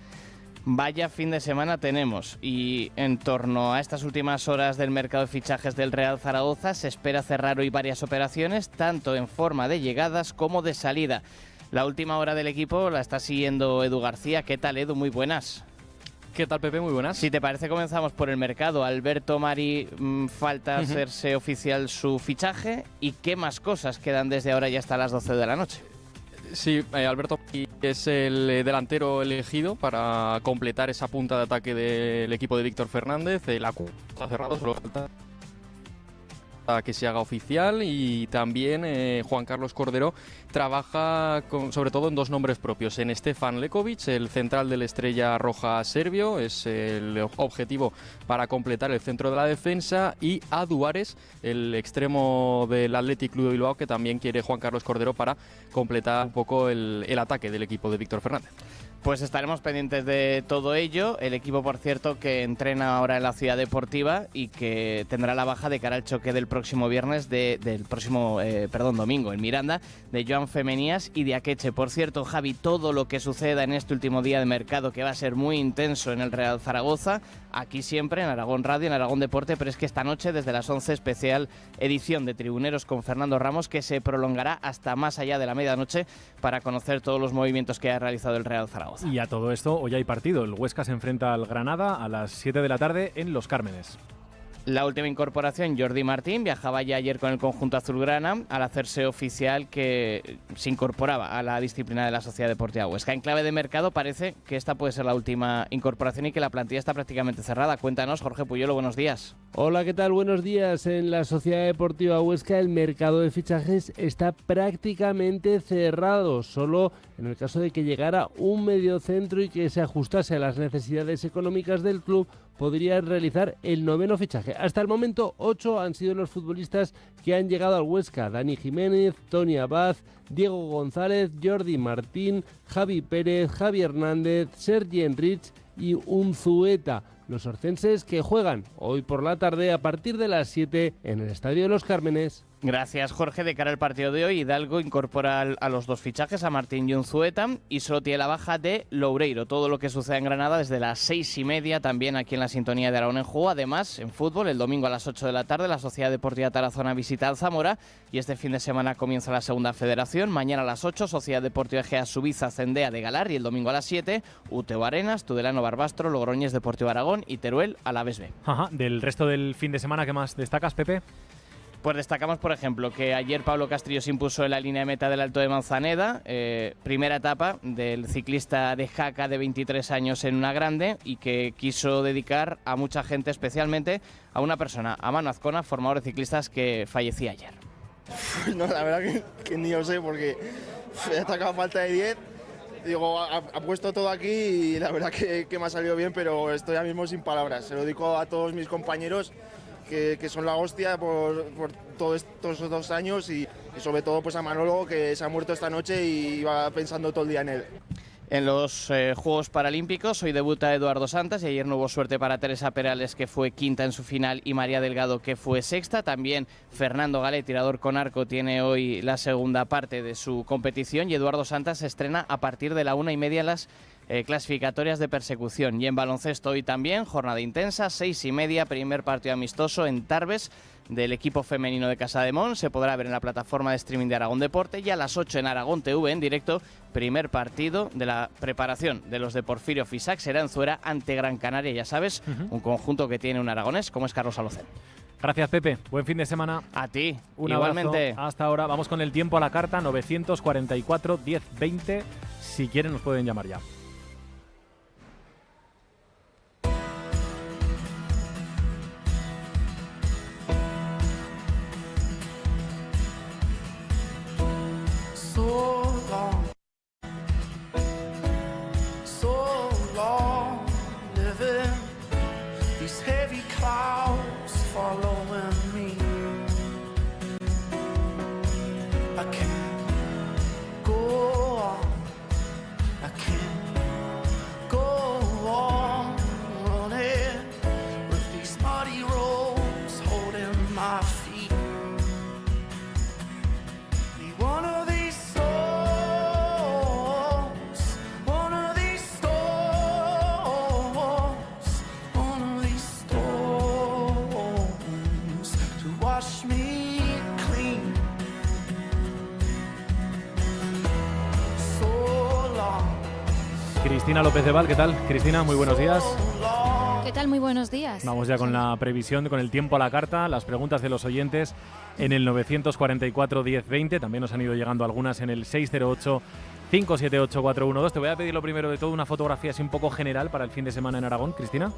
Vaya fin de semana tenemos y en torno a estas últimas horas del mercado de fichajes del Real Zaragoza se espera cerrar hoy varias operaciones, tanto en forma de llegadas como de salida. La última hora del equipo la está siguiendo Edu García. ¿Qué tal, Edu? Muy buenas. ¿Qué tal, Pepe? Muy buenas. Si te parece, comenzamos por el mercado. Alberto Mari, falta hacerse oficial su fichaje. ¿Y qué más cosas quedan desde ahora y hasta las 12 de la noche? Sí, Alberto es el delantero elegido para completar esa punta de ataque del equipo de Víctor Fernández. El acuerdo está cerrado, solo falta que se haga oficial y también Juan Carlos Cordero trabaja sobre todo en dos nombres propios, en Stefan Lekovic, el central del Estrella Roja serbio, es el objetivo para completar el centro de la defensa, y a Duares, el extremo del Athletic Club de Bilbao, que también quiere Juan Carlos Cordero para completar un poco el ataque del equipo de Víctor Fernández. Pues estaremos pendientes de todo ello. El equipo, por cierto, que entrena ahora en la Ciudad Deportiva y que tendrá la baja de cara al choque del próximo viernes, domingo, en Miranda, de Joan Femenías y de Akeche. Por cierto, Javi, todo lo que suceda en este último día de mercado, que va a ser muy intenso en el Real Zaragoza, aquí siempre en Aragón Radio, en Aragón Deporte, pero es que esta noche desde las 11 especial edición de Tribuneros con Fernando Ramos, que se prolongará hasta más allá de la medianoche para conocer todos los movimientos que ha realizado el Real Zaragoza. Y a todo esto, hoy hay partido. El Huesca se enfrenta al Granada a las 7 de la tarde en Los Cármenes. La última incorporación, Jordi Martín, viajaba ya ayer con el conjunto azulgrana al hacerse oficial que se incorporaba a la disciplina de la Sociedad Deportiva Huesca. En clave de mercado parece que esta puede ser la última incorporación y que la plantilla está prácticamente cerrada. Cuéntanos, Jorge Puyolo, buenos días. Hola, ¿qué tal? Buenos días. En la Sociedad Deportiva Huesca el mercado de fichajes está prácticamente cerrado. Solo en el caso de que llegara un mediocentro y que se ajustase a las necesidades económicas del club, podría realizar el 9º fichaje. Hasta el momento, 8 han sido los futbolistas que han llegado al Huesca: Dani Jiménez, Tony Abad, Diego González, Jordi Martín, Javi Pérez, Javi Hernández, Sergi Enrich y Unzueta. Los orcenses que juegan hoy por la tarde a partir de las 7 en el Estadio de Los Cármenes. Gracias, Jorge. De cara al partido de hoy, Hidalgo incorpora a los dos fichajes, a Martín y Unzueta, y solo tiene la baja de Loureiro. Todo lo que sucede en Granada desde las 6:30, también aquí en la sintonía de Aragón en Juego. Además, en fútbol, el domingo a las 8 de la tarde, la Sociedad Deportiva Tarazona visita al Zamora, y este fin de semana comienza la segunda federación. Mañana a las 8, Sociedad Deportiva Egea Subiza Cendea de Galar, y el domingo a las 7, Uteo Arenas, Tudelano Barbastro, Logroñés Deportivo Aragón y Teruel Alavés B. Ajá. Del resto del fin de semana, ¿qué más destacas, Pepe? Pues destacamos, por ejemplo, que ayer Pablo Castillo se impuso en la línea de meta del Alto de Manzaneda, primera etapa del ciclista de Jaca de 23 años en una grande, y que quiso dedicar a mucha gente, especialmente a una persona, a Manu Azcona, formador de ciclistas que fallecía ayer. No, la verdad que ni lo sé, porque he atacado a falta de 10. Digo, ha puesto todo aquí y la verdad que me ha salido bien, pero estoy ahora mismo sin palabras. Se lo digo a todos mis compañeros que son la hostia por todos estos 2 años y sobre todo pues a Manolo, que se ha muerto esta noche y va pensando todo el día en él. En los Juegos Paralímpicos hoy debuta Eduardo Santas y ayer no hubo suerte para Teresa Perales, que fue quinta en su final, y María Delgado, que fue sexta. También Fernando Galé, tirador con arco, tiene hoy la segunda parte de su competición, y Eduardo Santas se estrena a partir de la 1:30 en las clasificatorias de persecución. Y en baloncesto hoy también, jornada intensa, 6:30, primer partido amistoso en Tarbes del equipo femenino de Casademont. Se podrá ver en la plataforma de streaming de Aragón Deporte, y a las 8 en Aragón TV en directo, primer partido de la preparación de los de Porfirio Fisac. Será en Zuera ante Gran Canaria, ya sabes, un conjunto que tiene un aragonés como es Carlos Alocén. Gracias, Pepe. Buen fin de semana. A ti. Un igualmente. Abrazo. Hasta ahora. Vamos con el tiempo a la carta, 944 10 20. Si quieren nos pueden llamar ya. Cristina López de Val, ¿qué tal? Cristina, muy buenos días. ¿Qué tal? Muy buenos días. Vamos ya con la previsión, con el tiempo a la carta, las preguntas de los oyentes en el 944 10 20. También nos han ido llegando algunas en el 608 578 412. Te voy a pedir lo primero de todo una fotografía así un poco general para el fin de semana en Aragón, Cristina.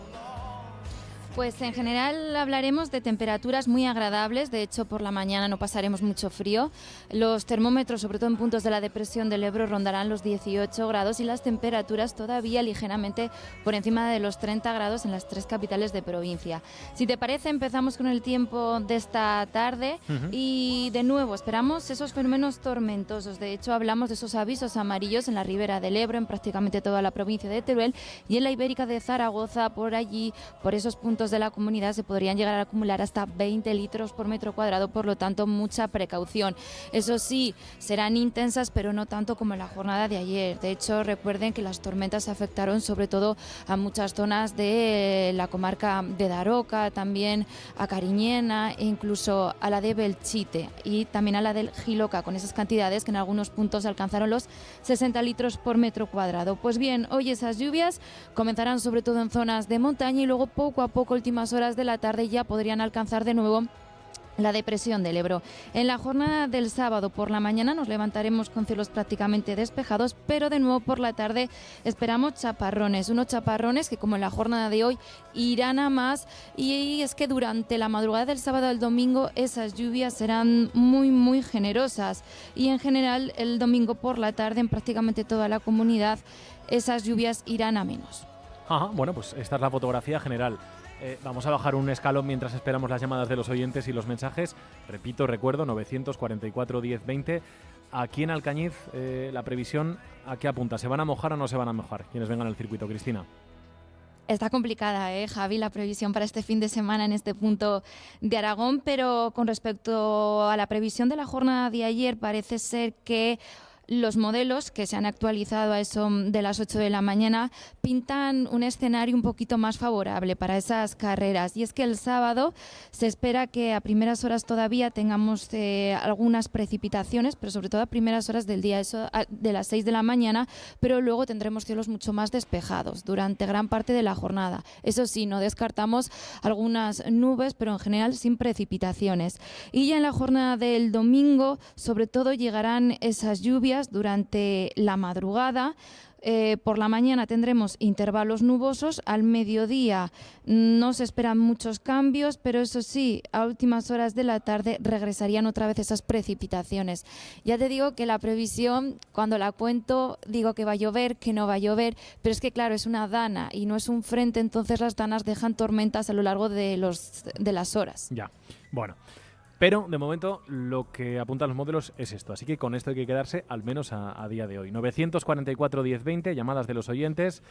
Pues en general hablaremos de temperaturas muy agradables. De hecho, por la mañana no pasaremos mucho frío. Los termómetros, sobre todo en puntos de la depresión del Ebro, rondarán los 18 grados y las temperaturas todavía ligeramente por encima de los 30 grados en las 3 capitales de provincia. Si te parece, empezamos con el tiempo de esta tarde y de nuevo esperamos esos fenómenos tormentosos. De hecho, hablamos de esos avisos amarillos en la ribera del Ebro, en prácticamente toda la provincia de Teruel, y en la Ibérica de Zaragoza. Por allí, por esos puntos de la comunidad, se podrían llegar a acumular hasta 20 litros por metro cuadrado, por lo tanto mucha precaución. Eso sí, serán intensas, pero no tanto como en la jornada de ayer. De hecho, recuerden que las tormentas afectaron sobre todo a muchas zonas de la comarca de Daroca, también a Cariñena e incluso a la de Belchite y también a la del Jiloca, con esas cantidades que en algunos puntos alcanzaron los 60 litros por metro cuadrado. Pues bien, hoy esas lluvias comenzarán sobre todo en zonas de montaña y luego poco a poco, últimas horas de la tarde, ya podrían alcanzar de nuevo la depresión del Ebro. En la jornada del sábado por la mañana nos levantaremos con cielos prácticamente despejados, pero de nuevo por la tarde esperamos chaparrones, unos chaparrones que, como en la jornada de hoy, irán a más, y es que durante la madrugada del sábado al domingo esas lluvias serán muy generosas, y en general el domingo por la tarde en prácticamente toda la comunidad esas lluvias irán a menos. Ajá, bueno, pues esta es la fotografía general. Vamos a bajar un escalón mientras esperamos las llamadas de los oyentes y los mensajes. Repito, recuerdo, 944 10 20. Aquí en Alcañiz, la previsión, ¿a qué apunta? ¿Se van a mojar o no se van a mojar quienes vengan al circuito, Cristina? Está complicada, Javi, la previsión para este fin de semana en este punto de Aragón, pero con respecto a la previsión de la jornada de ayer, parece ser que Los modelos que se han actualizado a eso de las 8 de la mañana pintan un escenario un poquito más favorable para esas carreras. Y es que el sábado se espera que a primeras horas todavía tengamos algunas precipitaciones, pero sobre todo a primeras horas del día, eso de las 6 de la mañana, pero luego tendremos cielos mucho más despejados durante gran parte de la jornada. Eso sí, no descartamos algunas nubes, pero en general sin precipitaciones. Y ya en la jornada del domingo, sobre todo, llegarán esas lluvias durante la madrugada. Por la mañana tendremos intervalos nubosos, al mediodía no se esperan muchos cambios, pero eso sí, a últimas horas de la tarde regresarían otra vez esas precipitaciones. Ya te digo que la previsión, cuando la cuento, digo que va a llover, que no va a llover, pero es que claro, es una dana y no es un frente, entonces las danas dejan tormentas a lo largo de las horas. Ya, bueno. Pero, de momento, lo que apuntan los modelos es esto. Así que con esto hay que quedarse, al menos a día de hoy. 944 1020, llamadas de los oyentes.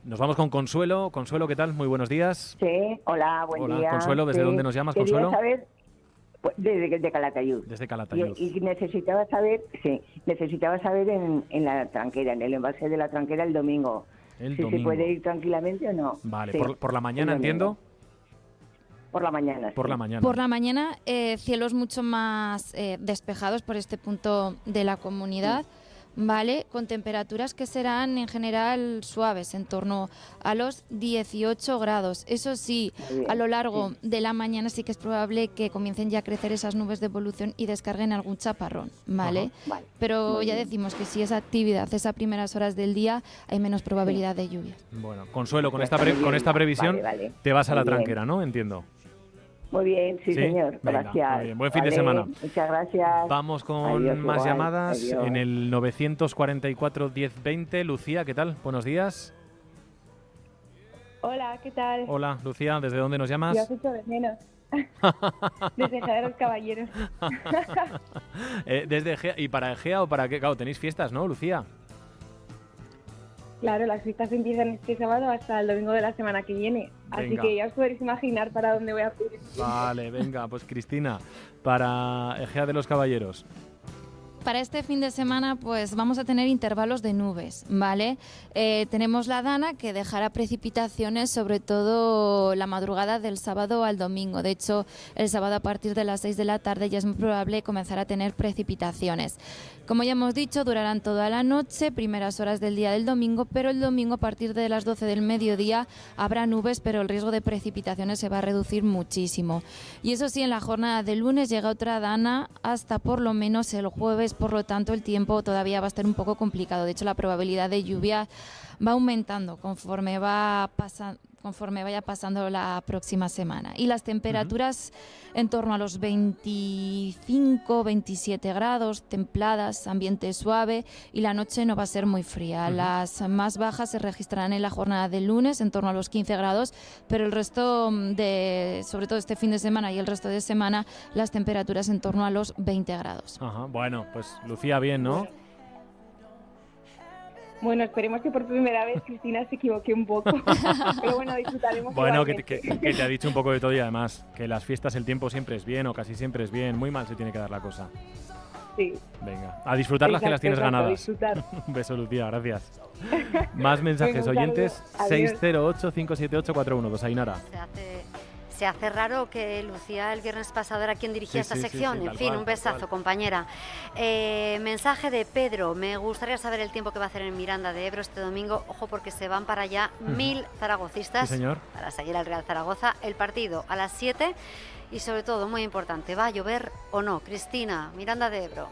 Nos vamos con Consuelo. Consuelo, ¿qué tal? Muy buenos días. Sí, hola, buen día. Hola, Consuelo, ¿desde dónde nos llamas, Consuelo? Quería saber, pues, desde Calatayud. Desde Calatayud. Y necesitaba saber en la tranquera, en el embalse de la tranquera el domingo. Si se puede ir tranquilamente o no. Vale, sí, por la mañana, entiendo. Por la mañana. Por la mañana. Por la mañana, cielos mucho más despejados por este punto de la comunidad, ¿vale? Con temperaturas que serán en general suaves, en torno a los 18 grados. Eso sí, a lo largo de la mañana sí que es probable que comiencen ya a crecer esas nubes de evolución y descarguen algún chaparrón, ¿vale? Vale. Pero ya decimos que si esa actividad es a primeras horas del día, hay menos probabilidad de lluvia. Bueno, Consuelo, con esta previsión te vas a la tranquera, ¿no? Entiendo. Muy bien, sí, señor. Venga, gracias. muy bien. Buen fin de semana. Muchas gracias. Vamos con más llamadas. Adiós. En el 944 1020. Lucía, ¿qué tal? Buenos días. Hola, ¿qué tal? Hola, Lucía, ¿desde dónde nos llamas? Yo os echo de menos. Desde Egea de los Caballeros. ¿Desde Egea? ¿Y para Egea o para qué? Claro, tenéis fiestas, ¿no, Lucía? Claro, las fiestas empiezan este sábado hasta el domingo de la semana que viene. Venga. Así que ya os podéis imaginar para dónde voy a pedir. Vale, venga, pues Cristina, para Egea de los Caballeros. Para este fin de semana pues vamos a tener intervalos de nubes, ¿vale? Tenemos la dana que dejará precipitaciones sobre todo la madrugada del sábado al domingo. De hecho, el sábado a partir de las 6 de la tarde ya es muy probable comenzar a tener precipitaciones. Como ya hemos dicho, durarán toda la noche, primeras horas del día del domingo, pero el domingo a partir de las 12 del mediodía habrá nubes, pero el riesgo de precipitaciones se va a reducir muchísimo. Y eso sí, en la jornada del lunes llega otra dana hasta por lo menos el jueves, por lo tanto el tiempo todavía va a estar un poco complicado. De hecho, la probabilidad de lluvia va aumentando conforme vaya pasando la próxima semana. Y las temperaturas en torno a los 25, 27 grados, templadas, ambiente suave, y la noche no va a ser muy fría. Las más bajas se registrarán en la jornada del lunes, en torno a los 15 grados, pero el resto sobre todo este fin de semana y el resto de semana, las temperaturas en torno a los 20 grados. Ajá, bueno, pues Lucía, bien, ¿no? Bueno, esperemos que por primera vez Cristina se equivoque un poco. Pero bueno, disfrutaremos. Bueno, que igualmente. te ha dicho un poco de todo y además que las fiestas el tiempo siempre es bien o casi siempre es bien. Muy mal se tiene que dar la cosa. Sí. Venga, a disfrutarlas, que las tienes ganadas. Disfrutar. Un beso, Lucía, gracias. Más mensajes, Venga, oyentes. adiós. 608-578-412. Ainara. Se hace raro que Lucía el viernes pasado era quien dirigía esta sección. sí, en fin, cual, un besazo, compañera. Mensaje de Pedro. Me gustaría saber el tiempo que va a hacer en Miranda de Ebro este domingo. Ojo, porque se van para allá 1000 zaragocistas para seguir al Real Zaragoza. El partido a las 7 y sobre todo, muy importante, ¿va a llover o no? Cristina, Miranda de Ebro.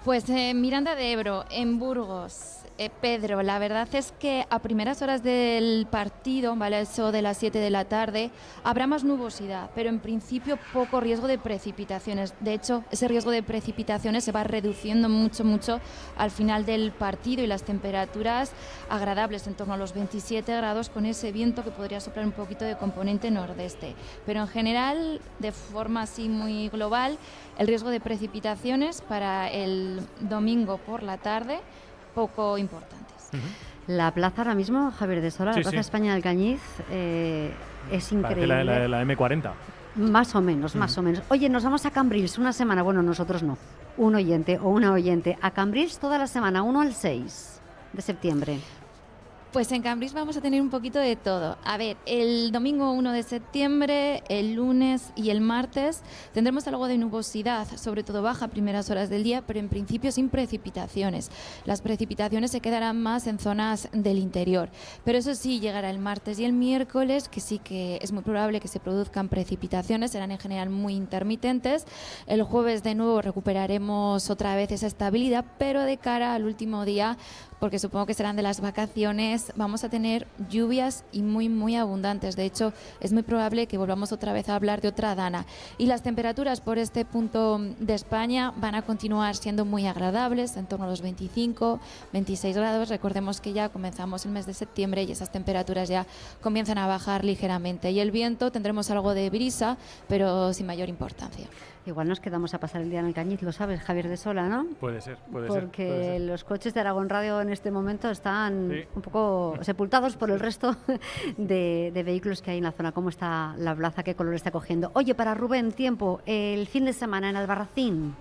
Pues Miranda de Ebro, en Burgos. Pedro, la verdad es que a primeras horas del partido, ¿vale? Eso de las 7 de la tarde, habrá más nubosidad, pero en principio poco riesgo de precipitaciones. De hecho, ese riesgo de precipitaciones se va reduciendo mucho al final del partido y las temperaturas agradables, en torno a los 27 grados, con ese viento que podría soplar un poquito de componente nordeste. Pero en general, de forma así muy global, el riesgo de precipitaciones para el domingo por la tarde poco importantes. La plaza ahora mismo, Javier de Sola, la Plaza España del Cañiz, es increíble. Parece la M40. Más o menos. Oye, nos vamos a Cambrils una semana. Bueno, nosotros no. un oyente o una oyente a Cambrils toda la semana, 1 al 6 de septiembre? Pues en Cambrils vamos a tener un poquito de todo. A ver, el domingo 1 de septiembre, el lunes y el martes tendremos algo de nubosidad, sobre todo baja a primeras horas del día, pero en principio sin precipitaciones. Las precipitaciones se quedarán más en zonas del interior. Pero eso sí, llegará el martes y el miércoles, que sí que es muy probable que se produzcan precipitaciones, serán en general muy intermitentes. El jueves de nuevo recuperaremos otra vez esa estabilidad, pero de cara al último día, porque supongo que serán de las vacaciones, vamos a tener lluvias y muy abundantes. De hecho, es muy probable que volvamos otra vez a hablar de otra dana. Y las temperaturas por este punto de España van a continuar siendo muy agradables, en torno a los 25, 26 grados. Recordemos que ya comenzamos el mes de septiembre y esas temperaturas ya comienzan a bajar ligeramente. Y el viento, tendremos algo de brisa, pero sin mayor importancia. Igual nos quedamos a pasar el día en Alcañiz, lo sabes, Javier de Sola, ¿no? Puede ser. Porque los coches de Aragón Radio en este momento están un poco sepultados por el resto de vehículos que hay en la zona. ¿Cómo está la plaza? ¿Qué color está cogiendo? Oye, para Rubén, tiempo, el fin de semana en Albarracín.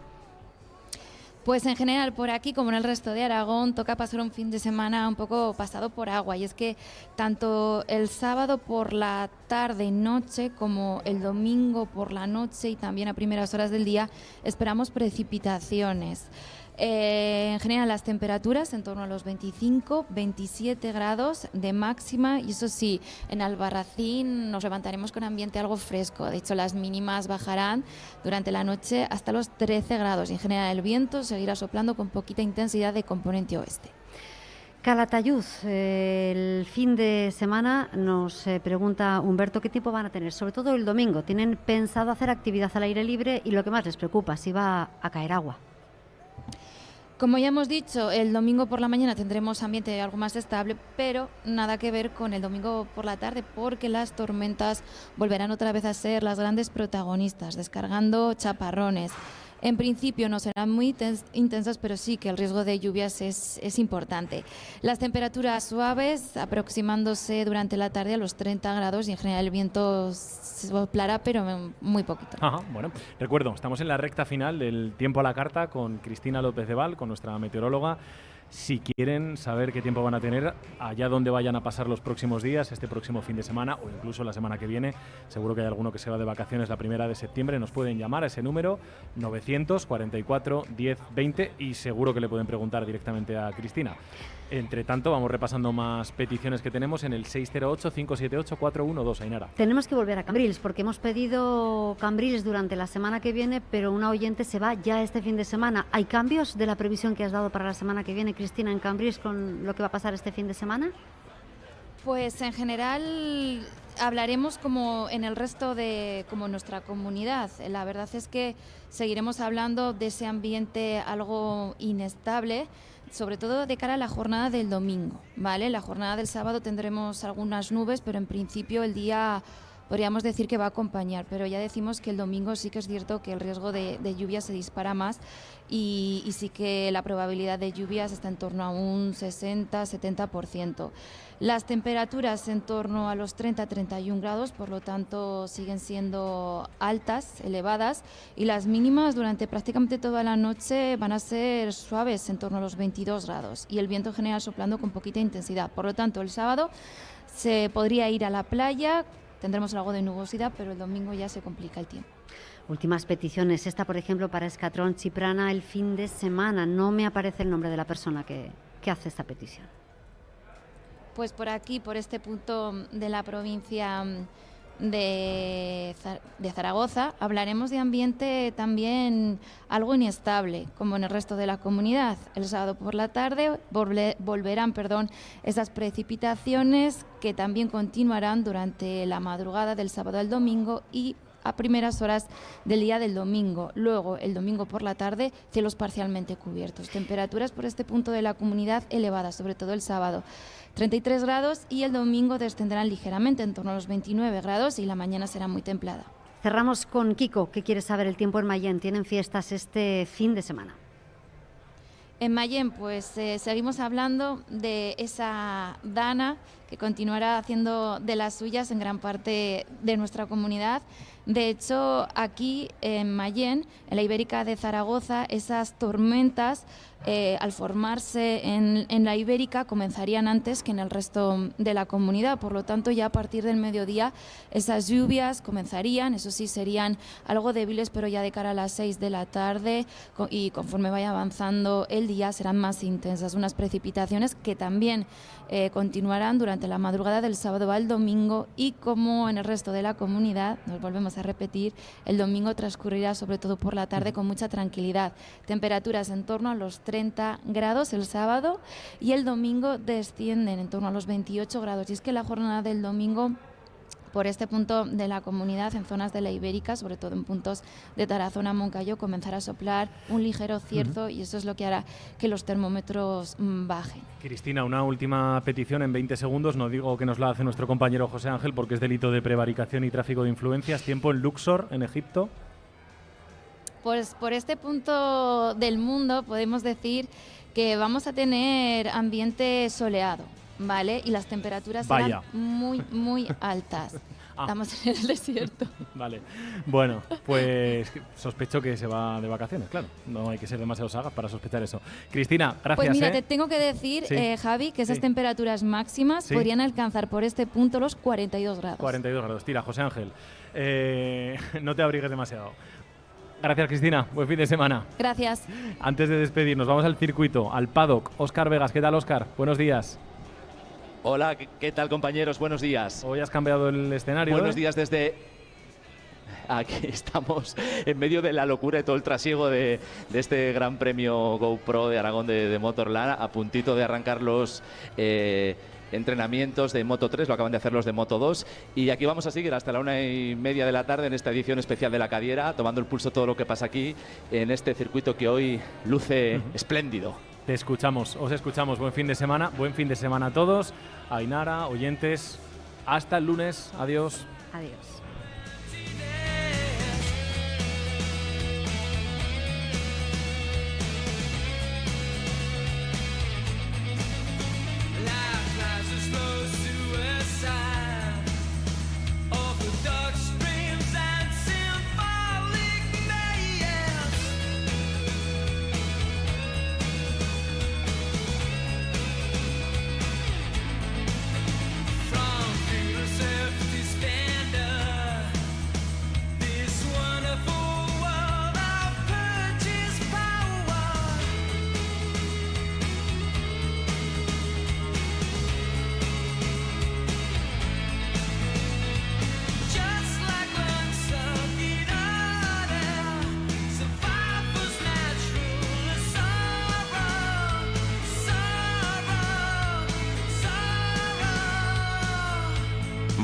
Pues en general por aquí como en el resto de Aragón toca pasar un fin de semana un poco pasado por agua, y es que tanto el sábado por la tarde y noche como el domingo por la noche y también a primeras horas del día esperamos precipitaciones. En general las temperaturas en torno a los 25, 27 grados de máxima, y eso sí, en Albarracín nos levantaremos con ambiente algo fresco. De hecho, las mínimas bajarán durante la noche hasta los 13 grados y en general el viento seguirá soplando con poquita intensidad de componente oeste. Calatayud, el fin de semana nos pregunta Humberto qué tiempo van a tener, sobre todo el domingo. ¿Tienen pensado hacer actividad al aire libre? Y lo que más les preocupa, si va a caer agua. Como ya hemos dicho, el domingo por la mañana tendremos ambiente algo más estable, pero nada que ver con el domingo por la tarde, porque las tormentas volverán otra vez a ser las grandes protagonistas, descargando chaparrones. En principio no serán muy intensas, pero sí que el riesgo de lluvias es importante. Las temperaturas suaves aproximándose durante la tarde a los 30 grados y en general el viento soplará, pero muy poquito. Ajá, bueno, recuerdo, estamos en la recta final del Tiempo a la Carta con Cristina López de Val, con nuestra meteoróloga. Si quieren saber qué tiempo van a tener allá donde vayan a pasar los próximos días, este próximo fin de semana o incluso la semana que viene, seguro que hay alguno que se va de vacaciones la 1 de septiembre, nos pueden llamar a ese número 944 10 20 y seguro que le pueden preguntar directamente a Cristina. Entre tanto, vamos repasando más peticiones que tenemos en el 608-578-412, Ainara. Tenemos que volver a Cambrils porque hemos pedido Cambrils durante la semana que viene, pero una oyente se va ya este fin de semana. ¿Hay cambios de la previsión que has dado para la semana que viene, Cristina, en Cambrils con lo que va a pasar este fin de semana? Pues en general hablaremos como en el resto de como nuestra comunidad. La verdad es que seguiremos hablando de ese ambiente algo inestable, sobre todo de cara a la jornada del domingo, ¿vale? La jornada del sábado tendremos algunas nubes, pero en principio el día podríamos decir que va a acompañar, pero ya decimos que el domingo sí que es cierto que el riesgo de lluvia se dispara más y sí que la probabilidad de lluvias está en torno a un 60-70%. Las temperaturas en torno a los 30-31 grados, por lo tanto siguen siendo altas, elevadas, y las mínimas durante prácticamente toda la noche van a ser suaves, en torno a los 22 grados, y el viento en general soplando con poquita intensidad. Por lo tanto, el sábado se podría ir a la playa, tendremos algo de nubosidad, pero el domingo ya se complica el tiempo. Últimas peticiones. Esta, por ejemplo, para Escatrón Chiprana el fin de semana. No me aparece el nombre de la persona que hace esta petición. Pues por aquí, por este punto de la provincia de Zaragoza, hablaremos de ambiente también algo inestable, como en el resto de la comunidad. El sábado por la tarde volverán esas precipitaciones que también continuarán durante la madrugada del sábado al domingo y a primeras horas del día del domingo. Luego, el domingo por la tarde, cielos parcialmente cubiertos. Temperaturas por este punto de la comunidad elevadas, sobre todo el sábado. 33 grados y el domingo descenderán ligeramente, en torno a los 29 grados y la mañana será muy templada. Cerramos con Kiko, que quiere saber el tiempo en Mayén. ¿Tienen fiestas este fin de semana? En Mayén, pues seguimos hablando de esa dana que continuará haciendo de las suyas en gran parte de nuestra comunidad. De hecho, aquí en Mayén, en la Ibérica de Zaragoza, esas tormentas al formarse en la Ibérica comenzarían antes que en el resto de la comunidad. Por lo tanto, ya a partir del mediodía esas lluvias comenzarían, eso sí, serían algo débiles, pero ya de cara a las 6 de la tarde y conforme vaya avanzando el día serán más intensas. Unas precipitaciones que también continuarán durante la madrugada del sábado al domingo, y como en el resto de la comunidad, nos volvemos a repetir, el domingo transcurrirá sobre todo por la tarde con mucha tranquilidad. Temperaturas en torno a los 30 grados el sábado, y el domingo descienden en torno a los 28 grados. Y es que la jornada del domingo, por este punto de la comunidad, en zonas de la Ibérica, sobre todo en puntos de Tarazona, Moncayo, comenzará a soplar un ligero cierzo, y eso es lo que hará que los termómetros bajen. Cristina, una última petición en 20 segundos. No digo que nos la hace nuestro compañero José Ángel porque es delito de prevaricación y tráfico de influencias. Tiempo en Luxor, en Egipto. Pues por este punto del mundo podemos decir que vamos a tener ambiente soleado, ¿vale? Y las temperaturas serán muy altas. Estamos en el desierto. Vale. Bueno, pues sospecho que se va de vacaciones, claro. No hay que ser demasiado sagaz para sospechar eso. Cristina, gracias. Pues mira, te tengo que decir, sí. Javi, que esas temperaturas máximas podrían alcanzar por este punto los 42 grados. 42 grados. Tira, José Ángel. No te abrigues demasiado. Gracias, Cristina. Buen fin de semana. Gracias. Antes de despedirnos, vamos al circuito, al paddock. Óscar Vegas. ¿Qué tal, Óscar? Buenos días. Hola, ¿qué tal, compañeros? Buenos días. Hoy has cambiado el escenario. Buenos días desde... Aquí estamos en medio de la locura y todo el trasiego de este Gran Premio GoPro de Aragón de Motorland, a puntito de arrancar los entrenamientos de Moto 3, lo acaban de hacer los de Moto 2, y aquí vamos a seguir hasta la 1:30 de la tarde en esta edición especial de La Cadiera, tomando el pulso todo lo que pasa aquí en este circuito que hoy luce espléndido. Te escuchamos, os escuchamos. Buen fin de semana a todos. Ainara, oyentes, hasta el lunes. Adiós. Adiós.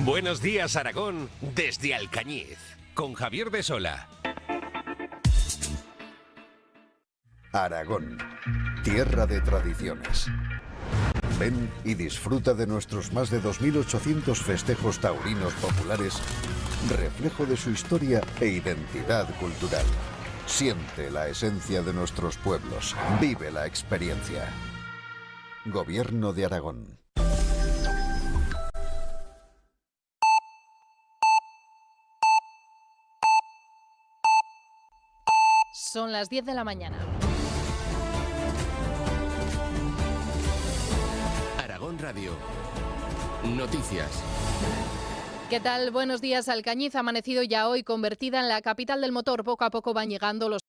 Buenos días, Aragón, desde Alcañiz, con Javier de Sola. Aragón, tierra de tradiciones. Ven y disfruta de nuestros más de 2.800 festejos taurinos populares, reflejo de su historia e identidad cultural. Siente la esencia de nuestros pueblos, vive la experiencia. Gobierno de Aragón. Son las 10 de la mañana. Aragón Radio. Noticias. ¿Qué tal? Buenos días. Alcañiz ha amanecido ya hoy convertida en la capital del motor. Poco a poco van llegando los